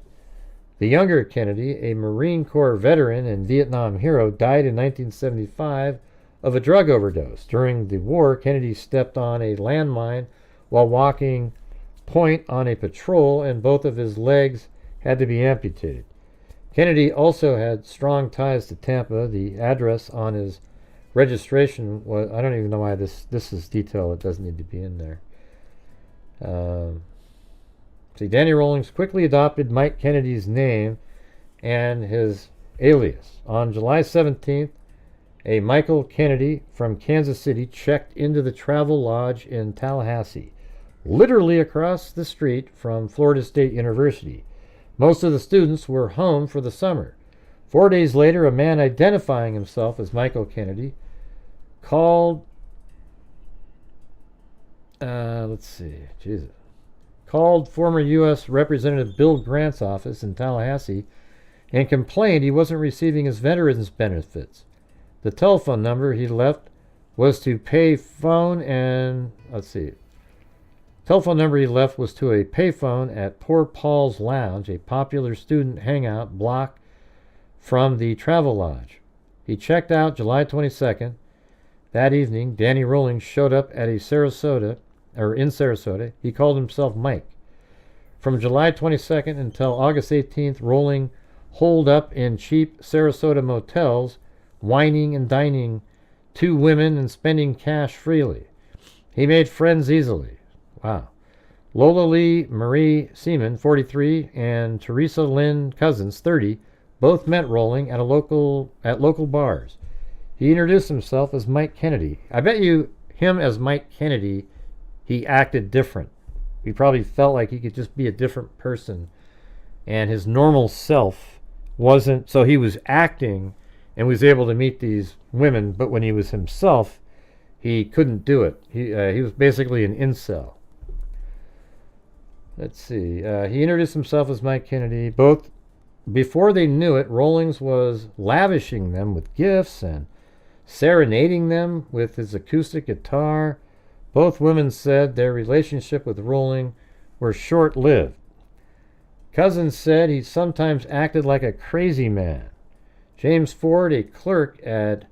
The younger Kennedy, a Marine Corps veteran and Vietnam hero, died in 1975 of a drug overdose. During the war, Kennedy stepped on a landmine while walking point on a patrol, and both of his legs had to be amputated. Kennedy also had strong ties to Tampa. The address on his registration was, I don't even know why this is detail. It doesn't need to be in there. Danny Rollings quickly adopted Mike Kennedy's name and his alias. On July 17th, a Michael Kennedy from Kansas City checked into the Travel Lodge in Tallahassee, literally across the street from Florida State University. Most of the students were home for the summer. 4 days later, a man identifying himself as Michael Kennedy called former U.S. Representative Bill Grant's office in Tallahassee and complained he wasn't receiving his veterans benefits. The telephone number he left was to pay phone and, telephone number he left was to a payphone at Poor Paul's Lounge, a popular student hangout block from the Travel Lodge. He checked out July 22nd. That evening, Danny Rolling showed up at in Sarasota. He called himself Mike. From July 22nd until August 18th, Rolling holed up in cheap Sarasota motels, wining and dining two women and spending cash freely. He made friends easily. Wow. Lola Lee Marie Seaman, 43, and Teresa Lynn Cousins, 30, both met Rolling at local bars. He introduced himself as Mike Kennedy. I bet you him as Mike Kennedy, he acted different. He probably felt like he could just be a different person, and his normal self wasn't, so he was acting and was able to meet these women, but when he was himself, he couldn't do it. He was basically an incel. Let's see. He introduced himself as Mike Kennedy. Both, before they knew it, Rollings was lavishing them with gifts and serenading them with his acoustic guitar. Both women said their relationship with Rolling were short-lived. Cousins said he sometimes acted like a crazy man. James Ford, a clerk at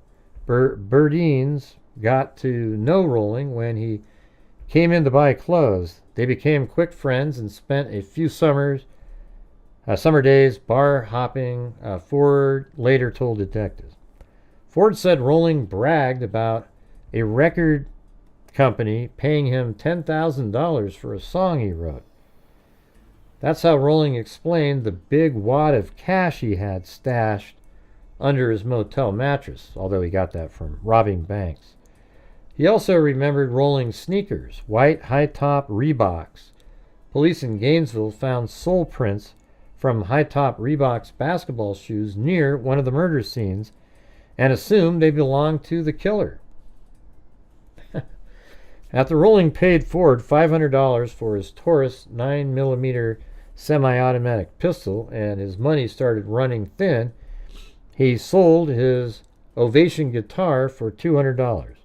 Burdine's, got to know Rolling when he came in to buy clothes. They became quick friends and spent a few summer days bar hopping, Ford later told detectives. Ford said Rolling bragged about a record company paying him $10,000 for a song he wrote. That's how Rolling explained the big wad of cash he had stashed under his motel mattress, although he got that from robbing banks. He also remembered Rolling's sneakers, white high-top Reeboks. Police in Gainesville found sole prints from high-top Reebok's basketball shoes near one of the murder scenes and assumed they belonged to the killer. After Rolling paid Ford $500 for his Taurus 9mm semi-automatic pistol and his money started running thin, he sold his Ovation guitar for $200.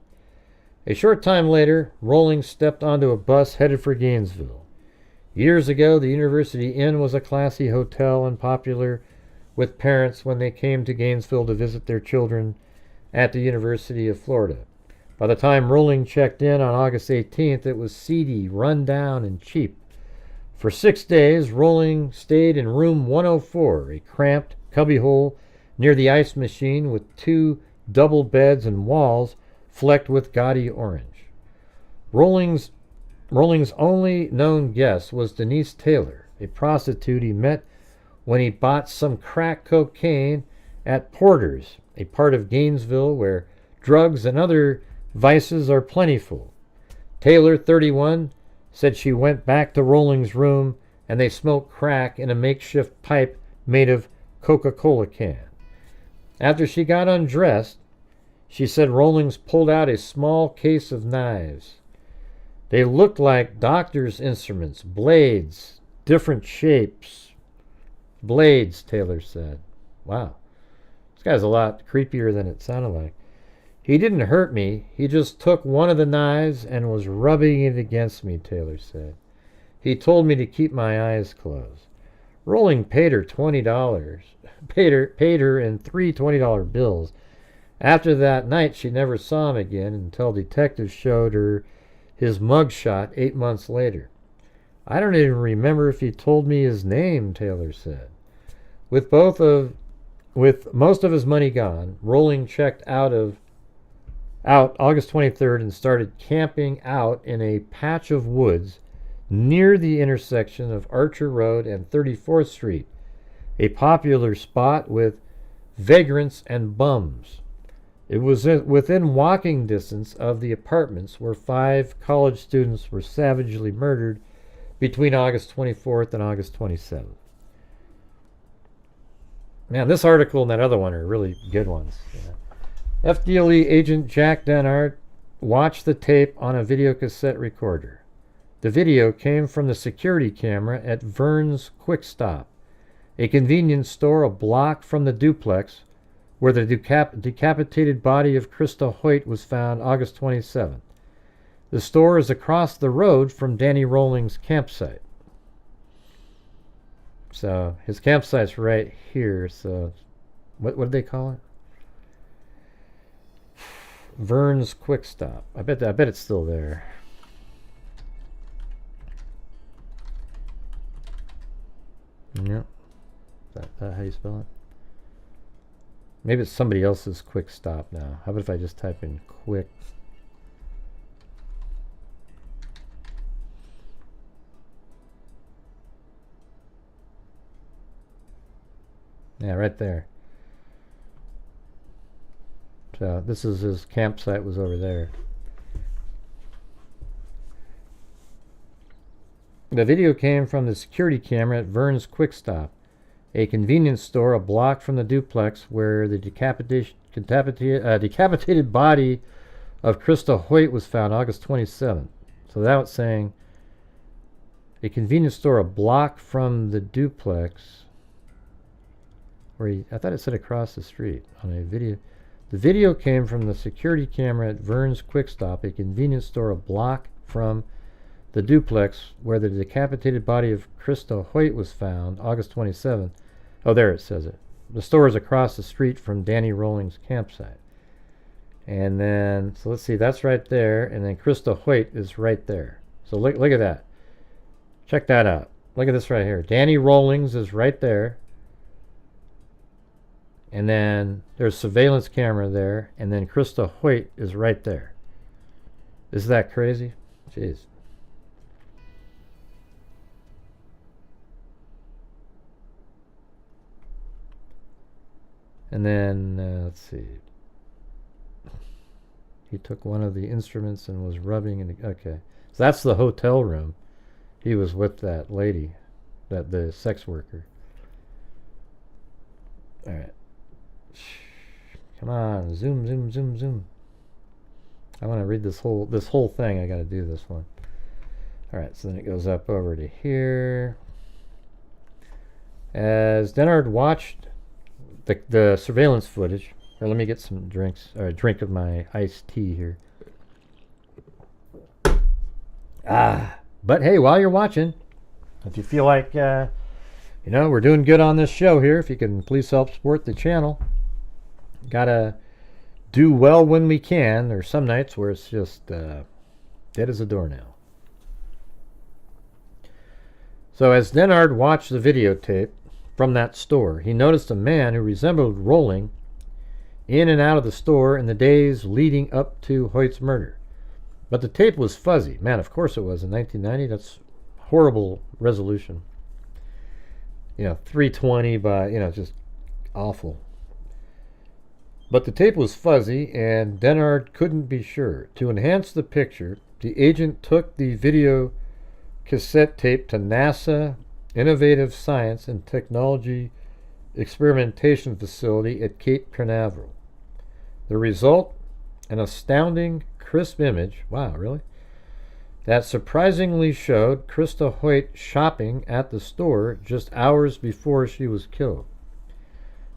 A short time later, Rolling stepped onto a bus headed for Gainesville. Years ago, the University Inn was a classy hotel and popular with parents when they came to Gainesville to visit their children at the University of Florida. By the time Rolling checked in on August 18th, it was seedy, run down, and cheap. For 6 days, Rolling stayed in room 104, a cramped cubbyhole near the ice machine with 2 double beds and walls flecked with gaudy orange. Rolling's only known guest was Denise Taylor, a prostitute he met when he bought some crack cocaine at Porter's, a part of Gainesville where drugs and other vices are plentiful. Taylor, 31, said she went back to Rolling's room and they smoked crack in a makeshift pipe made of Coca-Cola can. After she got undressed, she said Rollings pulled out a small case of knives. They looked like doctor's instruments, blades, different shapes. Blades, Taylor said. Wow. This guy's a lot creepier than it sounded like. He didn't hurt me. He just took one of the knives and was rubbing it against me, Taylor said. He told me to keep my eyes closed. Rolling paid her $20. Paid her in 3 $20 bills. After that night, she never saw him again until detectives showed her his mugshot 8 months later. I don't even remember if he told me his name, Taylor said. With most of his money gone, Rolling checked out August 23rd and started camping out in a patch of woods near the intersection of Archer Road and 34th Street, a popular spot with vagrants and bums. It was within walking distance of the apartments where 5 college students were savagely murdered between August 24th and August 27th. Man, this article and that other one are really good ones. Yeah. FDLE agent Jack Denhart watched the tape on a videocassette recorder. The video came from the security camera at Vern's Quick Stop, a convenience store a block from the duplex where the decapitated body of Christa Hoyt was found August 27th. The store is across the road from Danny Rolling's campsite. So his campsite's right here. So what did they call it? Vern's Quick Stop. I bet it's still there. Yep. Is that how you spell it? Maybe it's somebody else's Quick Stop now. How about if I just type in quick? Yeah, right there. So this is his campsite, was over there. The video came from the security camera at Vern's Quick Stop, a convenience store a block from the duplex where the decapitated body of Christa Hoyt was found August 27th. So that was saying a convenience store a block from the duplex. I thought it said across the street on a video. The video came from the security camera at Vern's Quick Stop, a convenience store a block from the duplex where the decapitated body of Christa Hoyt was found August 27th. Oh, there it says it. The store is across the street from Danny Rolling's campsite. And then, so let's see, that's right there. And then Christa Hoyt is right there. So look at that. Check that out. Look at this right here. Danny Rollings is right there. And then there's surveillance camera there. And then Christa Hoyt is right there. Is that crazy? Jeez. And then, let's see. He took one of the instruments and was rubbing it. Okay. So that's the hotel room. he was with that lady, the sex worker. All right. Come on, zoom, zoom, zoom, zoom. I want to read this whole thing. I got to do this one. All right, so then it goes up over to here. As Denard watched the surveillance footage, or let me get some drinks, or a drink of my iced tea here. But hey, while you're watching, if you feel like, we're doing good on this show here, if you can please help support the channel. Gotta do well when we can. There's some nights where it's just dead as a doornail. So as Denard watched the videotape from that store, he noticed a man who resembled Rolling in and out of the store in the days leading up to Hoyt's murder. But the tape was fuzzy. Man, of course it was in 1990. That's horrible resolution. 320 by, just awful. But the tape was fuzzy, and Denard couldn't be sure. To enhance the picture, the agent took the video cassette tape to NASA Innovative Science and Technology Experimentation Facility at Cape Canaveral. The result, an astounding, crisp image, wow, really? That surprisingly showed Christa Hoyt shopping at the store just hours before she was killed.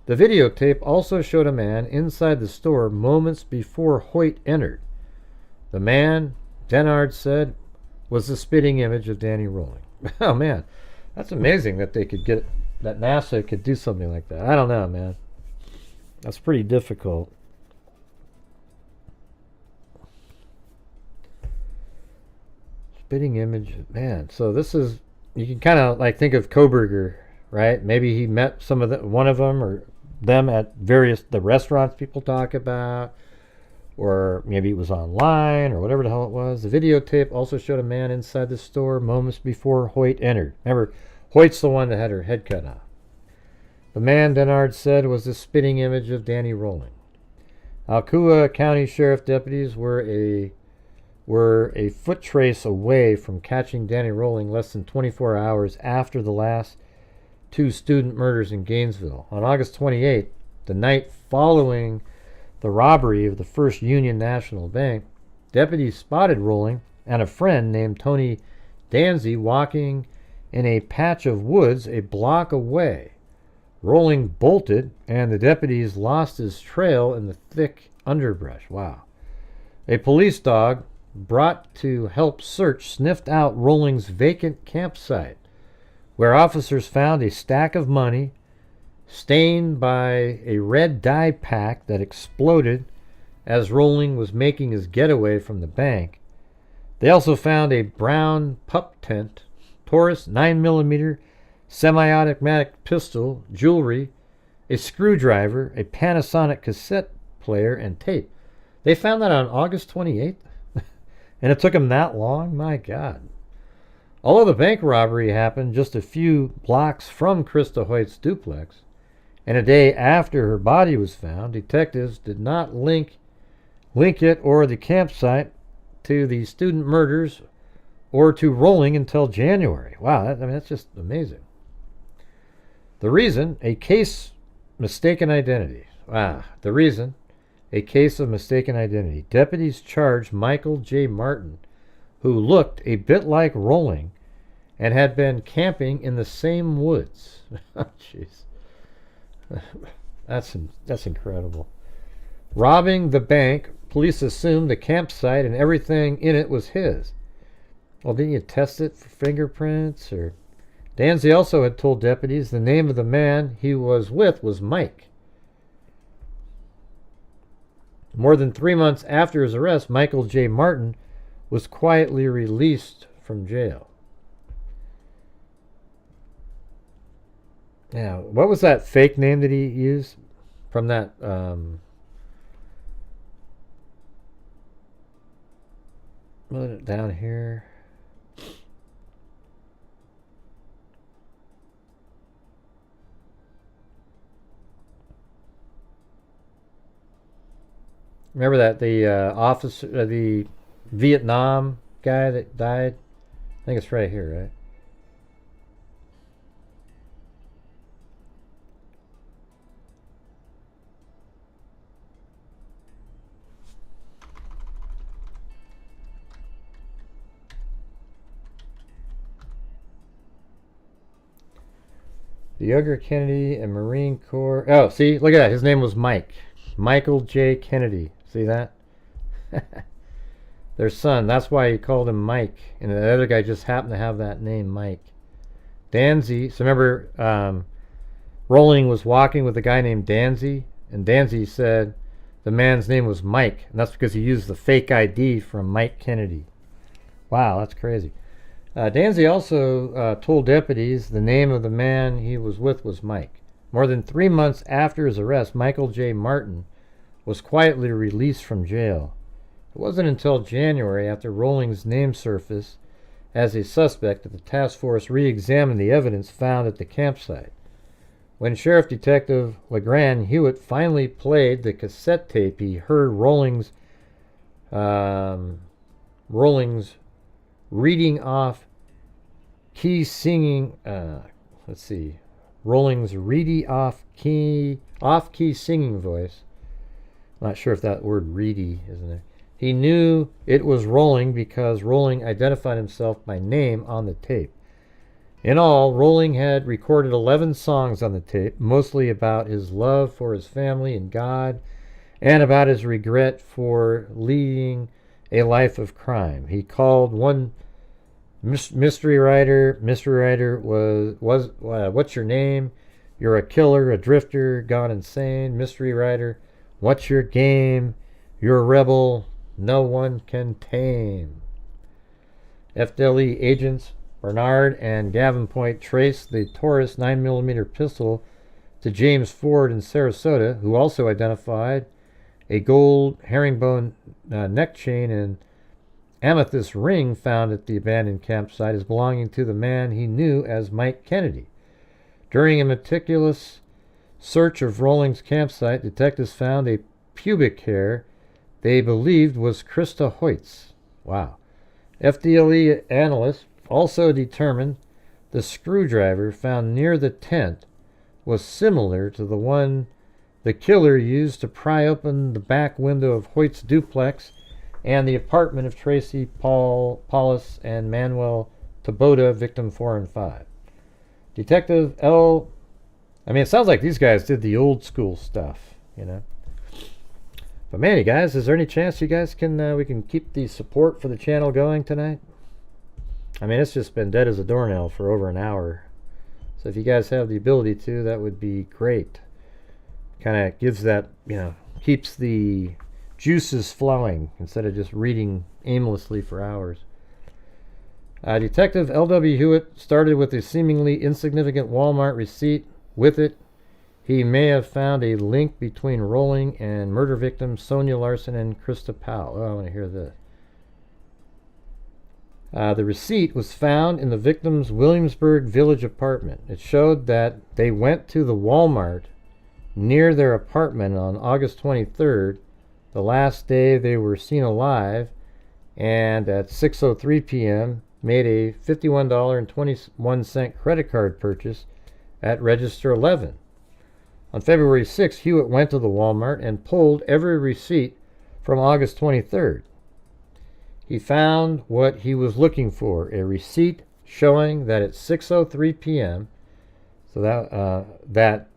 The videotape also showed a man inside the store moments before Hoyt entered. The man, Denard said, was the spitting image of Danny Rolling. Oh man, that's amazing that that NASA could do something like that. I don't know, man. That's pretty difficult. Spitting image, man. So this is, you can kind of like think of Kohberger, right? Maybe he met one of them or them at the restaurants people talk about, or maybe it was online or whatever the hell it was. The videotape also showed a man inside the store moments before Hoyt entered. Remember, Hoyt's the one that had her head cut off. The man, Denard said, was the spitting image of Danny Rolling. Alcoa County Sheriff deputies were a foot trace away from catching Danny Rolling less than 24 hours after the last two student murders in Gainesville. On August 28th, the night following the robbery of the First Union National Bank, deputies spotted Rolling and a friend named Tony Danzy walking in a patch of woods a block away. Rolling bolted, and the deputies lost his trail in the thick underbrush. Wow. A police dog brought to help search sniffed out Rolling's vacant campsite, where officers found a stack of money stained by a red dye pack that exploded as Rolling was making his getaway from the bank. They also found a brown pup tent, Taurus 9mm semi-automatic pistol, jewelry, a screwdriver, a Panasonic cassette player, and tape. They found that on August 28th? And it took them that long? My God. Although the bank robbery happened just a few blocks from Christa Hoyt's duplex, and a day after her body was found, detectives did not link it or the campsite to the student murders or to Rolling until January. Wow, that's just amazing. The reason, a case mistaken identity. The reason, a case of mistaken identity. Deputies charged Michael J. Martin, who looked a bit like Rolling and had been camping in the same woods. Jeez. That's incredible. Robbing the bank, police assumed the campsite and everything in it was his. Well, didn't you test it for fingerprints? Or Danzy also had told deputies the name of the man he was with was Mike. More than 3 months after his arrest, Michael J. Martin was quietly released from jail. Now, what was that fake name that he used from that? Down here. Remember that the officer, the Vietnam guy that died? I think it's right here, right? The younger Kennedy and Marine Corps. Oh, see, look at that. His name was Mike. Michael J. Kennedy. See that? Their son. That's why he called him Mike. And the other guy just happened to have that name, Mike. Danzy. So remember, Rolling was walking with a guy named Danzy. And Danzy said the man's name was Mike. And that's because he used the fake ID from Mike Kennedy. Wow, that's crazy. Danzy also told deputies the name of the man he was with was Mike. More than 3 months after his arrest, Michael J. Martin was quietly released from jail. It wasn't until January, after Rolling's name surfaced as a suspect, that the task force re-examined the evidence found at the campsite. When Sheriff Detective Grant Hughes finally played the cassette tape, he heard Rolling's reading off key singing. Rolling's reedy off-key singing voice. Not sure if that word "reedy" isn't there. He knew it was Rolling because Rolling identified himself by name on the tape. In all, Rolling had recorded 11 songs on the tape, mostly about his love for his family and God, and about his regret for leading a life of crime. He called one mystery writer was what's your name? You're a killer, a drifter, gone insane. Mystery writer, what's your game? You're a rebel, no one can tame. FDLE agents Bernard and Davenport traced the Taurus 9mm pistol to James Ford in Sarasota, who also identified a gold herringbone neck chain and amethyst ring found at the abandoned campsite as belonging to the man he knew as Mike Kennedy. During a meticulous search of Rolling's campsite, detectives found a pubic hair they believed was Christa Hoyt's. Wow. FDLE analysts also determined the screwdriver found near the tent was similar to the one the killer used to pry open the back window of Hoyt's duplex and the apartment of Tracy Paulus and Manuel Taboada, victim 4 and 5. Detective L. It sounds like these guys did the old school stuff, you know. But man, you guys, is there any chance you guys can we can keep the support for the channel going tonight? It's just been dead as a doornail for over an hour. So if you guys have the ability to, that would be great. Kind of gives that, keeps the juices flowing instead of just reading aimlessly for hours. Detective L.W. Hewitt started with a seemingly insignificant Walmart receipt. With it, he may have found a link between Rolling and murder victims Sonia Larson and Christa Powell. Oh, I want to hear this. The receipt was found in the victim's Williamsburg Village apartment. It showed that they went to the Walmart near their apartment on August 23rd, the last day they were seen alive, and at 6:03 p.m. made a $51.21 credit card purchase at Register 11. On February 6th, Hewitt went to the Walmart and pulled every receipt from August 23rd. He found what he was looking for, a receipt showing that at 6:03 p.m., so that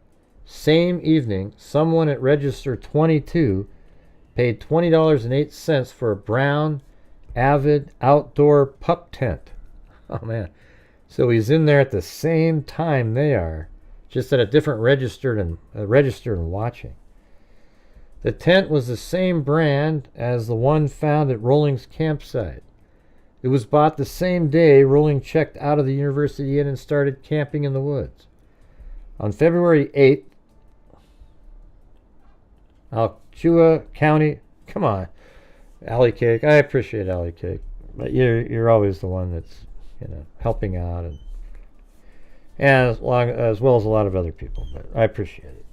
same evening, someone at Register 22 paid $20.08 for a brown Avid outdoor pup tent. Oh man. So he's in there at the same time they are, just at a different register and watching. The tent was the same brand as the one found at Rolling's campsite. It was bought the same day Rolling checked out of the University Inn and started camping in the woods. On February 8th, Alachua County, come on, Alley Cake, I appreciate Alley Cake, but you're always the one that's, helping out, and as well as a lot of other people, but I appreciate it.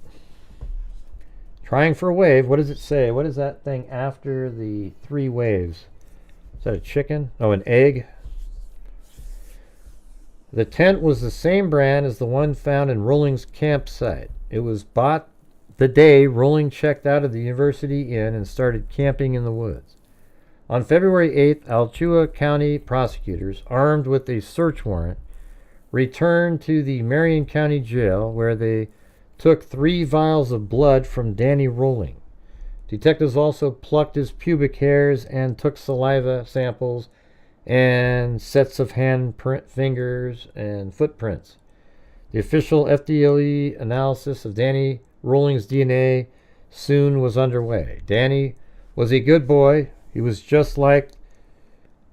Trying for a wave, what does it say? What is that thing after the 3 waves? Is that a chicken? Oh, an egg? The tent was the same brand as the one found in Rolling's campsite. It was bought the day Rolling checked out of the University Inn and started camping in the woods. On February 8th, Alachua County prosecutors, armed with a search warrant, returned to the Marion County Jail, where they took 3 vials of blood from Danny Rolling. Detectives also plucked his pubic hairs and took saliva samples and sets of handprint fingers and footprints. The official FDLE analysis of Danny Rolling's DNA soon was underway. Danny was a good boy. He was just like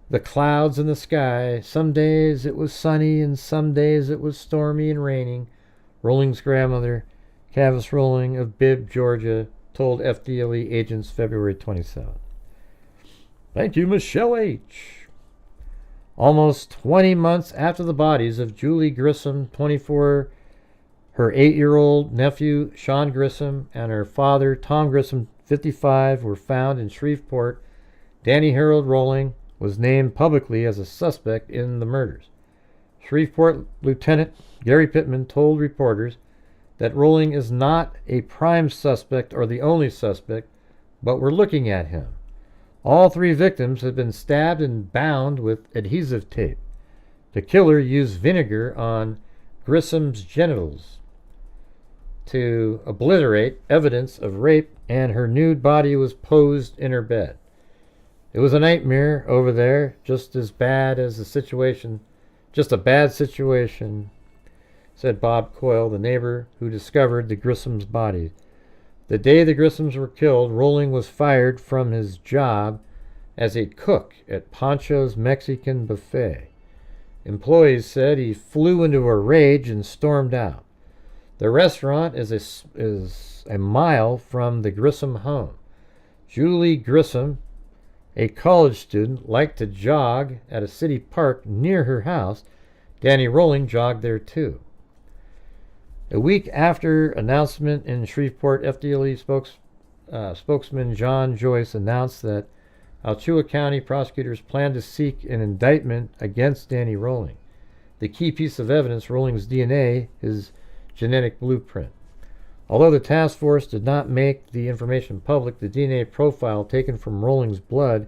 the clouds in the sky. Some days it was sunny and some days it was stormy and raining. Rolling's grandmother, Cavis Rolling of Bibb, Georgia, told FDLE agents February 27. Thank you, Michelle H. Almost 20 months after the bodies of Julie Grissom, 24, her 8-year-old nephew, Sean Grissom, and her father, Tom Grissom, 55, were found in Shreveport, Danny Harold Rolling was named publicly as a suspect in the murders. Shreveport Lieutenant Gary Pittman told reporters that Rolling is not a prime suspect or the only suspect, but we're looking at him. All 3 victims had been stabbed and bound with adhesive tape. The killer used vinegar on Grissom's genitals to obliterate evidence of rape, and her nude body was posed in her bed. It was a nightmare over there, just as bad as the situation, just a bad situation, said Bob Coyle, the neighbor who discovered the Grissom's body. The day the Grissoms were killed, Rolling was fired from his job as a cook at Pancho's Mexican Buffet. Employees said he flew into a rage and stormed out. The restaurant is a mile from the Grissom home. Julie Grissom, a college student, liked to jog at a city park near her house. Danny Rolling jogged there too. A week after announcement in Shreveport, FDLE spokesman John Joyce announced that Alachua County prosecutors plan to seek an indictment against Danny Rolling. The key piece of evidence, Rolling's DNA, his genetic blueprint. Although the task force did not make the information public, the DNA profile taken from Rolling's blood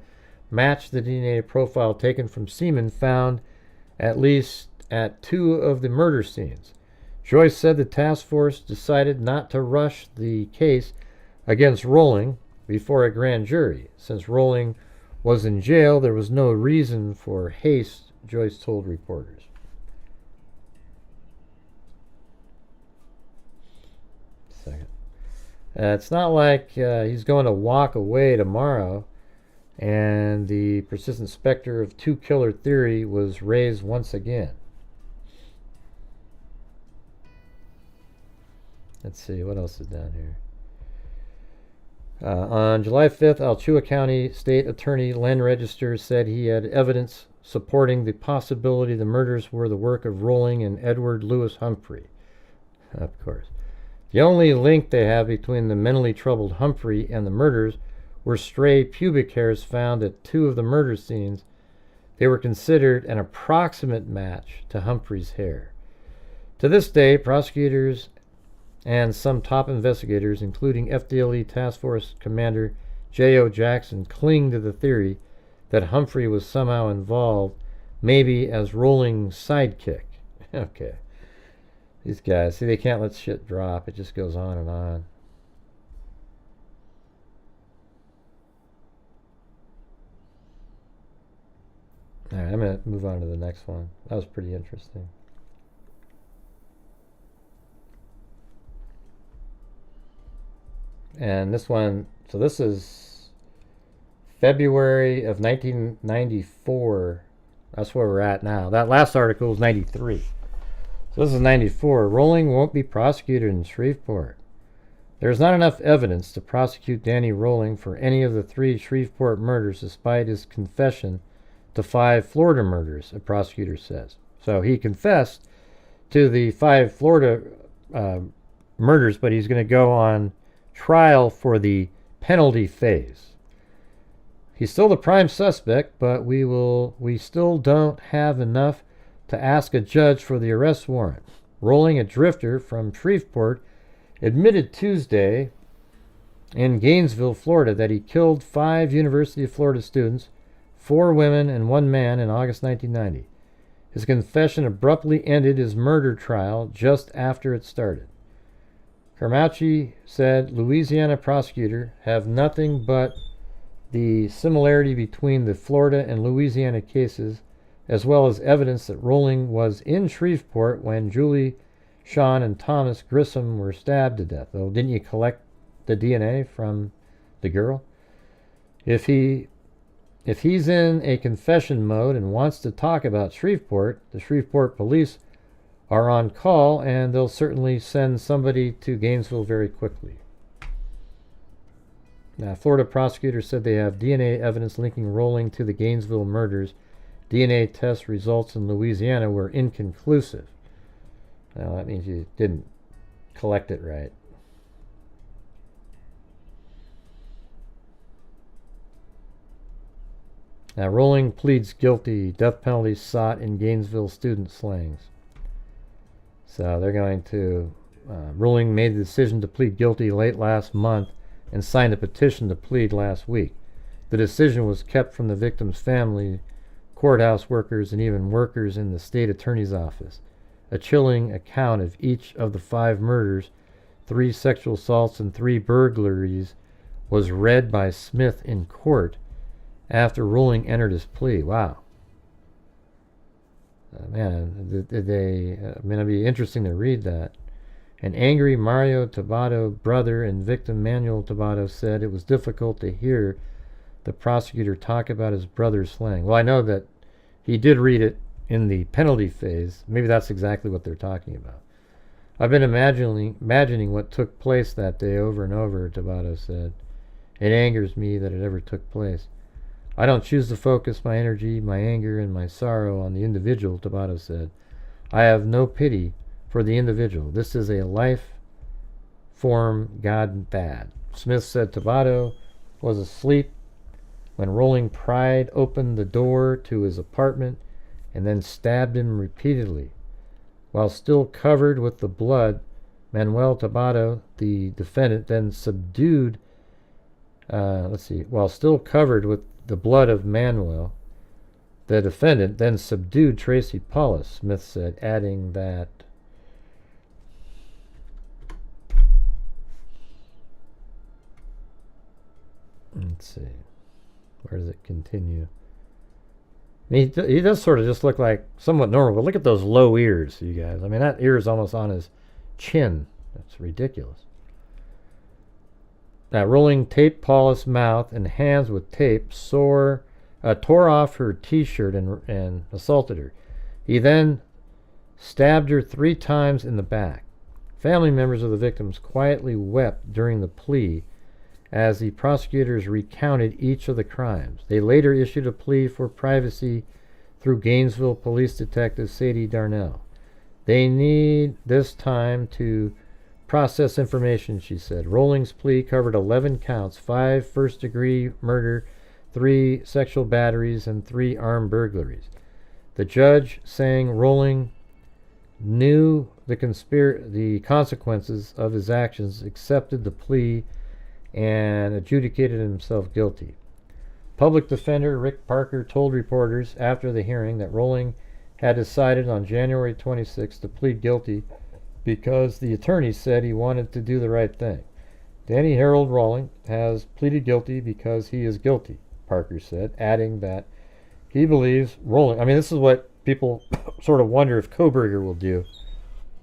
matched the DNA profile taken from semen found at least at 2 of the murder scenes. Joyce said the task force decided not to rush the case against Rolling before a grand jury. Since Rolling was in jail, there was no reason for haste, Joyce told reporters. It's not like he's going to walk away tomorrow, and the persistent specter of 2-killer theory was raised once again. Let's see, what else is down here? On July 5th, Alachua County State Attorney Len Register said he had evidence supporting the possibility the murders were the work of Rolling and Edward Lewis Humphrey. Of course. The only link they have between the mentally troubled Humphrey and the murders were stray pubic hairs found at 2 of the murder scenes. They were considered an approximate match to Humphrey's hair. To this day, prosecutors and some top investigators, including FDLE Task Force Commander J.O. Jackson, cling to the theory that Humphrey was somehow involved, maybe as Rolling's sidekick. Okay. These guys, see, they can't let shit drop. It just goes on and on. All right, I'm going to move on to the next one. That was pretty interesting. And this one, so this is February of 1994. That's where we're at now. That last article was 93. So this is 94. Rolling won't be prosecuted in Shreveport. There's not enough evidence to prosecute Danny Rolling for any of the 3 Shreveport murders, despite his confession to 5 Florida murders, a prosecutor says. So he confessed to the 5 Florida murders, but he's going to go on trial for the penalty phase. He's still the prime suspect, but we still don't have enough to ask a judge for the arrest warrant. Rolling, a drifter from Shreveport, admitted Tuesday in Gainesville, Florida, that he killed 5 University of Florida students, 4 women and 1 man in August 1990. His confession abruptly ended his murder trial just after it started. Carmouche said Louisiana prosecutors have nothing but the similarity between the Florida and Louisiana cases, as well as evidence that Rolling was in Shreveport when Julie, Sean, and Thomas Grissom were stabbed to death. Oh, didn't you collect the DNA from the girl? If he's in a confession mode and wants to talk about Shreveport, the Shreveport police are on call, and they'll certainly send somebody to Gainesville very quickly. Now, Florida prosecutors said they have DNA evidence linking Rolling to the Gainesville murders. DNA test results in Louisiana were inconclusive. Now, that means you didn't collect it right. Now, Rolling pleads guilty. Death penalty sought in Gainesville student slayings. So they're going to... Rolling made the decision to plead guilty late last month and signed a petition to plead last week. The decision was kept from the victim's family, courthouse workers, and even workers in the state attorney's office. A chilling account of each of the 5 murders, 3 sexual assaults, and 3 burglaries was read by Smith in court after Rolling entered his plea. Wow. It'd be interesting to read that. An angry Mario Taboada brother and victim Manuel Taboada said it was difficult to hear the prosecutor talk about his brother's slaying. Well, I know that he did read it in the penalty phase. Maybe that's exactly what they're talking about. I've been imagining what took place that day over and over, Taboada said. It angers me that it ever took place. I don't choose to focus my energy, my anger, and my sorrow on the individual, Taboada said. I have no pity for the individual. This is a life form gone bad. Smith said Taboada was asleep when Rolling pried open the door to his apartment and then stabbed him repeatedly. While still covered with the blood, Manuel Taboada, the defendant, then subdued... While still covered with the blood of Manuel, the defendant then subdued Tracy Paulus, Smith said, adding that... Let's see. Where does it continue? I mean, he does sort of just look like somewhat normal, but look at those low ears, you guys. I mean, that ear is almost on his chin. That's ridiculous. Now, Rolling taped Paula's mouth and hands with tape, tore off her T-shirt and assaulted her. He then stabbed her 3 times in the back. Family members of the victims quietly wept during the plea as the prosecutors recounted each of the crimes. They later issued a plea for privacy through Gainesville Police Detective Sadie Darnell. They need this time to process information, she said. Rolling's plea covered 11 counts, 5 first-degree murder, 3 sexual batteries, and 3 armed burglaries. The judge, saying Rolling knew the consequences of his actions, accepted the plea and adjudicated himself guilty. Public defender Rick Parker told reporters after the hearing that Rolling had decided on January 26 to plead guilty because the attorney said he wanted to do the right thing. Danny Harold Rolling has pleaded guilty because he is guilty, Parker said, adding that he believes Rolling... I mean, this is what people sort of wonder if Kohberger will do.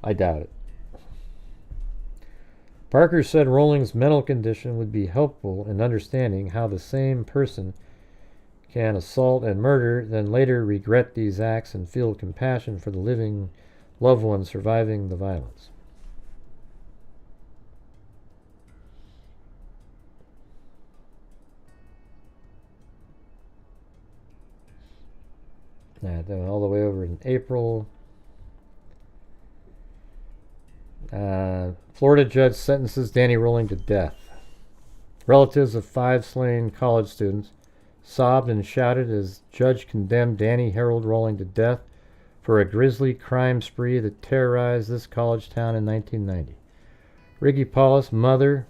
I doubt it. Parker said Rolling's mental condition would be helpful in understanding how the same person can assault and murder, then later regret these acts and feel compassion for the living loved ones surviving the violence. Then all the way over in April. Florida judge sentences Danny Rolling to death. Relatives of 5 slain college students sobbed and shouted as judge condemned Danny Harold Rolling to death for a grisly crime spree that terrorized this college town in 1990. Ricky Paulus, mother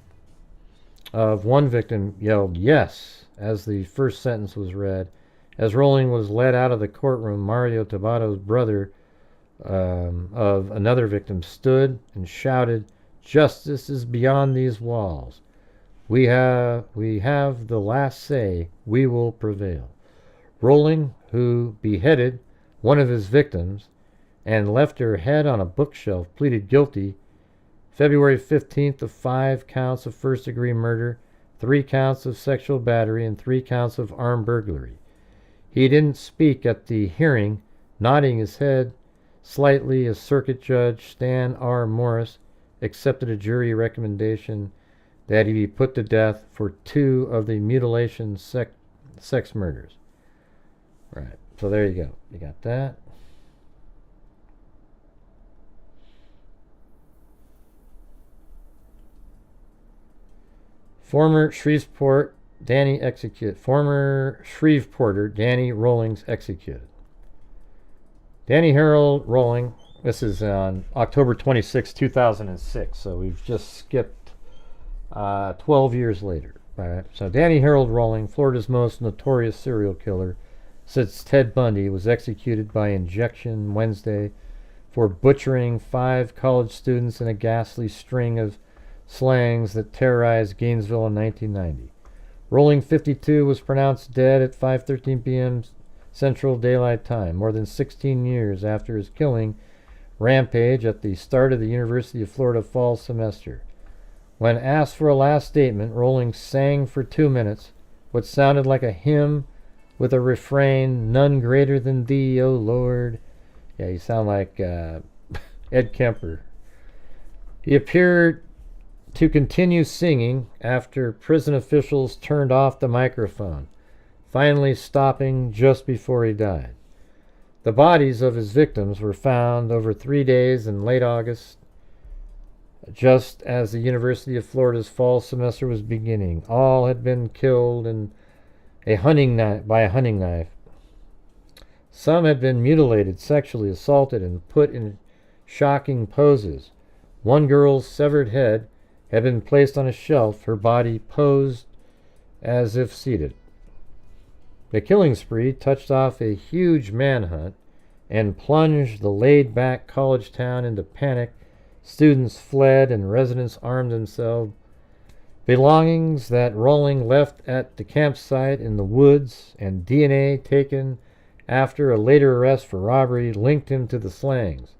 of one victim, yelled yes as the first sentence was read, As Rolling was led out of the courtroom, Mario Taboada's brother of another victim stood and shouted, "Justice is beyond these walls. We have the last say. We will prevail." Rolling, who beheaded one of his victims and left her head on a bookshelf, pleaded guilty February 15th of 5 counts of first-degree murder, 3 counts of sexual battery, and 3 counts of armed burglary. He didn't speak at the hearing, nodding his head slightly as Circuit Judge Stan R. Morris accepted a jury recommendation that he be put to death for 2 of the mutilation sex murders. Right, so there you go. You got that. Former Shreveport Danny executed. Former Shreveporter Danny Rollings executed. Danny Harold Rolling. This is on October 26, 2006. So we've just skipped 12 years later. All right. So Danny Harold Rolling, Florida's most notorious serial killer since Ted Bundy, was executed by injection Wednesday for butchering 5 college students in a ghastly string of slangs that terrorized Gainesville in 1990. Rolling, 52, was pronounced dead at 5:13 p.m. Central Daylight Time, more than 16 years after his killing rampage at the start of the University of Florida fall semester. When asked for a last statement, Rolling sang for 2 minutes what sounded like a hymn with a refrain, "None greater than thee, O Lord." Yeah, you sound like Ed Kemper. He appeared to continue singing after prison officials turned off the microphone, finally stopping just before he died. The bodies of his victims were found over 3 days in late August, just as the University of Florida's fall semester was beginning. All had been killed by a hunting knife. Some had been mutilated, sexually assaulted, and put in shocking poses. One girl's severed head had been placed on a shelf, her body posed as if seated. The killing spree touched off a huge manhunt and plunged the laid-back college town into panic. Students fled and residents armed themselves. Belongings that Rolling left at the campsite in the woods and DNA taken after a later arrest for robbery linked him to the slangs.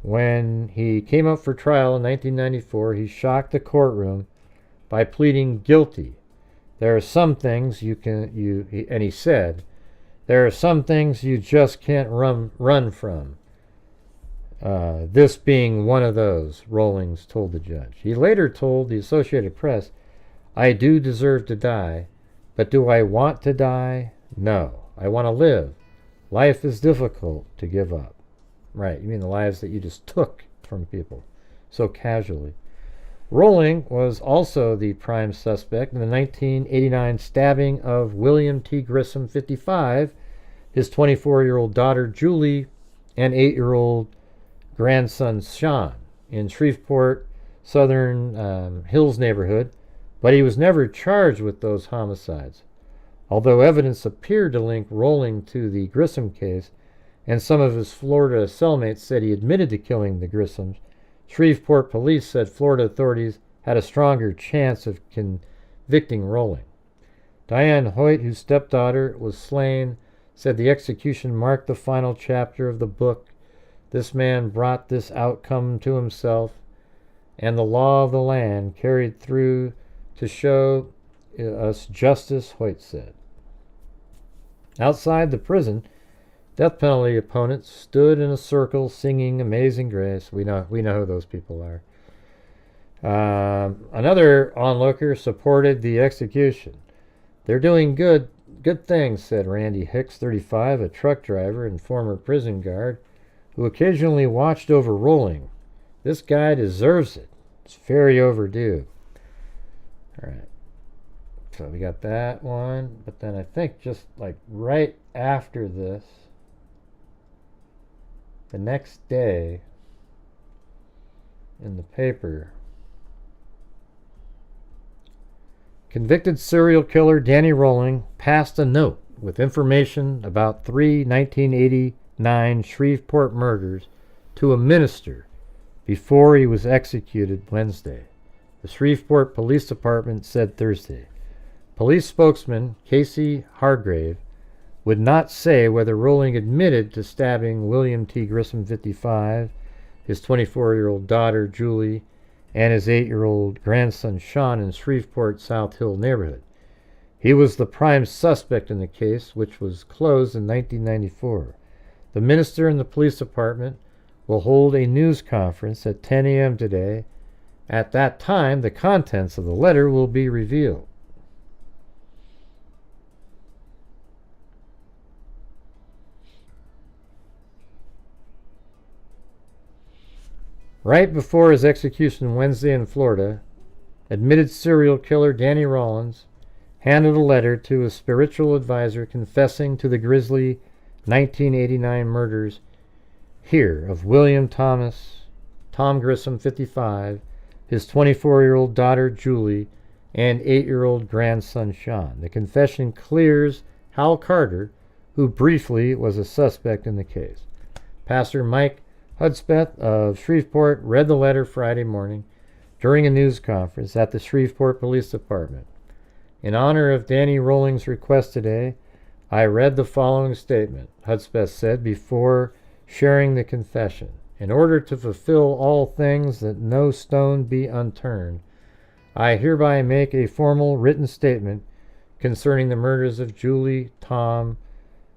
When he came up for trial in 1994, he shocked the courtroom by pleading guilty. There are some things he said, there are some things you just can't run from. This being one of those, Rollings told the judge. He later told the Associated Press, "I do deserve to die, but do I want to die? No, I want to live. Life is difficult to give up." Right, you mean the lives that you just took from people so casually. Rolling was also the prime suspect in the 1989 stabbing of William T. Grissom, 55, his 24-year-old daughter Julie, and 8-year-old grandson Sean in Shreveport, Southern Hills neighborhood, but he was never charged with those homicides. Although evidence appeared to link Rolling to the Grissom case, and some of his Florida cellmates said he admitted to killing the Grissoms, Shreveport police said Florida authorities had a stronger chance of convicting Rolling. Diane Hoyt, whose stepdaughter was slain, said the execution marked the final chapter of the book. This man brought this outcome to himself, and the law of the land carried through to show us justice, Hoyt said. Outside the prison, death penalty opponents stood in a circle singing Amazing Grace. We know who those people are. Another onlooker supported the execution. "They're doing good things," said Randy Hicks, 35, a truck driver and former prison guard, who occasionally watched over Rolling. "This guy deserves it. It's very overdue." All right. So we got that one. But then I think just like right after this, the next day in the paper, convicted serial killer Danny Rolling passed a note with information about 3 1989 Shreveport murders to a minister before he was executed Wednesday, the Shreveport Police Department said Thursday. Police spokesman Casey Hargrave would not say whether Rolling admitted to stabbing William T. Grissom, 55, his 24-year-old daughter Julie, and his 8-year-old grandson Sean in Shreveport South Hill neighborhood. He was the prime suspect in the case, which was closed in 1994. The minister and the police department will hold a news conference at 10 a.m. today. At that time, the contents of the letter will be revealed. Right before his execution Wednesday in Florida, admitted serial killer Danny Rawlins handed a letter to a spiritual advisor confessing to the grisly 1989 murders here of William Tom Grissom, 55, his 24-year-old daughter Julie, and 8-year-old grandson Sean. The confession clears Hal Carter, who briefly was a suspect in the case. Pastor Mike Hudspeth of Shreveport read the letter Friday morning during a news conference at the Shreveport Police Department. In honor of Danny Rolling's request today, I read the following statement, Hudspeth said before sharing the confession. In order to fulfill all things that no stone be unturned, I hereby make a formal written statement concerning the murders of Julie, Tom,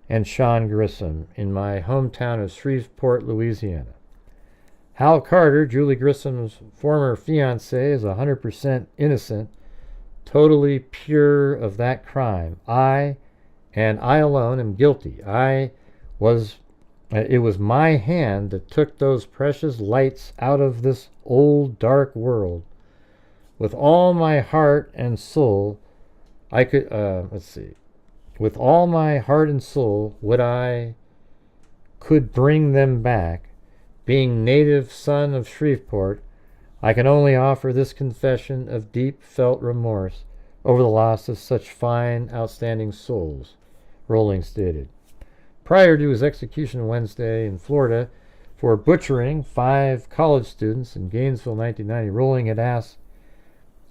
and Sean Grissom in my hometown of Shreveport, Louisiana. Hal Carter, Julie Grissom's former fiancé, is 100% innocent, totally pure of that crime. I, and I alone, am guilty. It was my hand that took those precious lights out of this old dark world. With all my heart and soul, with all my heart and soul, could bring them back. Being native son of Shreveport, I can only offer this confession of deep felt remorse over the loss of such fine, outstanding souls, Rolling stated. Prior to his execution Wednesday in Florida for butchering 5 college students in Gainesville, 1990, Rolling had asked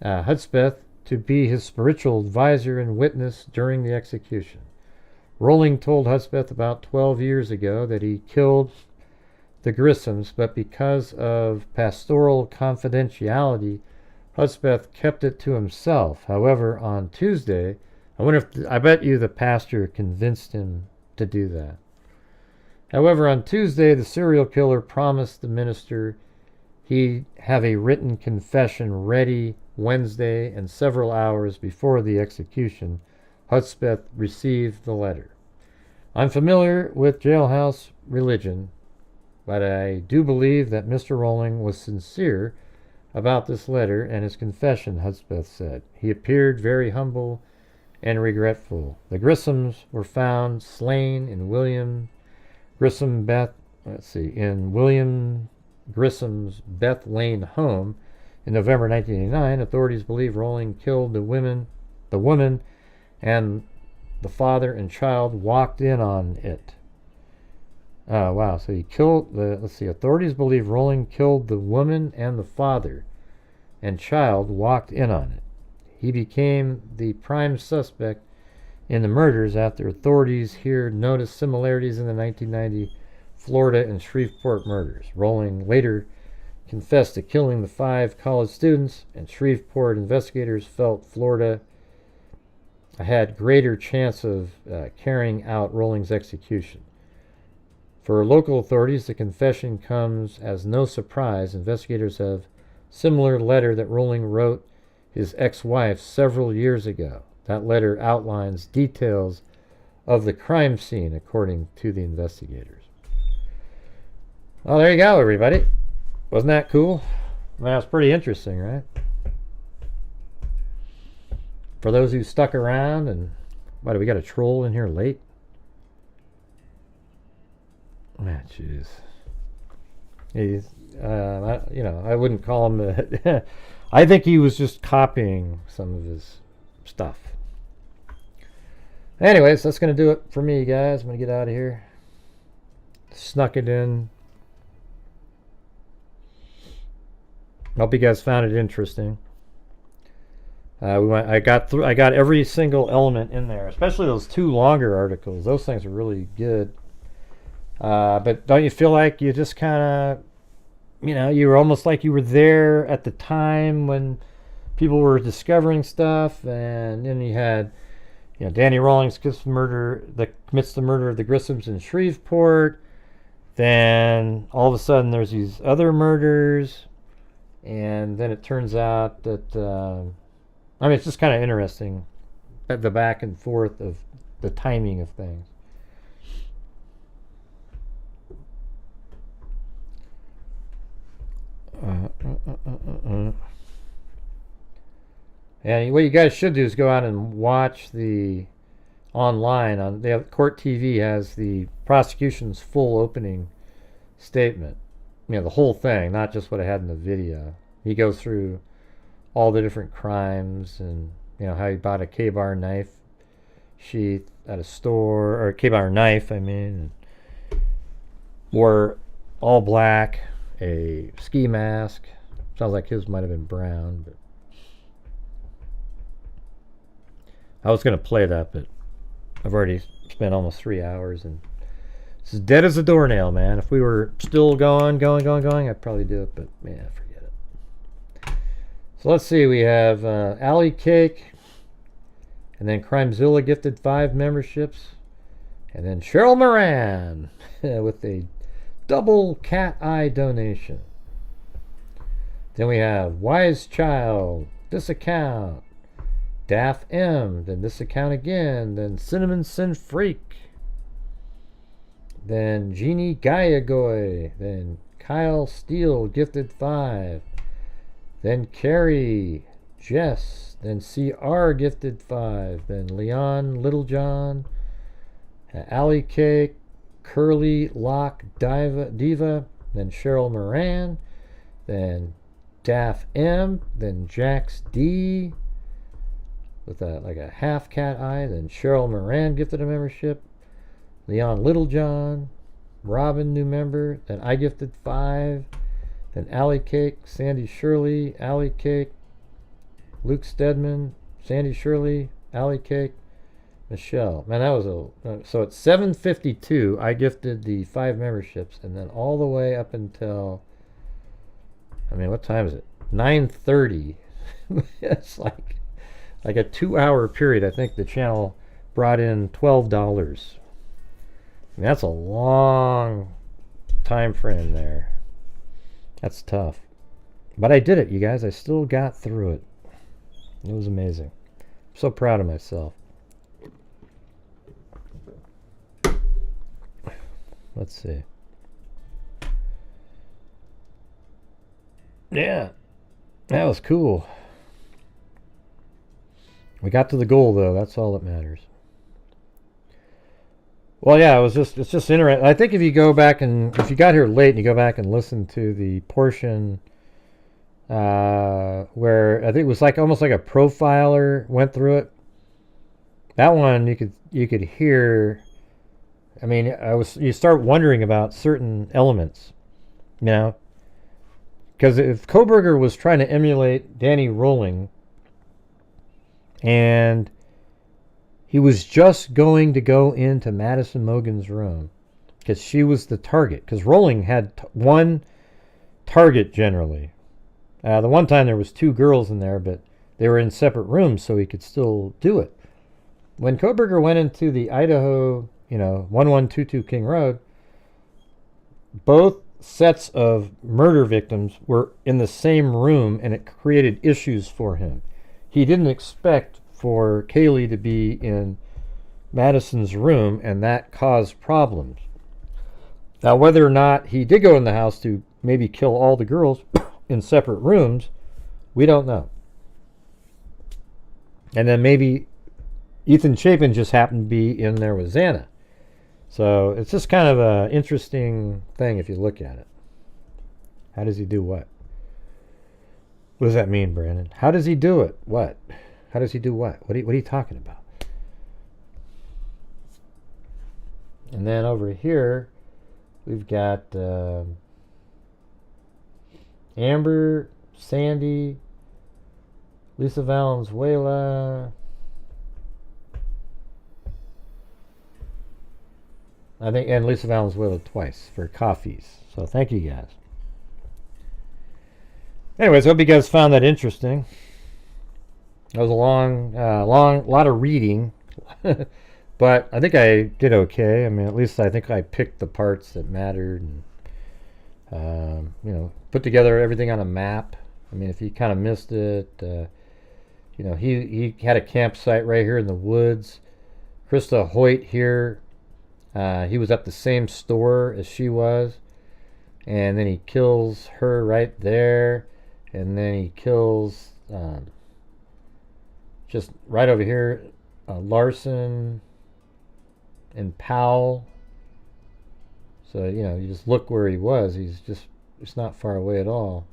Hudspeth to be his spiritual advisor and witness during the execution. Rolling told Hudspeth about 12 years ago that he killed the Grissoms, but because of pastoral confidentiality, Hudspeth kept it to himself. However, on Tuesday, I bet you the pastor convinced him to do that. However, on Tuesday, the serial killer promised the minister he'd have a written confession ready Wednesday, and several hours before the execution, Hudspeth received the letter. I'm familiar with jailhouse religion, but I do believe that Mr. Rolling was sincere about this letter and his confession, Hudspeth said. He appeared very humble and regretful. The Grissoms were found slain in William Grissom's Beth Lane home in November 1989. Authorities believe Rolling killed the woman, and the father and child walked in on it. Oh, wow. So he killed authorities believe Rolling killed the woman and the father and child walked in on it. He became the prime suspect in the murders after authorities here noticed similarities in the 1990 Florida and Shreveport murders. Rolling later confessed to killing the 5 college students, and Shreveport investigators felt Florida had greater chance of carrying out Rolling's execution. For local authorities, the confession comes as no surprise. Investigators have similar letter that Rolling wrote his ex-wife several years ago. That letter outlines details of the crime scene, according to the investigators. Well, there you go, everybody. Wasn't that cool? That's pretty interesting, right? For those who stuck around, and what, do we got a troll in here late? Ah, jeez. He's, I wouldn't call him. I think he was just copying some of his stuff. Anyways, that's going to do it for me, guys. I'm going to get out of here. Snuck it in. Hope you guys found it interesting. I got every single element in there, especially those 2 longer articles. Those things are really good. But don't you feel like you just kind of, you were almost like you were there at the time when people were discovering stuff, and then you had, Danny Rawlings commits the murder of the Grissoms in Shreveport. Then all of a sudden there's these other murders, and then it turns out that it's just kind of interesting, the back and forth of the timing of things. And what you guys should do is go out and watch the online on Court TV has the prosecution's full opening statement. The whole thing, not just what I had in the video. He goes through all the different crimes, and how he bought a K-bar knife sheath at a store, or a K-bar knife, and wore all black, a ski mask. Sounds like his might have been brown, but I was going to play that, but I've already spent almost 3 hours, and it's as dead as a doornail, man. If we were still going, I'd probably do it, but man, forget it. So let's see, we have Alley Cake, and then Crimezilla gifted 5 memberships, and then Cheryl Moran with a double cat eye donation. Then we have Wise Child, this account, Daff M, then this account again, then Cinnamon Sin Freak, then Jeannie Gayagoy, then Kyle Steele gifted 5, then Carrie, Jess, then CR gifted 5, then Leon Littlejohn, Alley Cake, Curly Lock Diva, then Cheryl Moran, then Daff M, then Jax D with a half cat eye, then Cheryl Moran gifted a membership, Leon Littlejohn, Robin new member, then I gifted 5, then Alley Cake, Sandy Shirley, Alley Cake, Luke Stedman, Sandy Shirley, Alley Cake, Michelle. Man, that was so at 7:52 I gifted the 5 memberships, and then all the way up until, what time is it? 9:30. It's like a 2-hour period. I think the channel brought in $12. That's a long time frame there. That's tough. But I did it, you guys. I still got through it. It was amazing. I'm so proud of myself. Let's see. Yeah, that was cool. We got to the goal, though. That's all that matters. Well, yeah, it's just interesting. I think if you go back and if you got here late and you go back and listen to the portion where I think it was almost like a profiler went through it. That one you could hear. You start wondering about certain elements, because if Kohberger was trying to emulate Danny Rolling, and he was just going to go into Madison Mogan's room because she was the target, because Rolling had one target generally. The one time there was 2 girls in there, but they were in separate rooms, so he could still do it. When Kohberger went into the Idaho, 1122 King Road, both sets of murder victims were in the same room, and it created issues for him. He didn't expect for Kaylee to be in Madison's room, and that caused problems. Now, whether or not he did go in the house to maybe kill all the girls in separate rooms, we don't know. And then maybe Ethan Chapin just happened to be in there with Xana. So it's just kind of an interesting thing if you look at it. How does he do what? What does that mean, Brandon? How does he do it? What? How does he do what? What are you talking about? And then over here, we've got Amber, Sandy, Lisa Valenzuela. I think, and Lisa Valenzuela twice for coffees. So thank you guys. Anyways, hope you guys found that interesting. That was a lot of reading, but I think I did okay. I mean, at least I think I picked the parts that mattered, and you know, put together everything on a map. I mean, if you kind of missed it, you know, he had a campsite right here in the woods. Christa Hoyt here, he was at the same store as she was, and then he kills her right there, and then he kills just right over here Larson and Powell. So, you know, you just look where he was. It's not far away at all.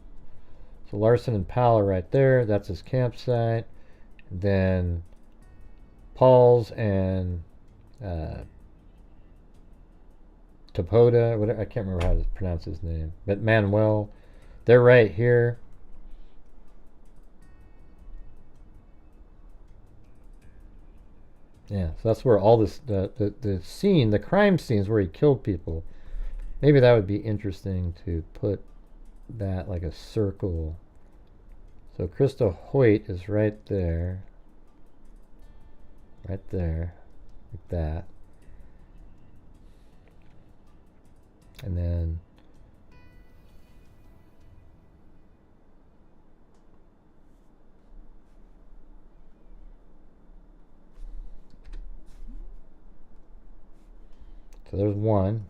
So Larson and Powell are right there. That's his campsite. Then Paul's and Taboada, whatever, I can't remember how to pronounce his name, but Manuel, they're right here. Yeah, so that's where all this, the scene, the crime scenes where he killed people. Maybe that would be interesting to put that like a circle. So Christa Hoyt is right there. Right there. Like that. And then so there's one.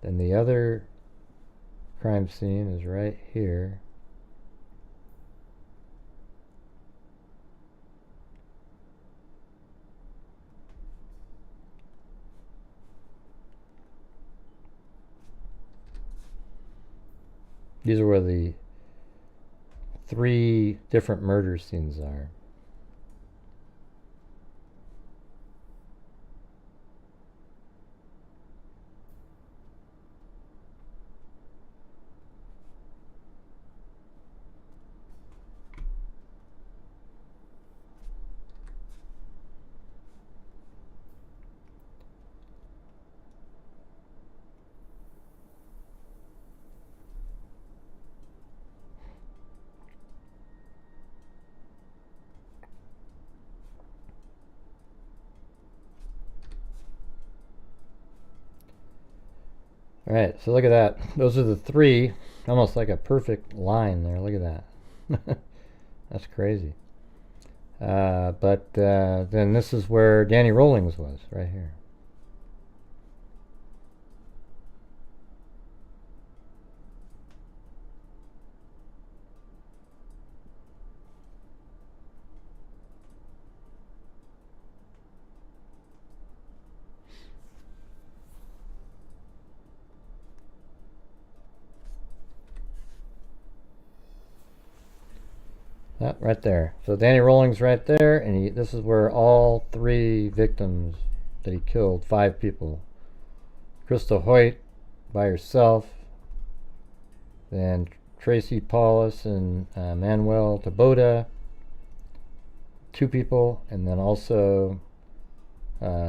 Then the other crime scene is right here. These are where the 3 different murder scenes are. Alright, so look at that. Those are the 3. Almost like a perfect line there. Look at that. That's crazy. But then this is where Danny Rawlings was, right here. Right there. So Danny Rawlings right there, and this is where all 3 victims that he killed, 5 people. Christa Hoyt by herself, then Tracy Paulus and Manuel Taboada, 2 people, and then also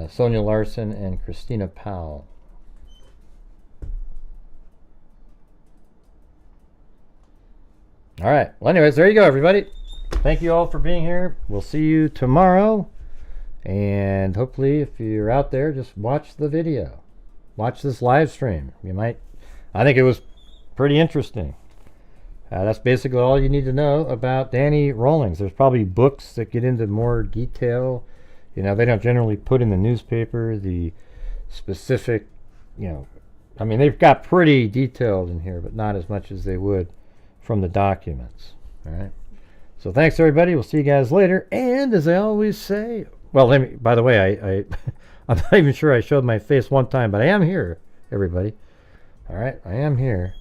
Sonia Larson and Christina Powell. All right. Well, anyways, there you go, everybody. Thank you all for being here. We'll see you tomorrow. And hopefully, if you're out there, just watch the video. Watch this live stream. I think it was pretty interesting. That's basically all you need to know about Danny Rawlings. There's probably books that get into more detail. You know, they don't generally put in the newspaper the specific, you know, I mean, they've got pretty detailed in here, but not as much as they would from the documents. All right. So thanks, everybody. We'll see you guys later. And as I always say, well, by the way, I'm not even sure I showed my face one time, but I am here, everybody. All right. I am here.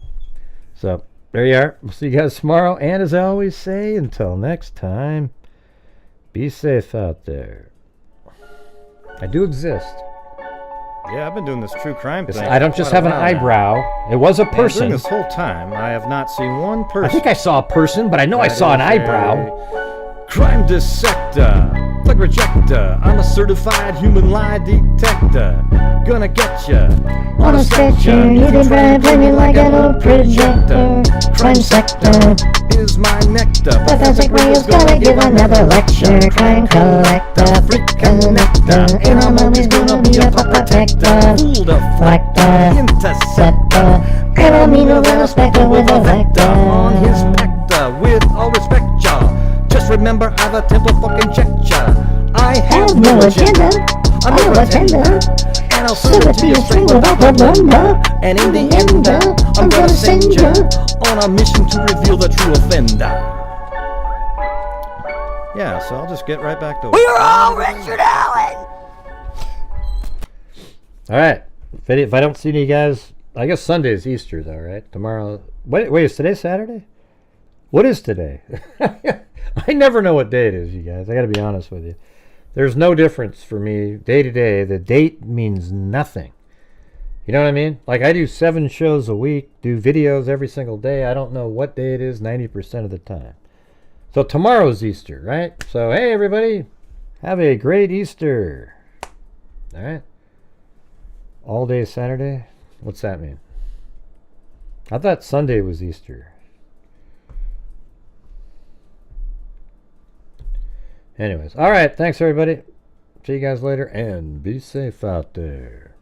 So there you are. We'll see you guys tomorrow. And as I always say, until next time, be safe out there. I do exist. Yeah, I've been doing this true crime thing. I don't just have an eyebrow. It was a person. During this whole time, I have not seen one person. I think I saw a person, but I know I saw an eyebrow. Crime dissector, plug rejector. I'm a certified human lie detector. Gonna get ya On a stretcher, you can try and play me like an old projector. Crime sector, is my nectar. Professor Gray's gonna give another lecture. Crime collector, freak connector, and I'm always gonna be a protector. Fool Deflector, interceptor, criminal than a spectre with a vector. on his pector. With all respect, y'all. Just remember I've a temple fucking checked ya. I Have no agenda, I'm no attender, and I'll serve it to you straight without a blunder. And in the end, I'm gonna send ya on a mission to reveal the true offender. Yeah, so I'll just get right back to it. We're all Richard Allen! Alright. If I don't see any guys, I guess Sunday is Easter though, right? Tomorrow. Wait, is today Saturday? What is today? I never know what day it is, you guys. I gotta be honest with you. There's no difference for me day to day. The date means nothing. You know what I mean? Like I do 7 shows a week, do videos every single day. I don't know what day it is 90% of the time. So tomorrow's Easter, right? So hey everybody, have a great Easter. Alright. All day Saturday? What's that mean? I thought Sunday was Easter. Anyways, all right. Thanks, everybody. See you guys later, and be safe out there.